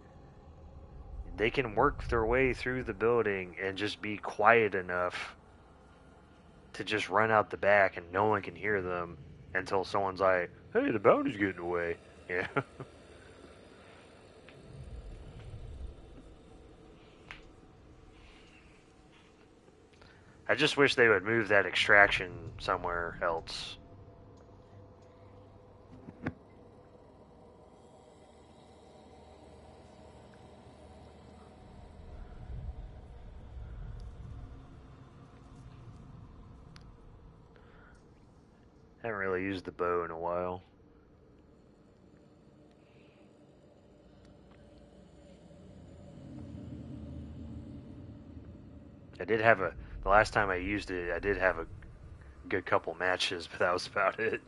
they can work their way through the building and just be quiet enough to just run out the back and no one can hear them until someone's like, hey, the bounty's getting away. Yeah. I just wish they would move that extraction somewhere else. Haven't really used the bow in a while. I did have the last time I used it, I did have a good couple matches, but that was about it.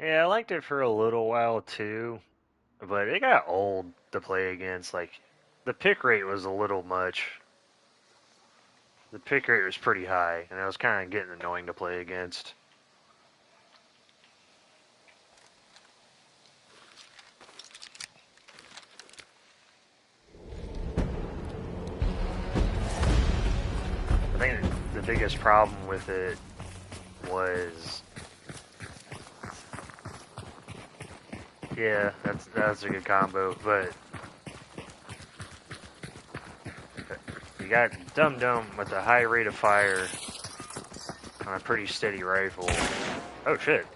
Yeah, I liked it for a little while too, but it got old to play against. Like, the pick rate was a little much. The pick rate was pretty high, and it was kind of getting annoying to play against. I think the biggest problem with it was, yeah, that's a good combo, but you you got Dum Dum with a high rate of fire on a pretty steady rifle. Oh shit.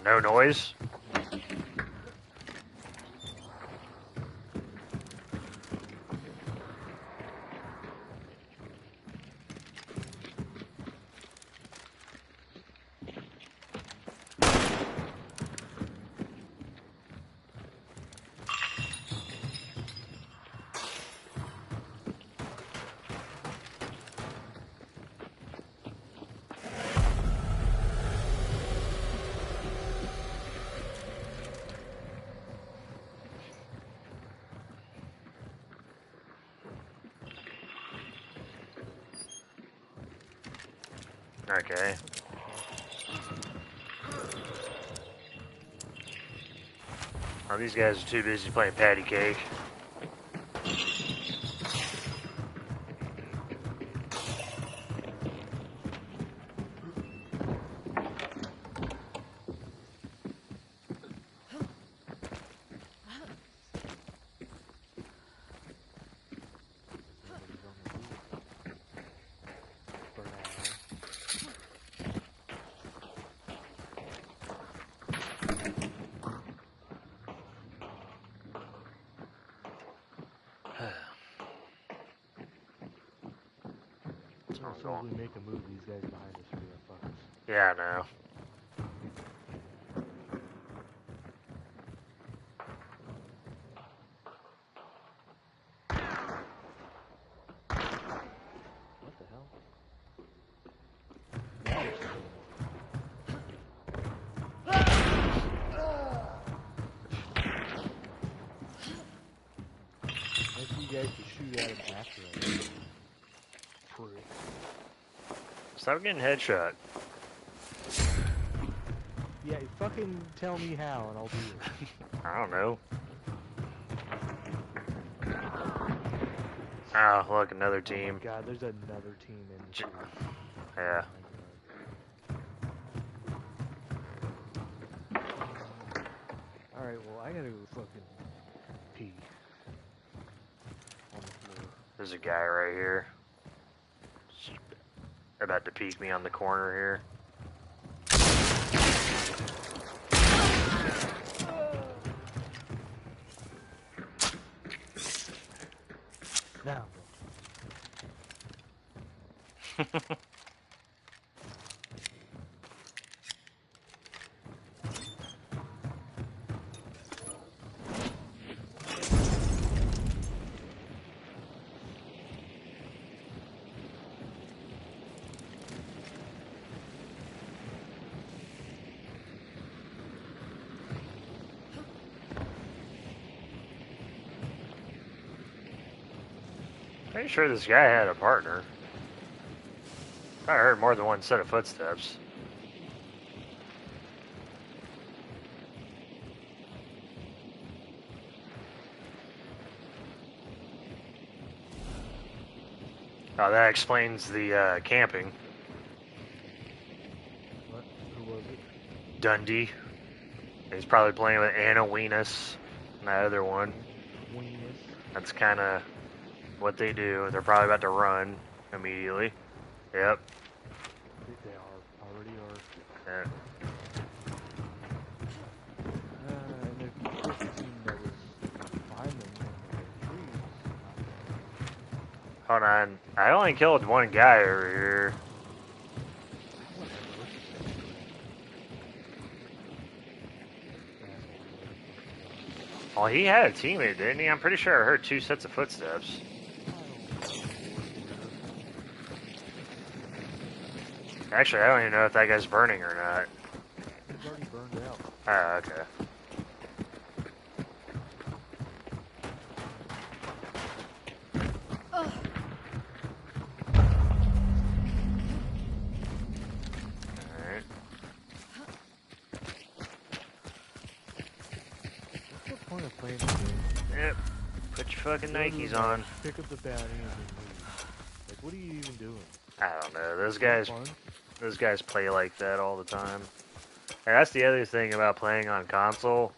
No noise? Okay. Well, these guys are too busy playing patty cake. For now. So as soon as we make a move, these guys behind us are gonna fuck us. Yeah, I know. What the hell? Now it's doing it. Nice for you guys to shoot at him after us. Prick. Stop getting headshot. Yeah, you fucking tell me how and I'll do it. I don't know. Oh, look, another Oh team. my god, there's another team in J- here. Yeah. Alright, well, I gotta go fucking pee. On the floor. There's a guy right here. About to peek me on the corner here. Now, Pretty sure this guy had a partner. I heard more than one set of footsteps. Oh, that explains the camping. what? Who was it? Dundee. He's probably playing with Anna Weenus and that other one. Weenus. That's kind of what they do. They're probably about to run immediately. Yep. They are already are. Yeah. And if you took the team that was behind them in the trees, Hold on. I only killed one guy over here. whatever. Well, he had a teammate, didn't he? I'm pretty sure I heard two sets of footsteps. Actually, I don't even know if that guy's burning or not. He's already burned out. Oh, okay. Alright. What's the point of playing this game? Yep. Put your fucking Go to Nikes the on. bar, pick up the bounty and then leave. Like, what are you even doing? I don't know. Is it fun? Those guys play like that all the time. And that's the other thing about playing on console.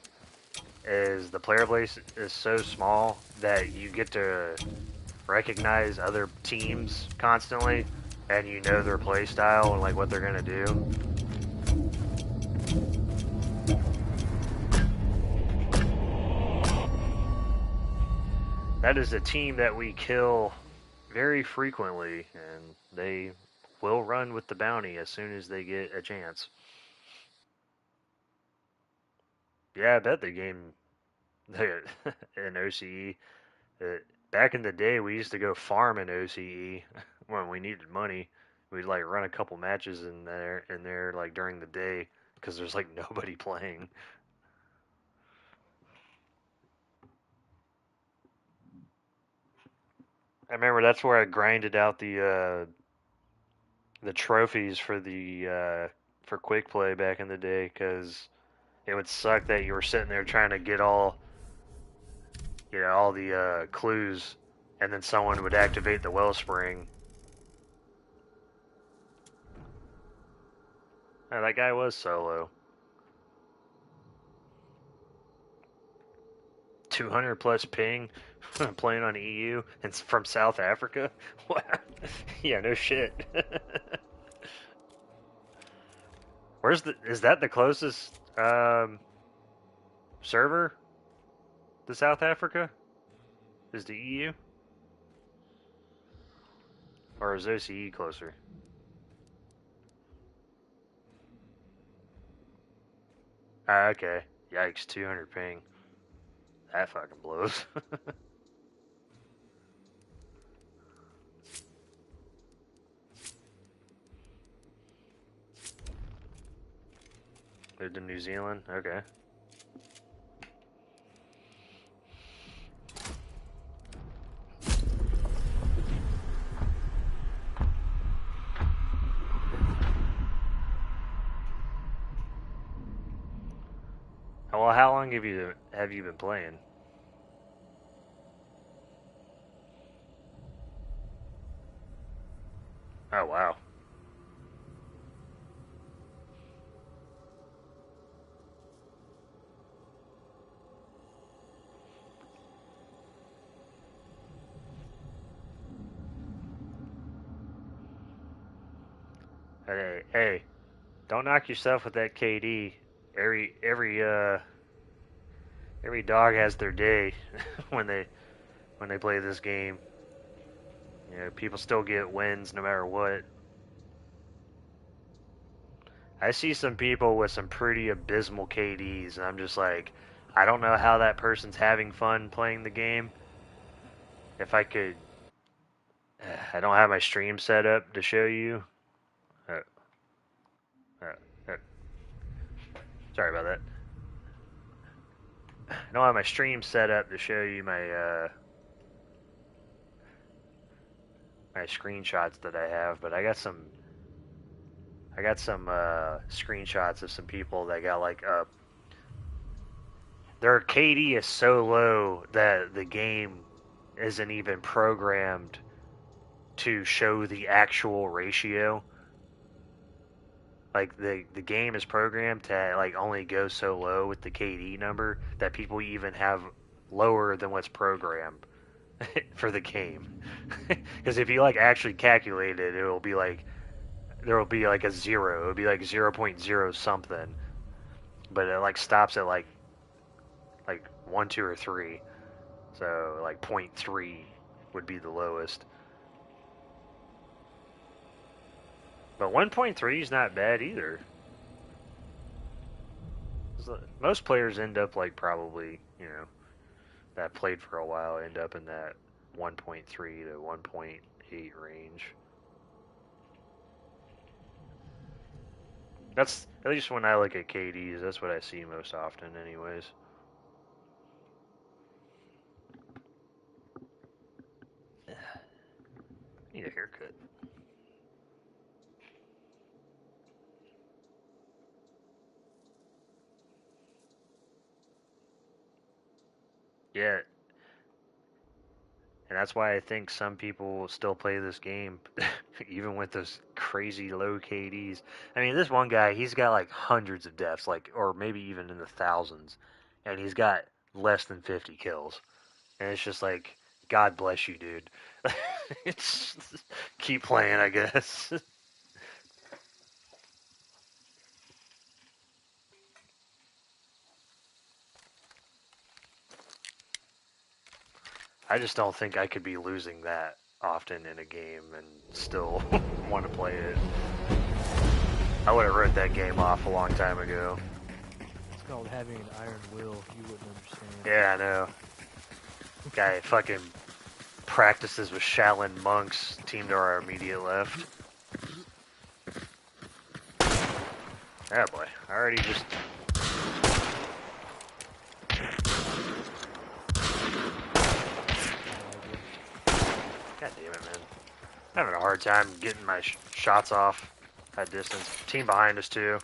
is the player base is so small that you get to recognize other teams constantly, and you know their play style and like what they're gonna do. That is a team that we kill very frequently, and they will run with the bounty as soon as they get a chance. Yeah, I bet the game in OCE. Back in the day, we used to go farm in OCE when we needed money. We'd like run a couple matches in there like during the day because there's like nobody playing. I remember that's where I grinded out the trophies for quick play back in the day because it would suck that you were sitting there trying to get all the clues, and then someone would activate the wellspring. Oh, that guy was solo. 200 plus ping, playing on EU, and from South Africa. Wow. Yeah, no shit. Is that the closest server to South Africa? Is the EU? Or is OCE closer? Ah, okay. Yikes, 200 ping. That fucking blows. Lived in New Zealand? Okay. Well, how long have you been playing? Oh wow. Hey, don't knock yourself with that KD. Every dog has their day when they play this game. You know, people still get wins no matter what. I see some people with some pretty abysmal KDs, and I'm just like, I don't know how that person's having fun playing the game. If I could, I don't have my stream set up to show you. Uh, uh, uh, Sorry about that. I don't have my stream set up to show you my screenshots that I have, but I got some screenshots of some people that got like their KD is so low that the game isn't even programmed to show the actual ratio. Like the game is programmed to like only go so low with the KD number that people even have lower than what's programmed for the game. Because if you like actually calculate it, it'll be like there will be like a zero. It'll be like 0.0 something, but it like stops at like 1, 2, or 3. So like zero point 0.3 would be the lowest. But 1.3 is not bad either. Most players end up like probably, that played for a while end up in that 1.3 to 1.8 range. That's at least when I look at KDs, that's what I see most often anyways. Need a haircut. Yeah, and that's why I think some people will still play this game, even with those crazy low KDs. I mean, this one guy, he's got like hundreds of deaths, like, or maybe even in the thousands. and he's got less than 50 kills. And it's just like, God bless you, dude. It's keep playing, I guess. I just don't think I could be losing that often in a game and still want to play it. I would have wrote that game off a long time ago. It's called having an iron will. You wouldn't understand. Yeah, I know. Guy fucking practices with Shaolin monks, team to our immediate left. Yeah, boy. I already just... God damn it, man. I'm having a hard time getting my shots off at distance. Team behind us, too.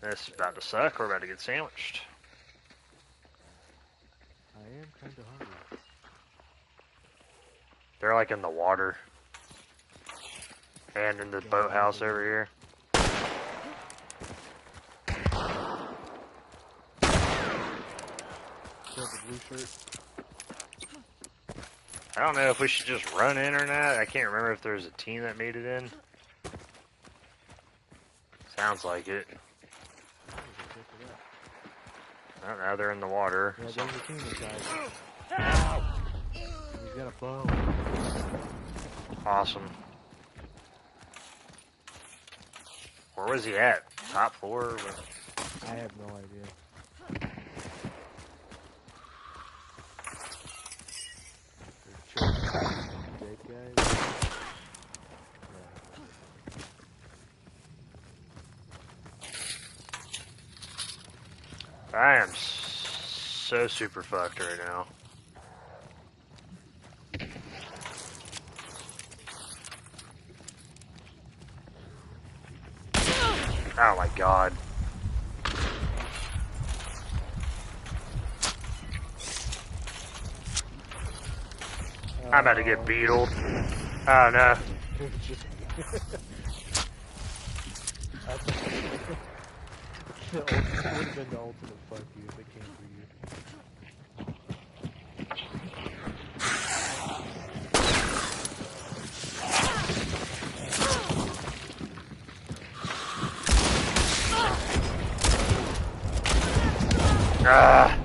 This is about to suck. We're about to get sandwiched. I am kind of hungry. They're like in the water. And in the boathouse over here. Kill the blue shirt. I don't know if we should just run in or not. I can't remember if there was a team that made it in. Sounds like it. Oh, now they're in the water. Yeah, there's a team inside. He's got a bow. Awesome. Where was he at? Top floor? I have no idea. Dead guys. I am so super fucked right now. Oh my god. I'm about to get beetled. Oh no. It would have been the ultimate fuck you if it came for you. Ah.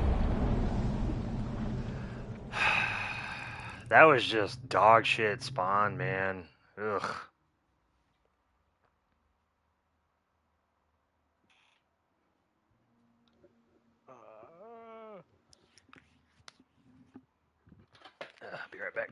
That was just dog shit spawn, man. Ugh. Be right back.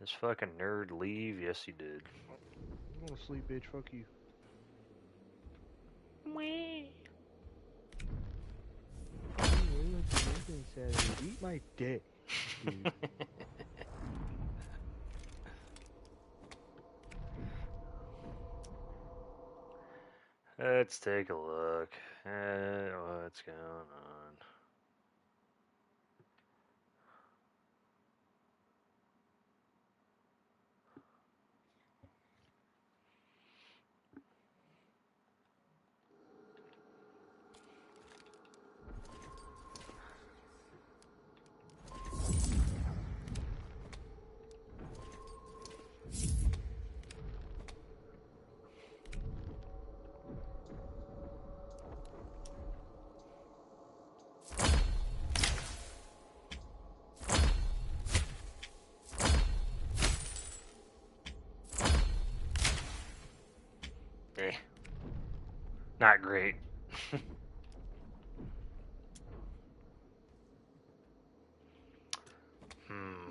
This fucking nerd leave? Yes, he did. I'm gonna sleep, bitch. Fuck you. Eat my dick, dude. Let's take a look at what's going on. Eh. Not great. Hmm.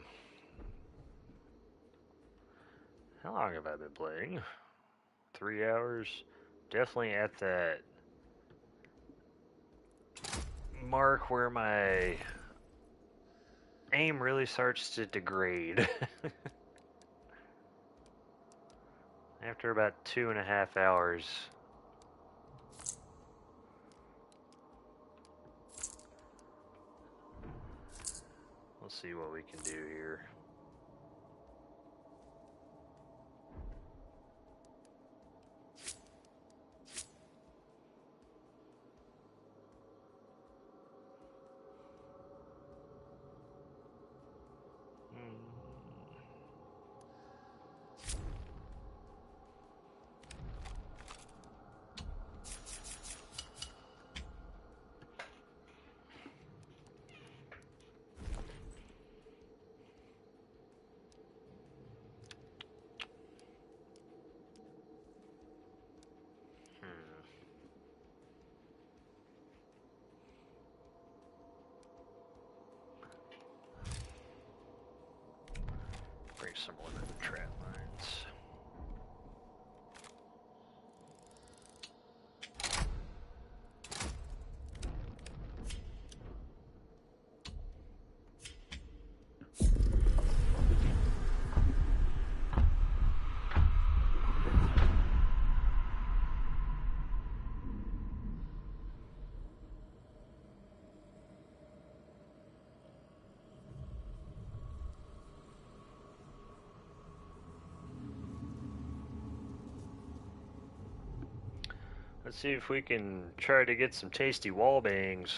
How long have I been playing? 3 hours. Definitely at that mark where my aim really starts to degrade. After about 2.5 hours. We'll see what we can do here. Bring some more of the trap lines. Let's see if we can try to get some tasty wall bangs.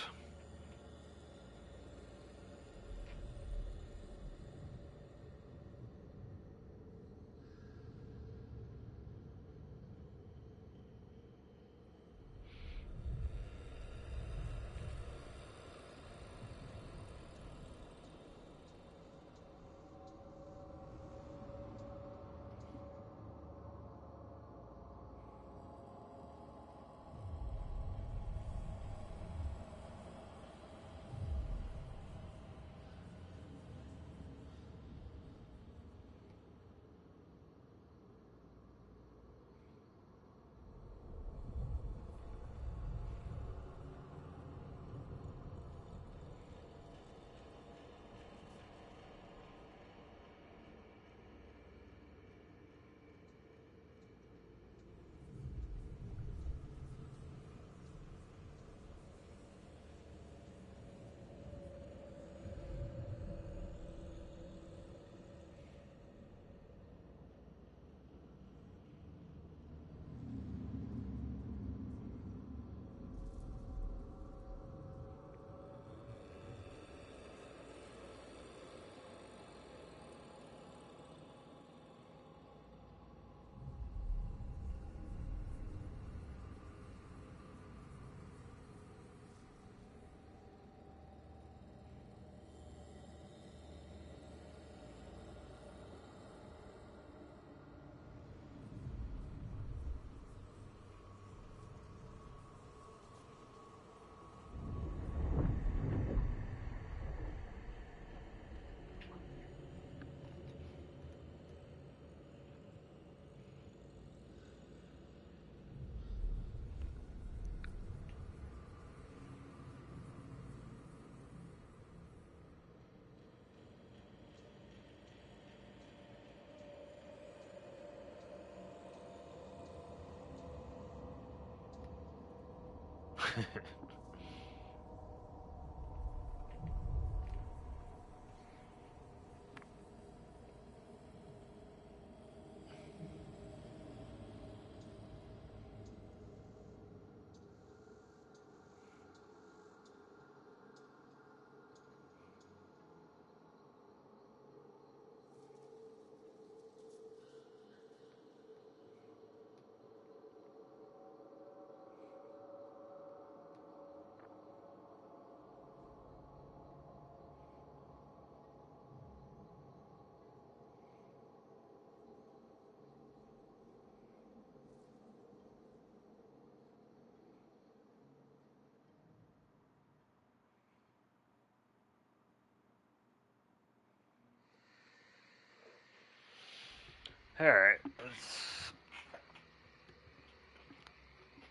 Alright, let's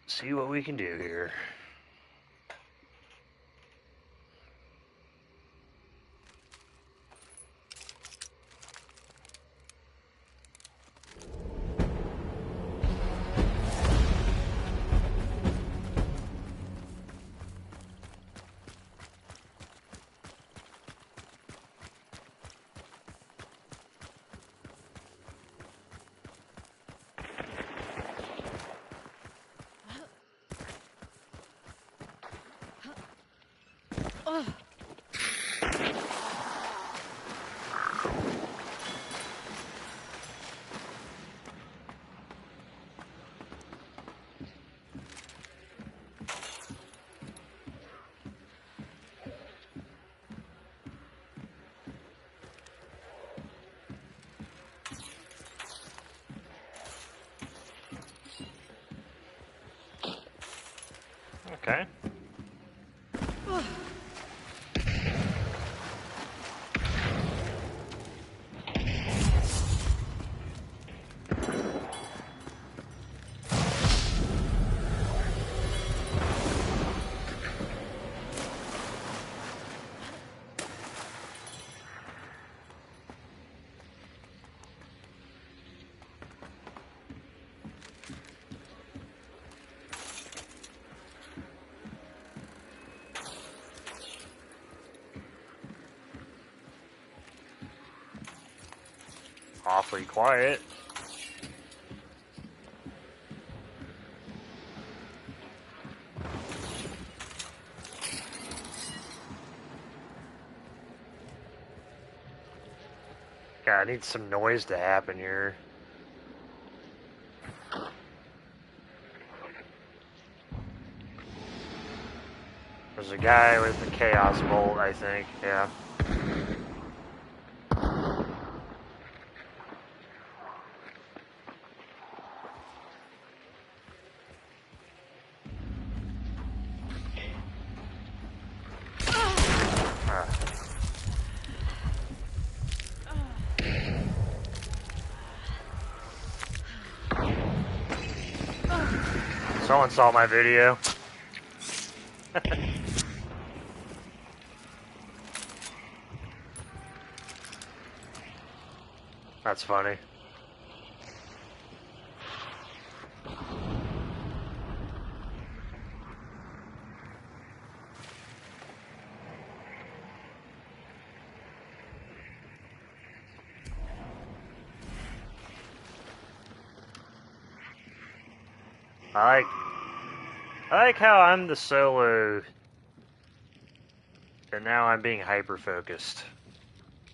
see what we can do here. Okay. Awfully quiet. God, I need some noise to happen here. There's a guy with the chaos bolt, I think. Yeah. Someone saw my video. That's funny. I like how I'm the solo, and now I'm being hyper-focused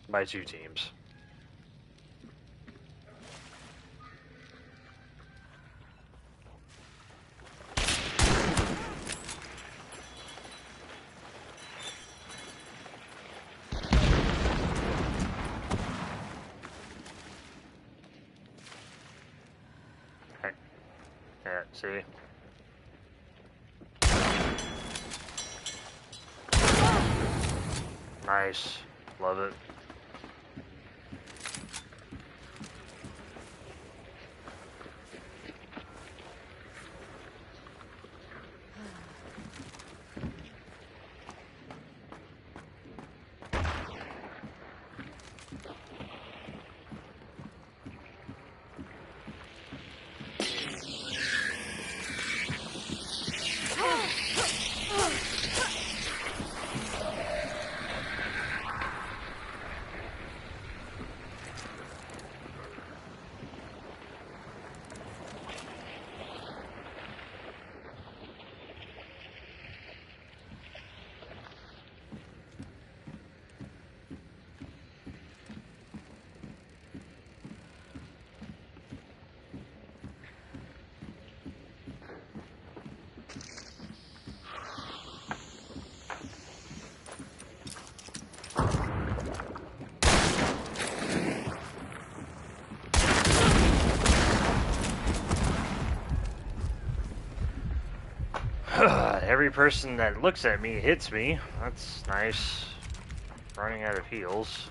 by two teams. Okay. Yeah, see? Nice. Love it. every person that looks at me hits me. That's nice. Running out of heals.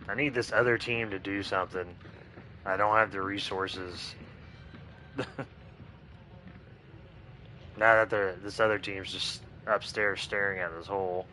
I need this other team to do something. I don't have the resources. Now that this other team's just upstairs staring at this hole.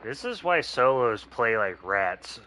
This is why solos play like rats.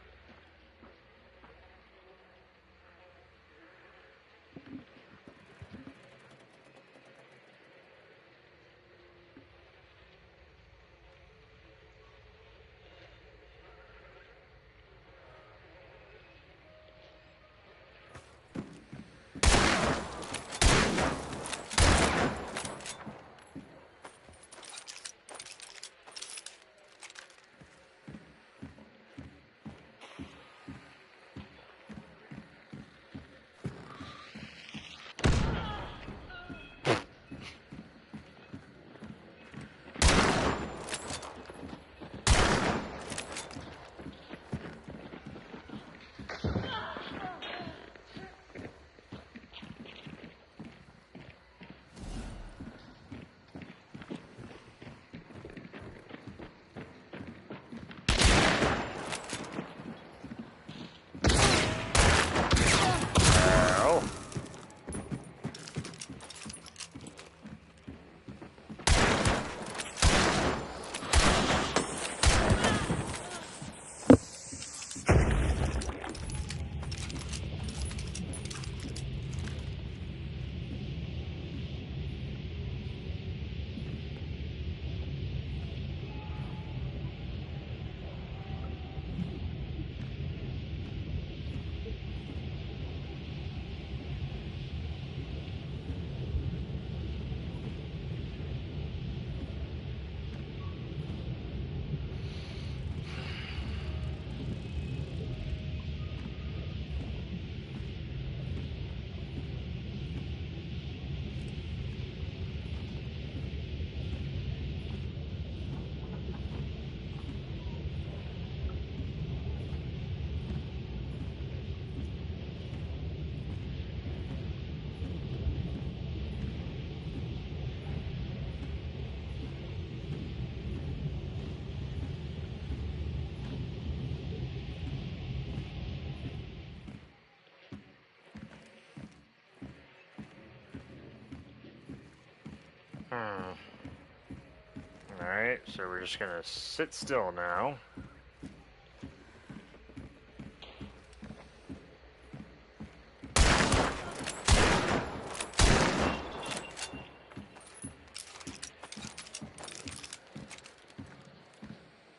Alright, so we're just gonna sit still now.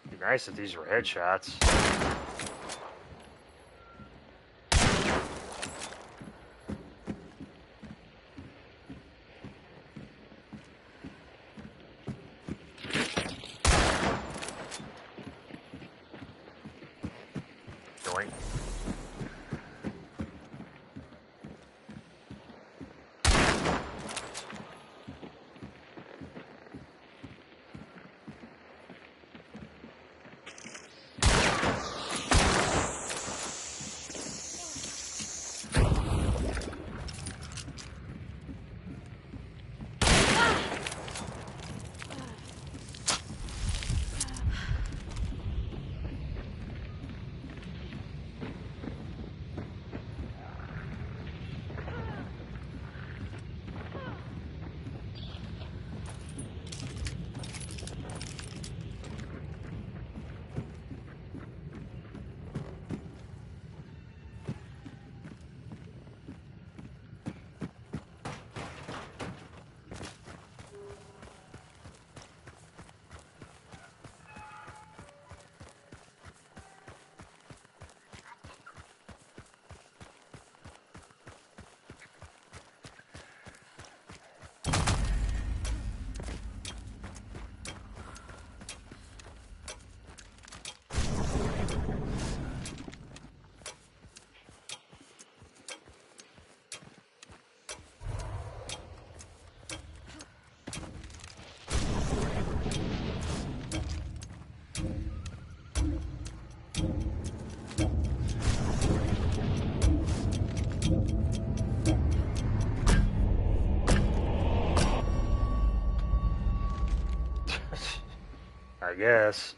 Be nice if these were headshots. I guess.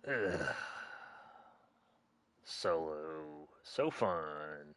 Ugh. Solo. So fun.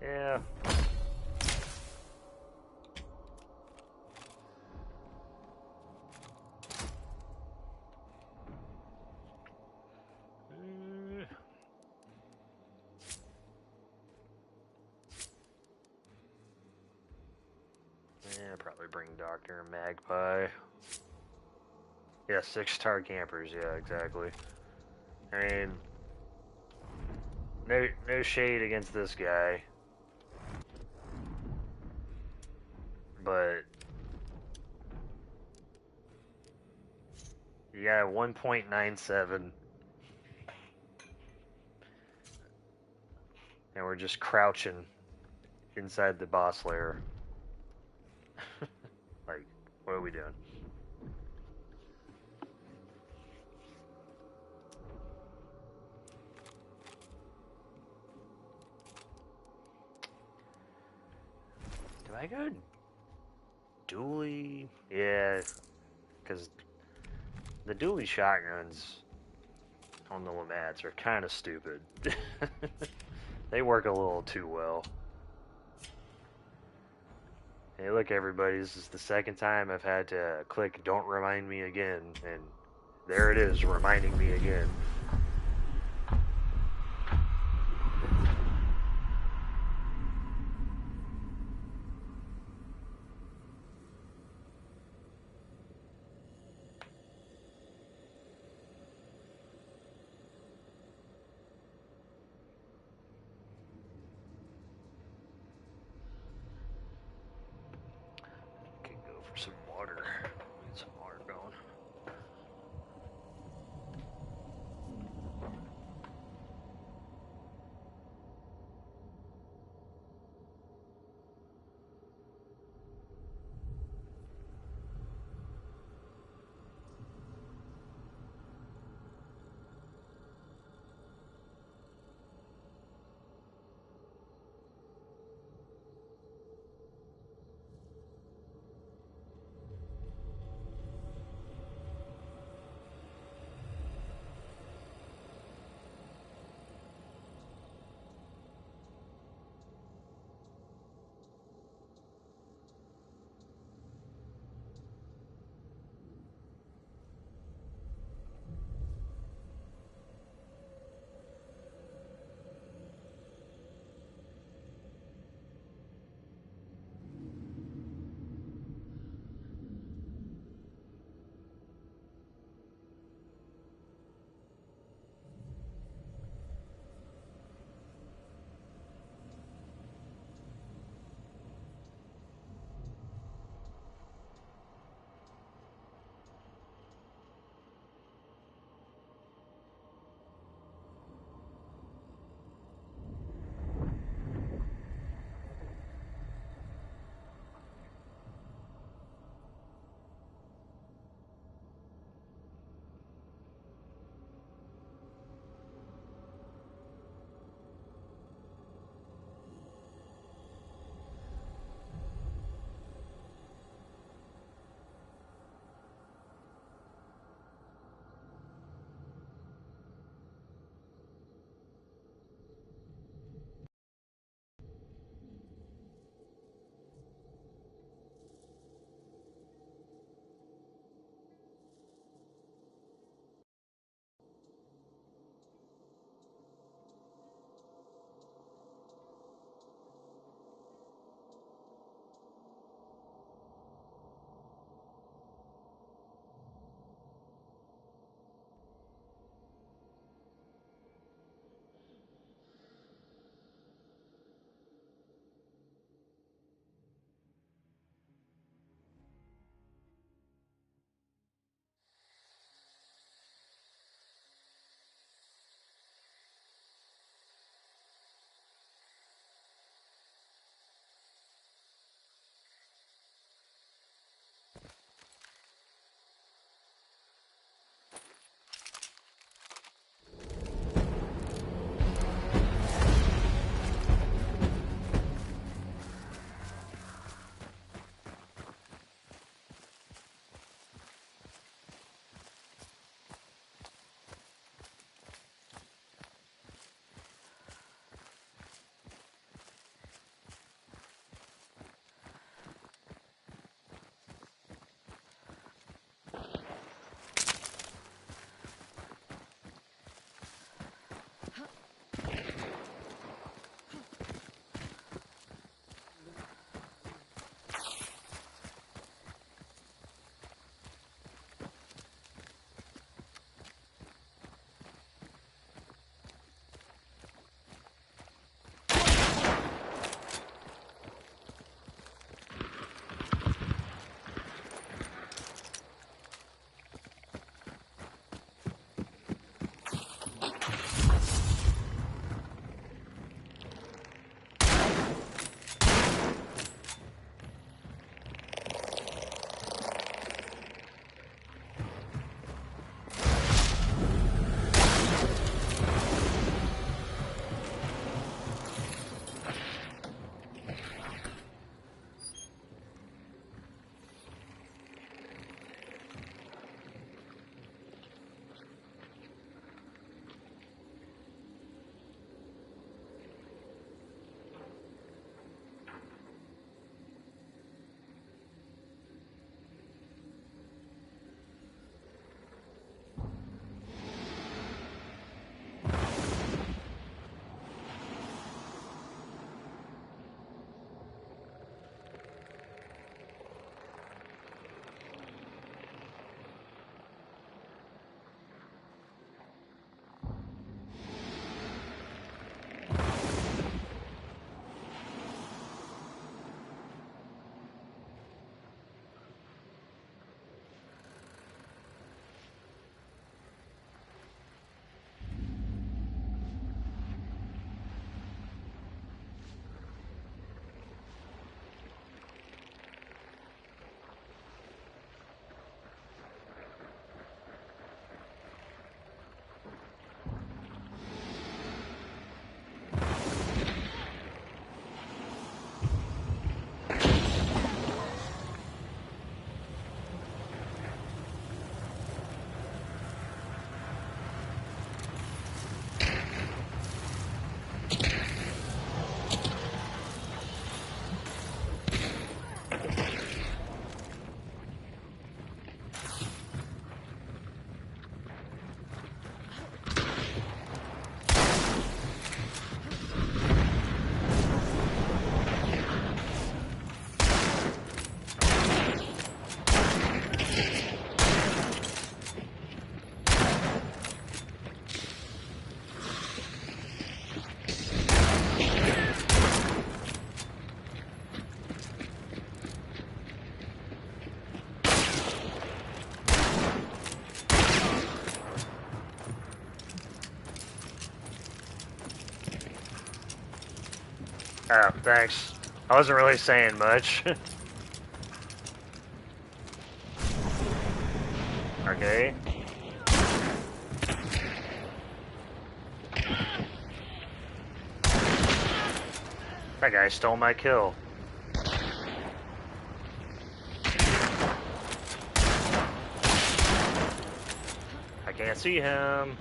Yeah. Mm. Yeah, probably bring Doctor and Magpie. Yeah, 6-star campers. Yeah, exactly. I mean, no shade against this guy, but you got a 1.97, and we're just crouching inside the boss lair. Like, what are we doing? Do I go dually? Yeah, because the dually shotguns on the Lamats are kind of stupid. They work a little too well. Hey, look, everybody, this is the second time I've had to click "Don't remind me again," and there it is, reminding me again. Can go for some water. Get some water going. Oh, thanks. I wasn't really saying much. Okay. That guy stole my kill. I can't see him.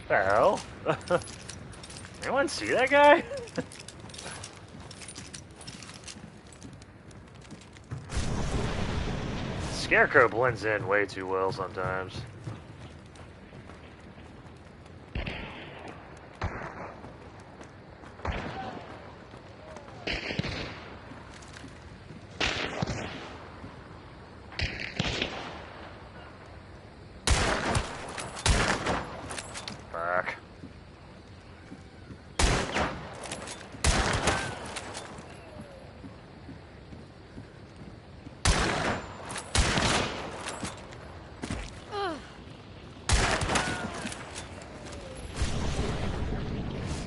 The hell? Anyone see that guy? Scarecrow blends in way too well sometimes. Fuck.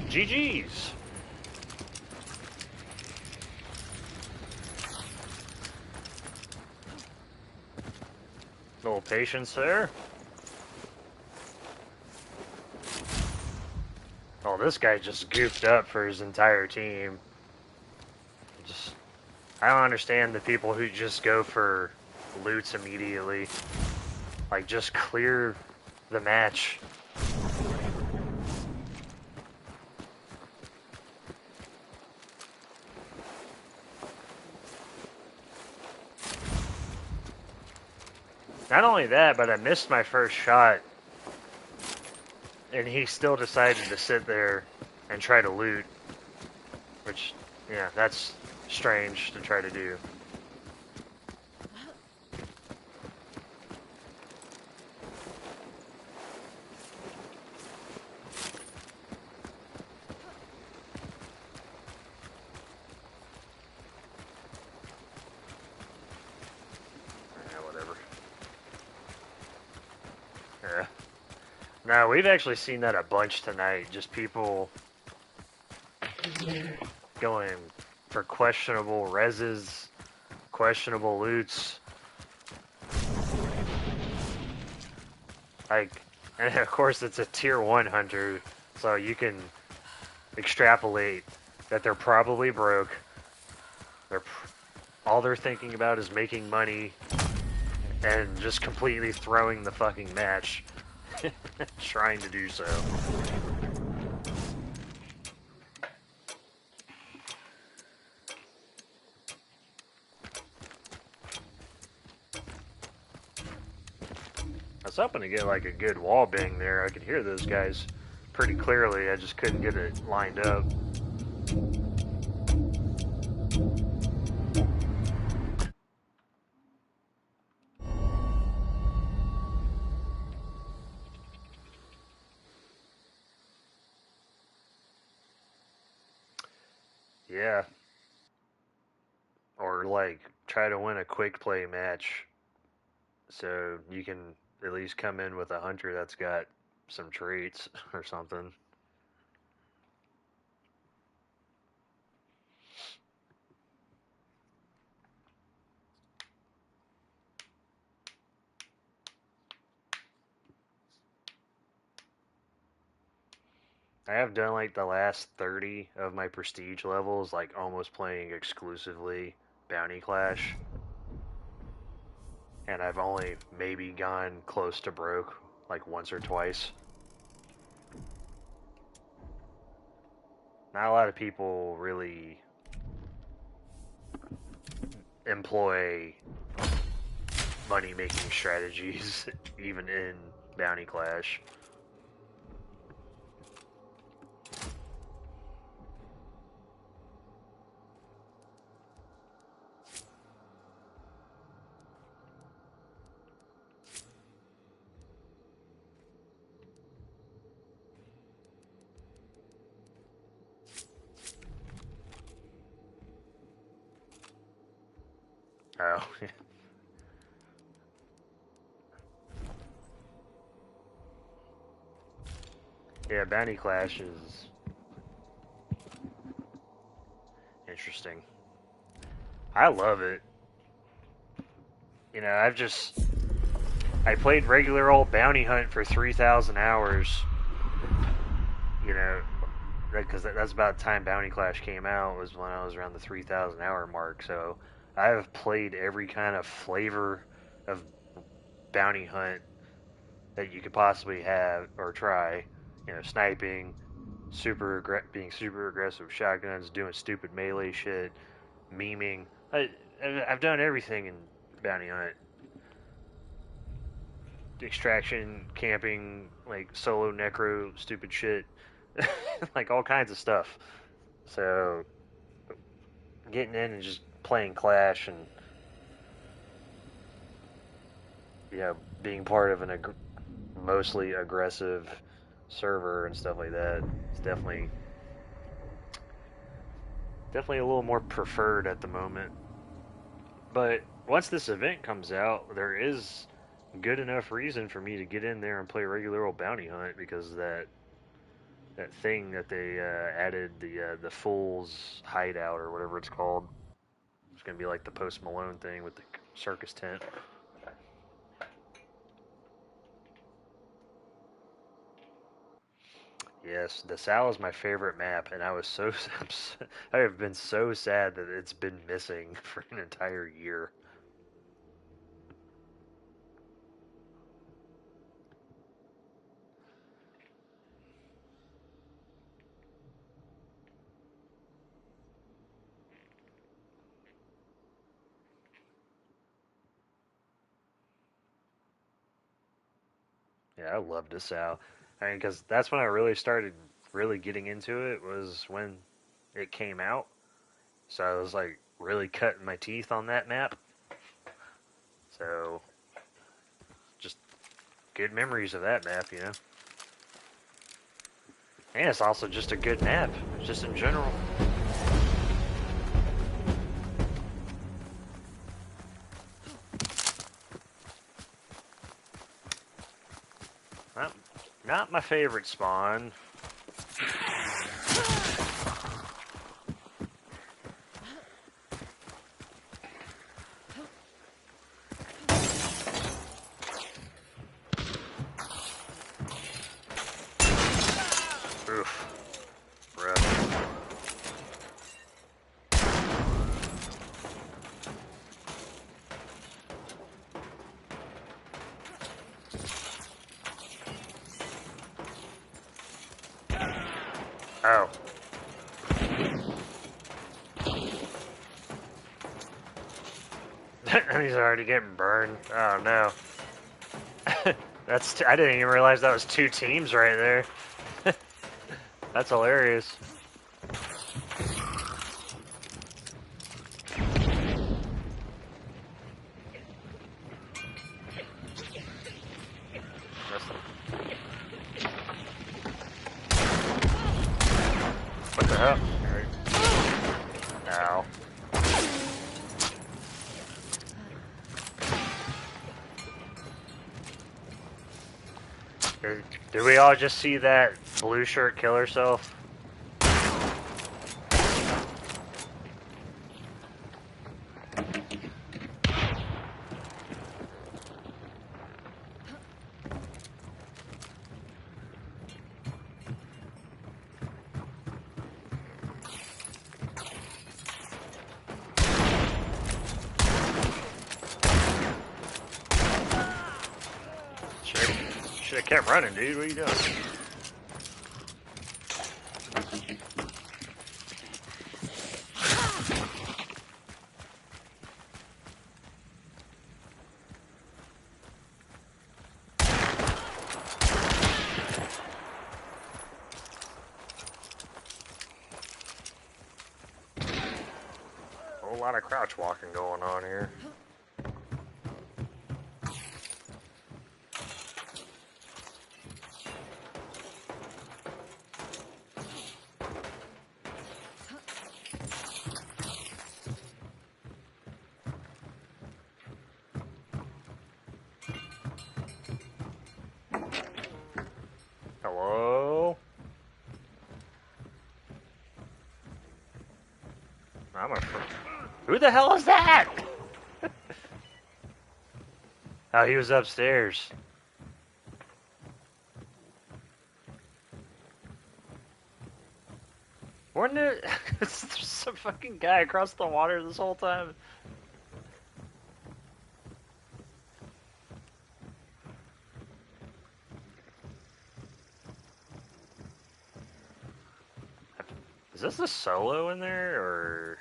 GG's. Little patience there. Oh, this guy just goofed up for his entire team. I don't understand the people who just go for loots immediately. Like, just clear the match. Not only that, but I missed my first shot, and he still decided to sit there and try to loot. Which, yeah, that's strange to try to do. Yeah. No, we've actually seen that a bunch tonight. Just people going for questionable reses, questionable loots. Like, and of course it's a tier 1 hunter, so you can extrapolate that they're probably broke. All they're thinking about is making money and just completely throwing the fucking match. Trying to do so. I was hoping to get like a good wall bang there. I could hear those guys pretty clearly. I just couldn't get it lined up. Yeah. Or like try to win a quick play match so you can at least come in with a hunter that's got some traits or something. I have done like the last 30 of my prestige levels, like almost playing exclusively Bounty Clash. And I've only maybe gone close to broke, like once or twice. Not a lot of people really employ money making strategies, even in Bounty Clash. Oh, Yeah, Bounty Clash is interesting. I love it. You know, I played regular old Bounty Hunt for 3,000 hours. You know, because that's about the time Bounty Clash came out, was when I was around the 3,000 hour mark. So I have played every kind of flavor of Bounty Hunt that you could possibly have or try. You know, sniping, being super aggressive with shotguns, doing stupid melee shit, memeing. I've done everything in Bounty Hunt. Extraction, camping, like solo necro, stupid shit, like all kinds of stuff. So getting in and just playing Clash and being part of an mostly aggressive server and stuff like that, it's definitely a little more preferred at the moment. But once this event comes out, there is good enough reason for me to get in there and play regular old Bounty Hunt, because that thing that they added, the Fool's Hideout or whatever it's called. It's gonna be like the Post Malone thing with the circus tent. Yes, the Sal is my favorite map, and I was I have been so sad that it's been missing for an entire year. Yeah, I love the Sal. I mean, because that's when I really started really getting into it, was when it came out. So I was like really cutting my teeth on that map. So just good memories of that map, you know. And it's also just a good map, just in general. Not, not my favorite spawn. Oof. Rough. Oh. He's already getting burned. Oh no. I didn't even realize that was two teams right there. That's hilarious. What the hell? Ow. Did we all just see that blue shirt kill herself? Should have kept running, dude. What are you doing? A whole lot of crouch walking going on here. Hello? I'm a. Who the hell is that? Oh, he was upstairs. Wasn't there there's some fucking guy across the water this whole time? Is this a solo in there, or...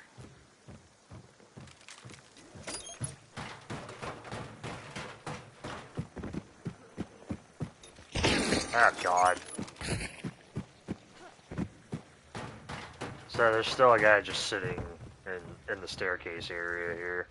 Oh, God. So there's still a guy just sitting in the staircase area here.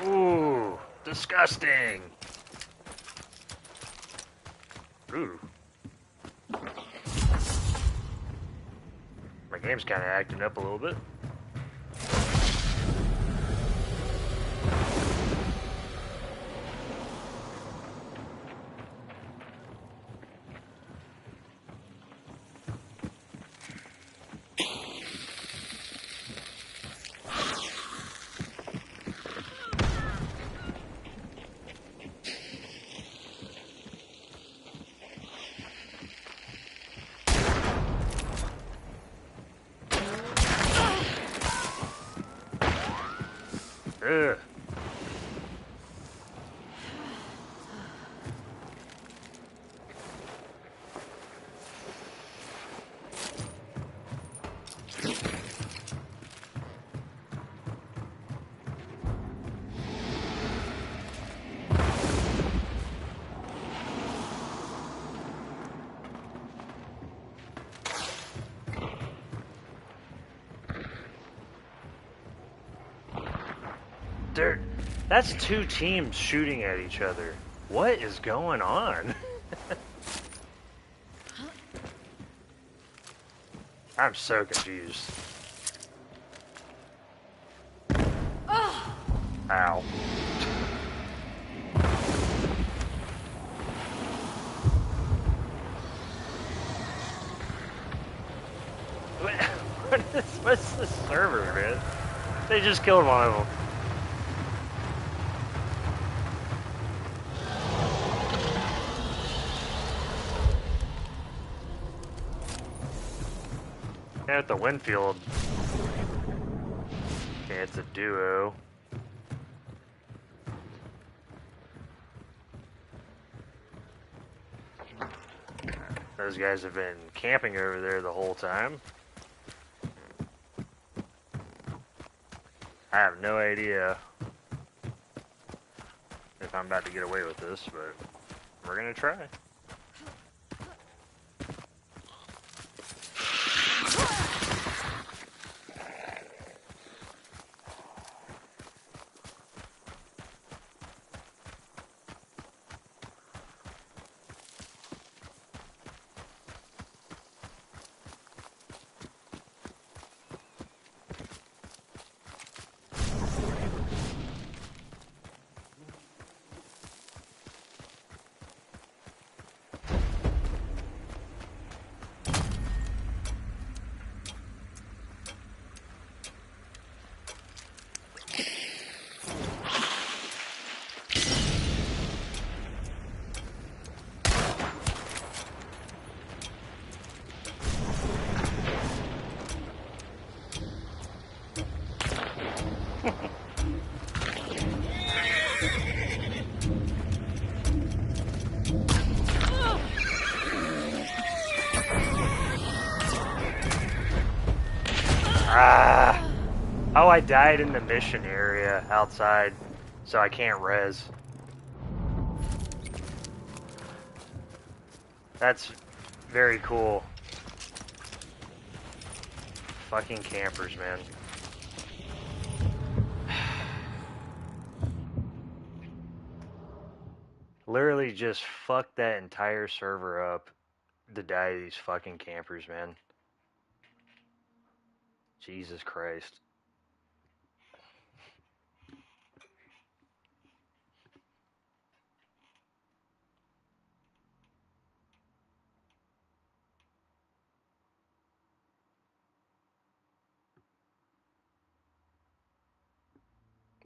Ooh, disgusting. Ooh. My game's kind of acting up a little bit. Ugh. That's two teams shooting at each other. What is going on? I'm so confused. Ow. What's this server, man? They just killed one of them. At the Winfield. Okay, it's a duo. Those guys have been camping over there the whole time. I have no idea if I'm about to get away with this, but we're gonna try. Ah! Oh, I died in the mission area outside, so I can't res. That's very cool. Fucking campers, man. Literally just fuck that entire server up to die to these fucking campers, man. Jesus Christ.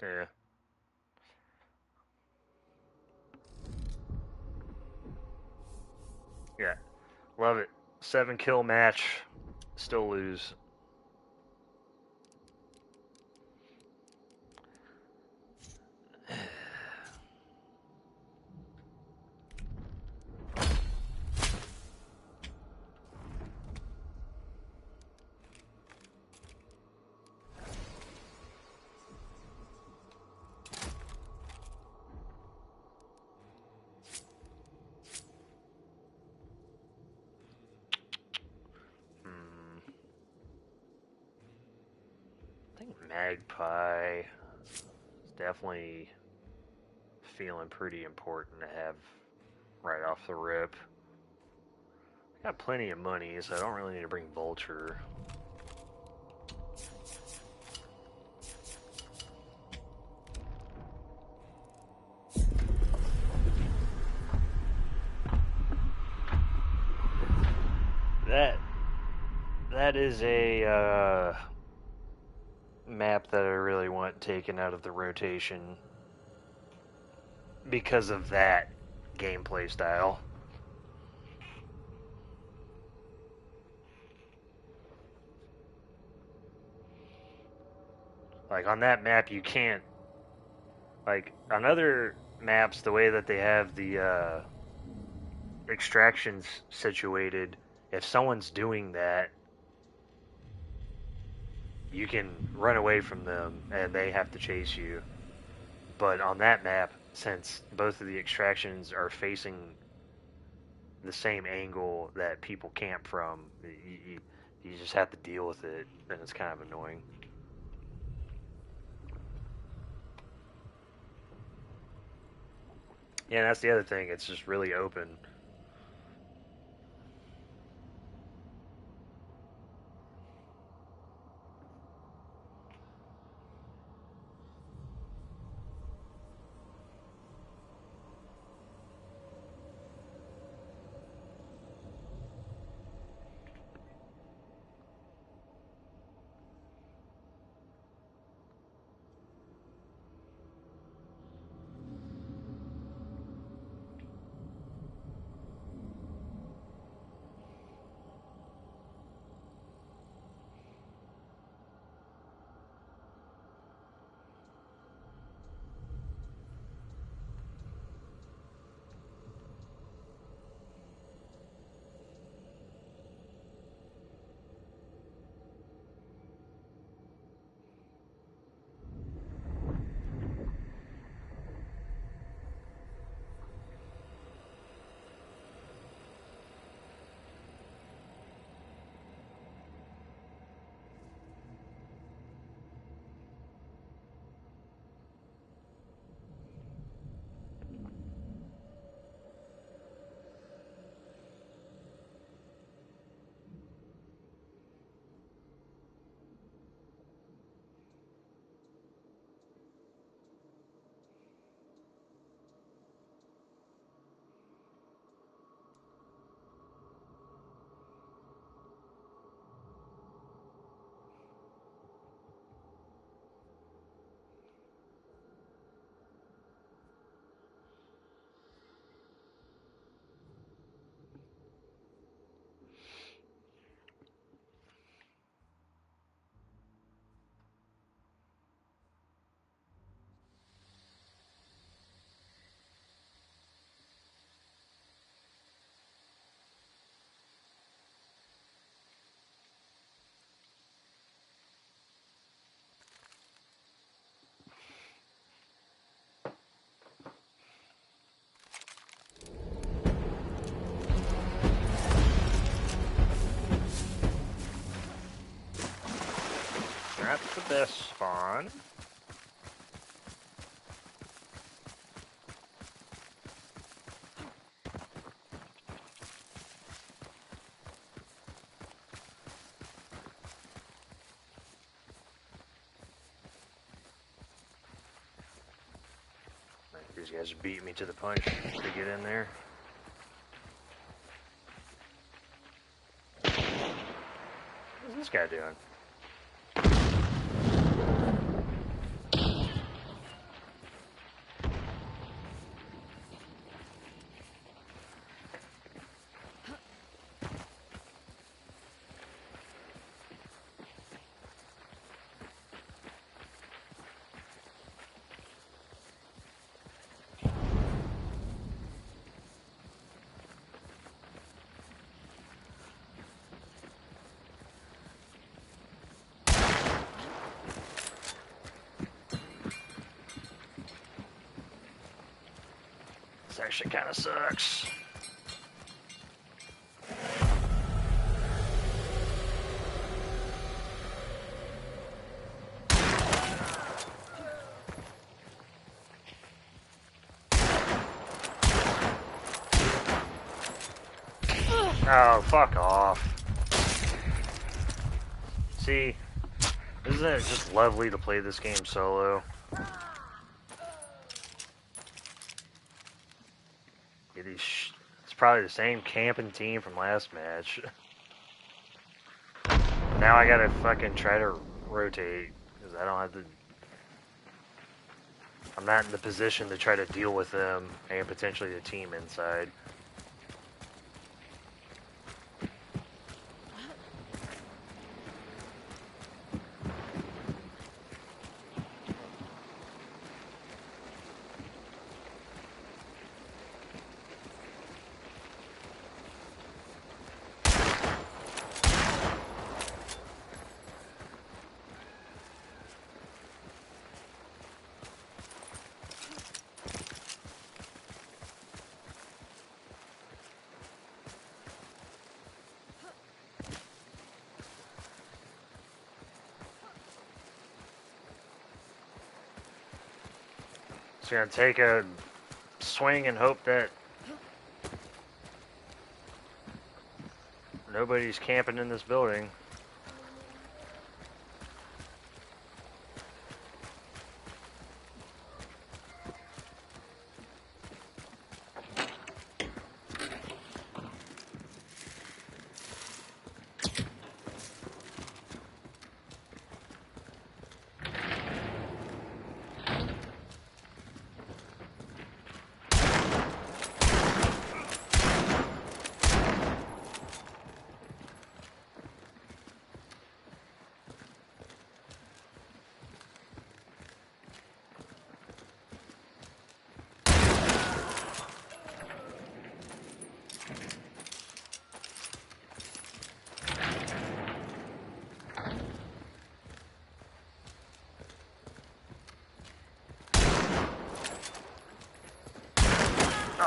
Yeah. Yeah. Love it. 7-kill match. Still lose. I think Magpie is definitely feeling pretty important to have right off the rip. I got plenty of money, so I don't really need to bring Vulture. That is a map that I really want taken out of the rotation because of that gameplay style. Like on that map, you can't. Like on other maps, the way that they have the extractions situated, if someone's doing that, you can run away from them and they have to chase you. But on that map, since both of the extractions are facing the same angle that people camp from, you just have to deal with it, and it's kind of annoying. Yeah, that's the other thing. It's just really open. That's the best spawn. These guys beat me to the punch to get in there. What's this guy doing? This actually kind of sucks. Oh, fuck off. See, isn't it just lovely to play this game solo? It's probably the same camping team from last match. Now I gotta fucking try to rotate, because I don't have the... I'm not in the position to try to deal with them and potentially the team inside. Just gonna take a swing and hope that nobody's camping in this building.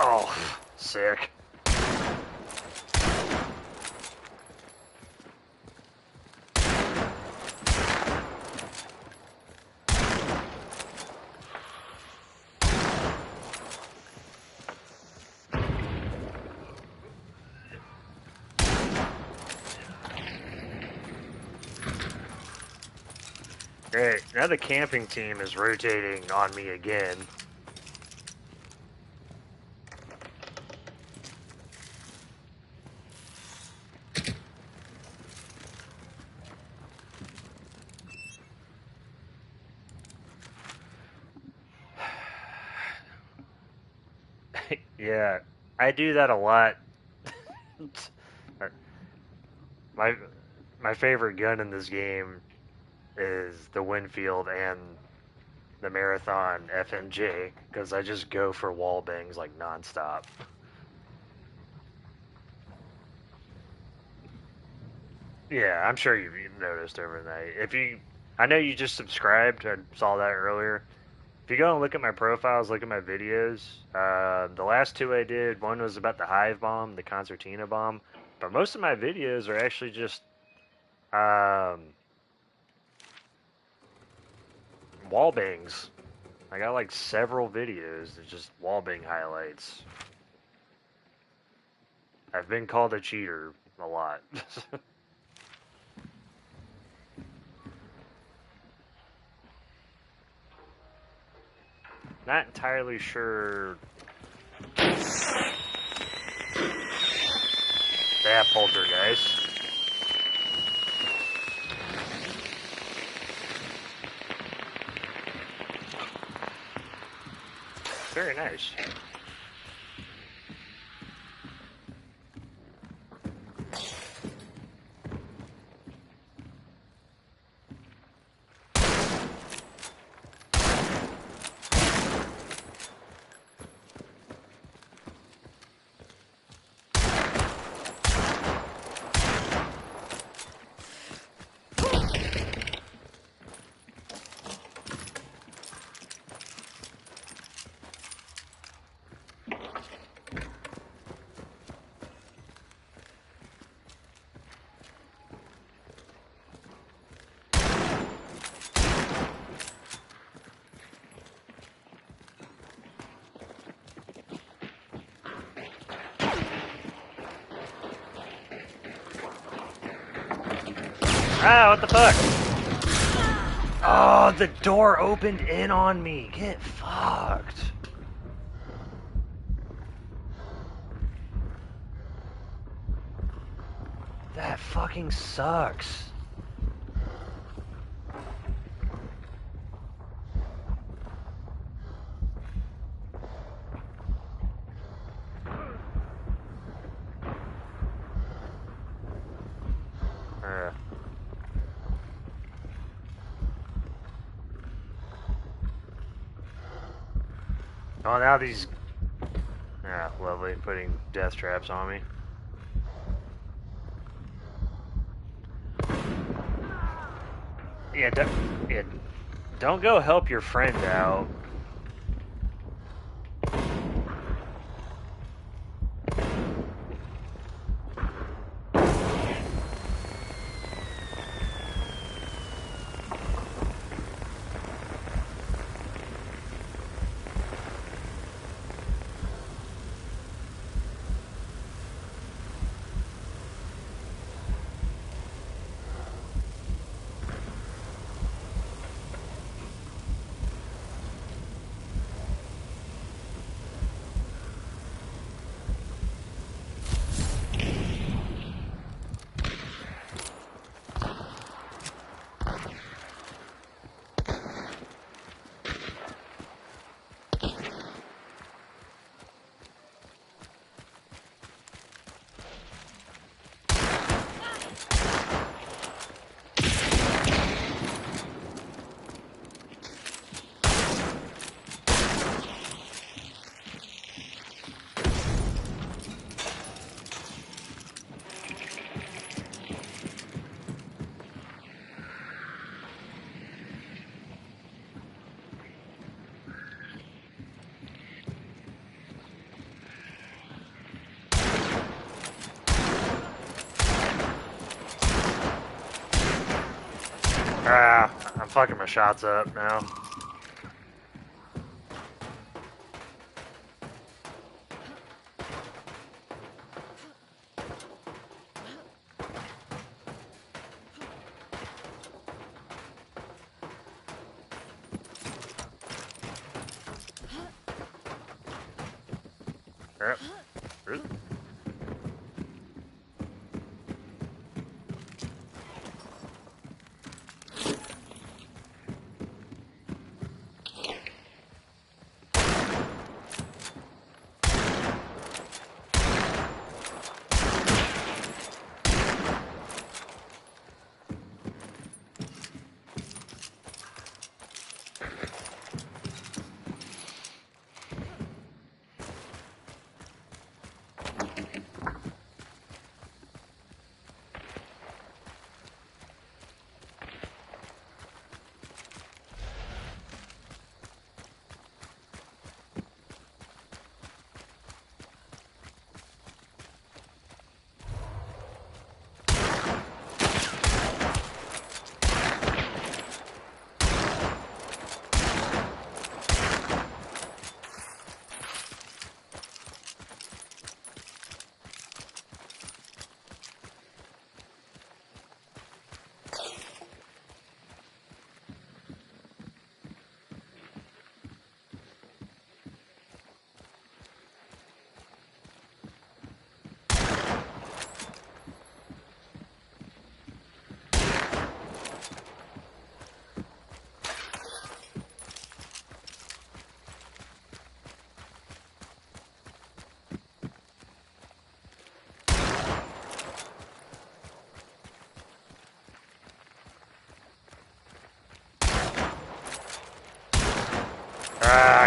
Oh, sick. Great. Now the camping team is rotating on me again. Yeah, I do that a lot. my my favorite gun in this game is the Winfield and the Marathon FMJ because I just go for wall bangs like nonstop. Yeah, I'm sure you've noticed overnight. I know you just subscribed. I saw that earlier. If you go and look at my profiles, look at my videos, the last two I did, one was about the Hive bomb, the Concertina bomb, but most of my videos are actually just wall bangs. I got like several videos that just wall bang highlights. I've been called a cheater a lot. Not entirely sure. They have poltergeist. Very nice. Ah, what the fuck? Oh, the door opened in on me. Get fucked. That fucking sucks. Oh, now these... Yeah, lovely, putting death traps on me. Yeah, don't go help your friend out. Ah, I'm fucking my shots up now. Yep.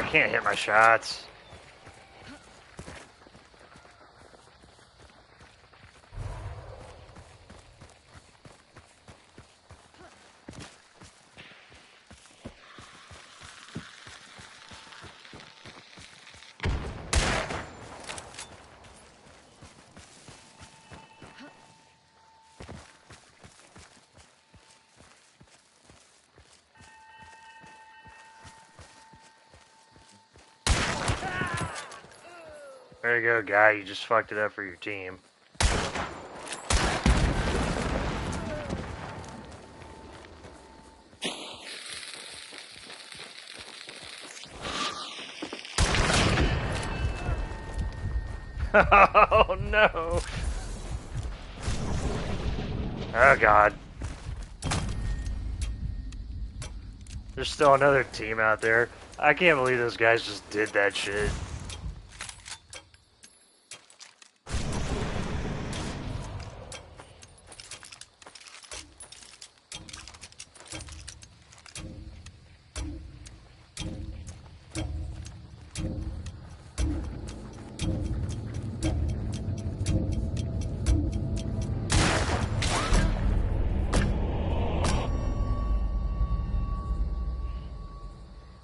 I can't hit my shots. There you go, guy. You just fucked it up for your team. Oh no! Oh god. There's still another team out there. I can't believe those guys just did that shit.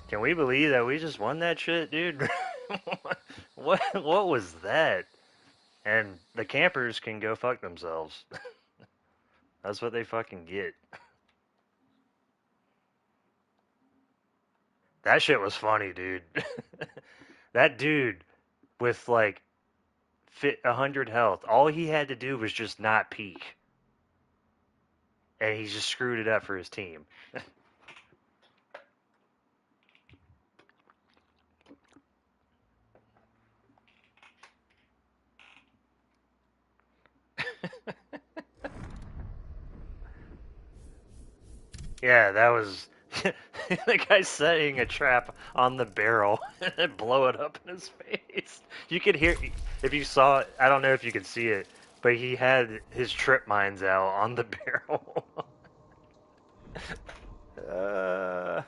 Can we believe that we just won that shit, dude? what was that? And the campers can go fuck themselves. That's what they fucking get. That shit was funny, dude. That dude with like 100 health, all he had to do was just not peek. And he just screwed it up for his team. Yeah, that was the guy setting a trap on the barrel and blow it up in his face. You could hear, if you saw it, I don't know if you could see it, but he had his trip mines out on the barrel. uh,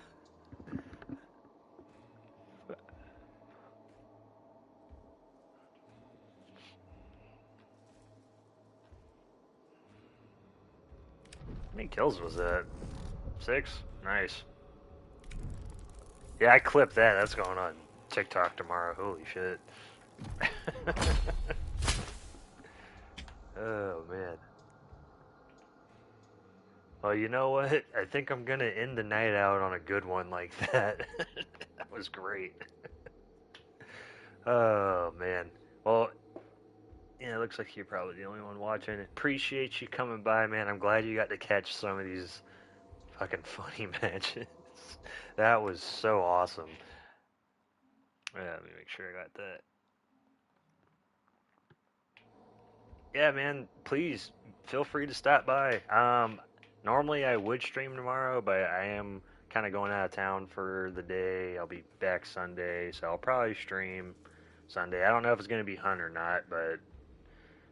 how many kills was that? 6? Nice. Yeah, I clipped that. That's going on TikTok tomorrow. Holy shit. Oh, man. Well, you know what? I think I'm gonna end the night out on a good one like that. That was great. Oh, man. Well, yeah, it looks like you're probably the only one watching. Appreciate you coming by, man. I'm glad you got to catch some of these fucking funny matches. That was so awesome. Yeah, let me make sure I got that. Yeah, man, please feel free to stop by. Normally I would stream tomorrow, but I am kind of going out of town for the day. I'll be back Sunday, so I'll probably stream Sunday. I don't know if it's going to be Hunt or not, but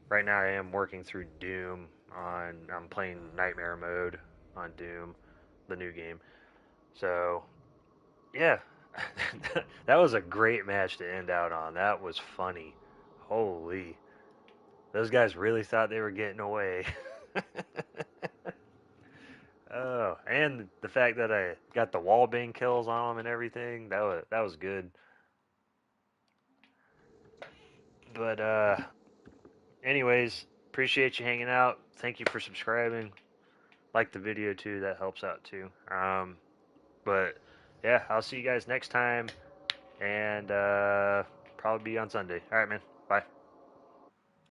right now I am working through Doom I'm playing Nightmare mode on Doom, the new game. So, yeah. That was a great match to end out on. That was funny. Holy. Those guys really thought they were getting away. Oh, and the fact that I got the wall bang kills on them and everything, that was good. But anyways, appreciate you hanging out. Thank you for subscribing. Like the video too, that helps out too. But yeah, I'll see you guys next time, and probably be on Sunday. All right, man.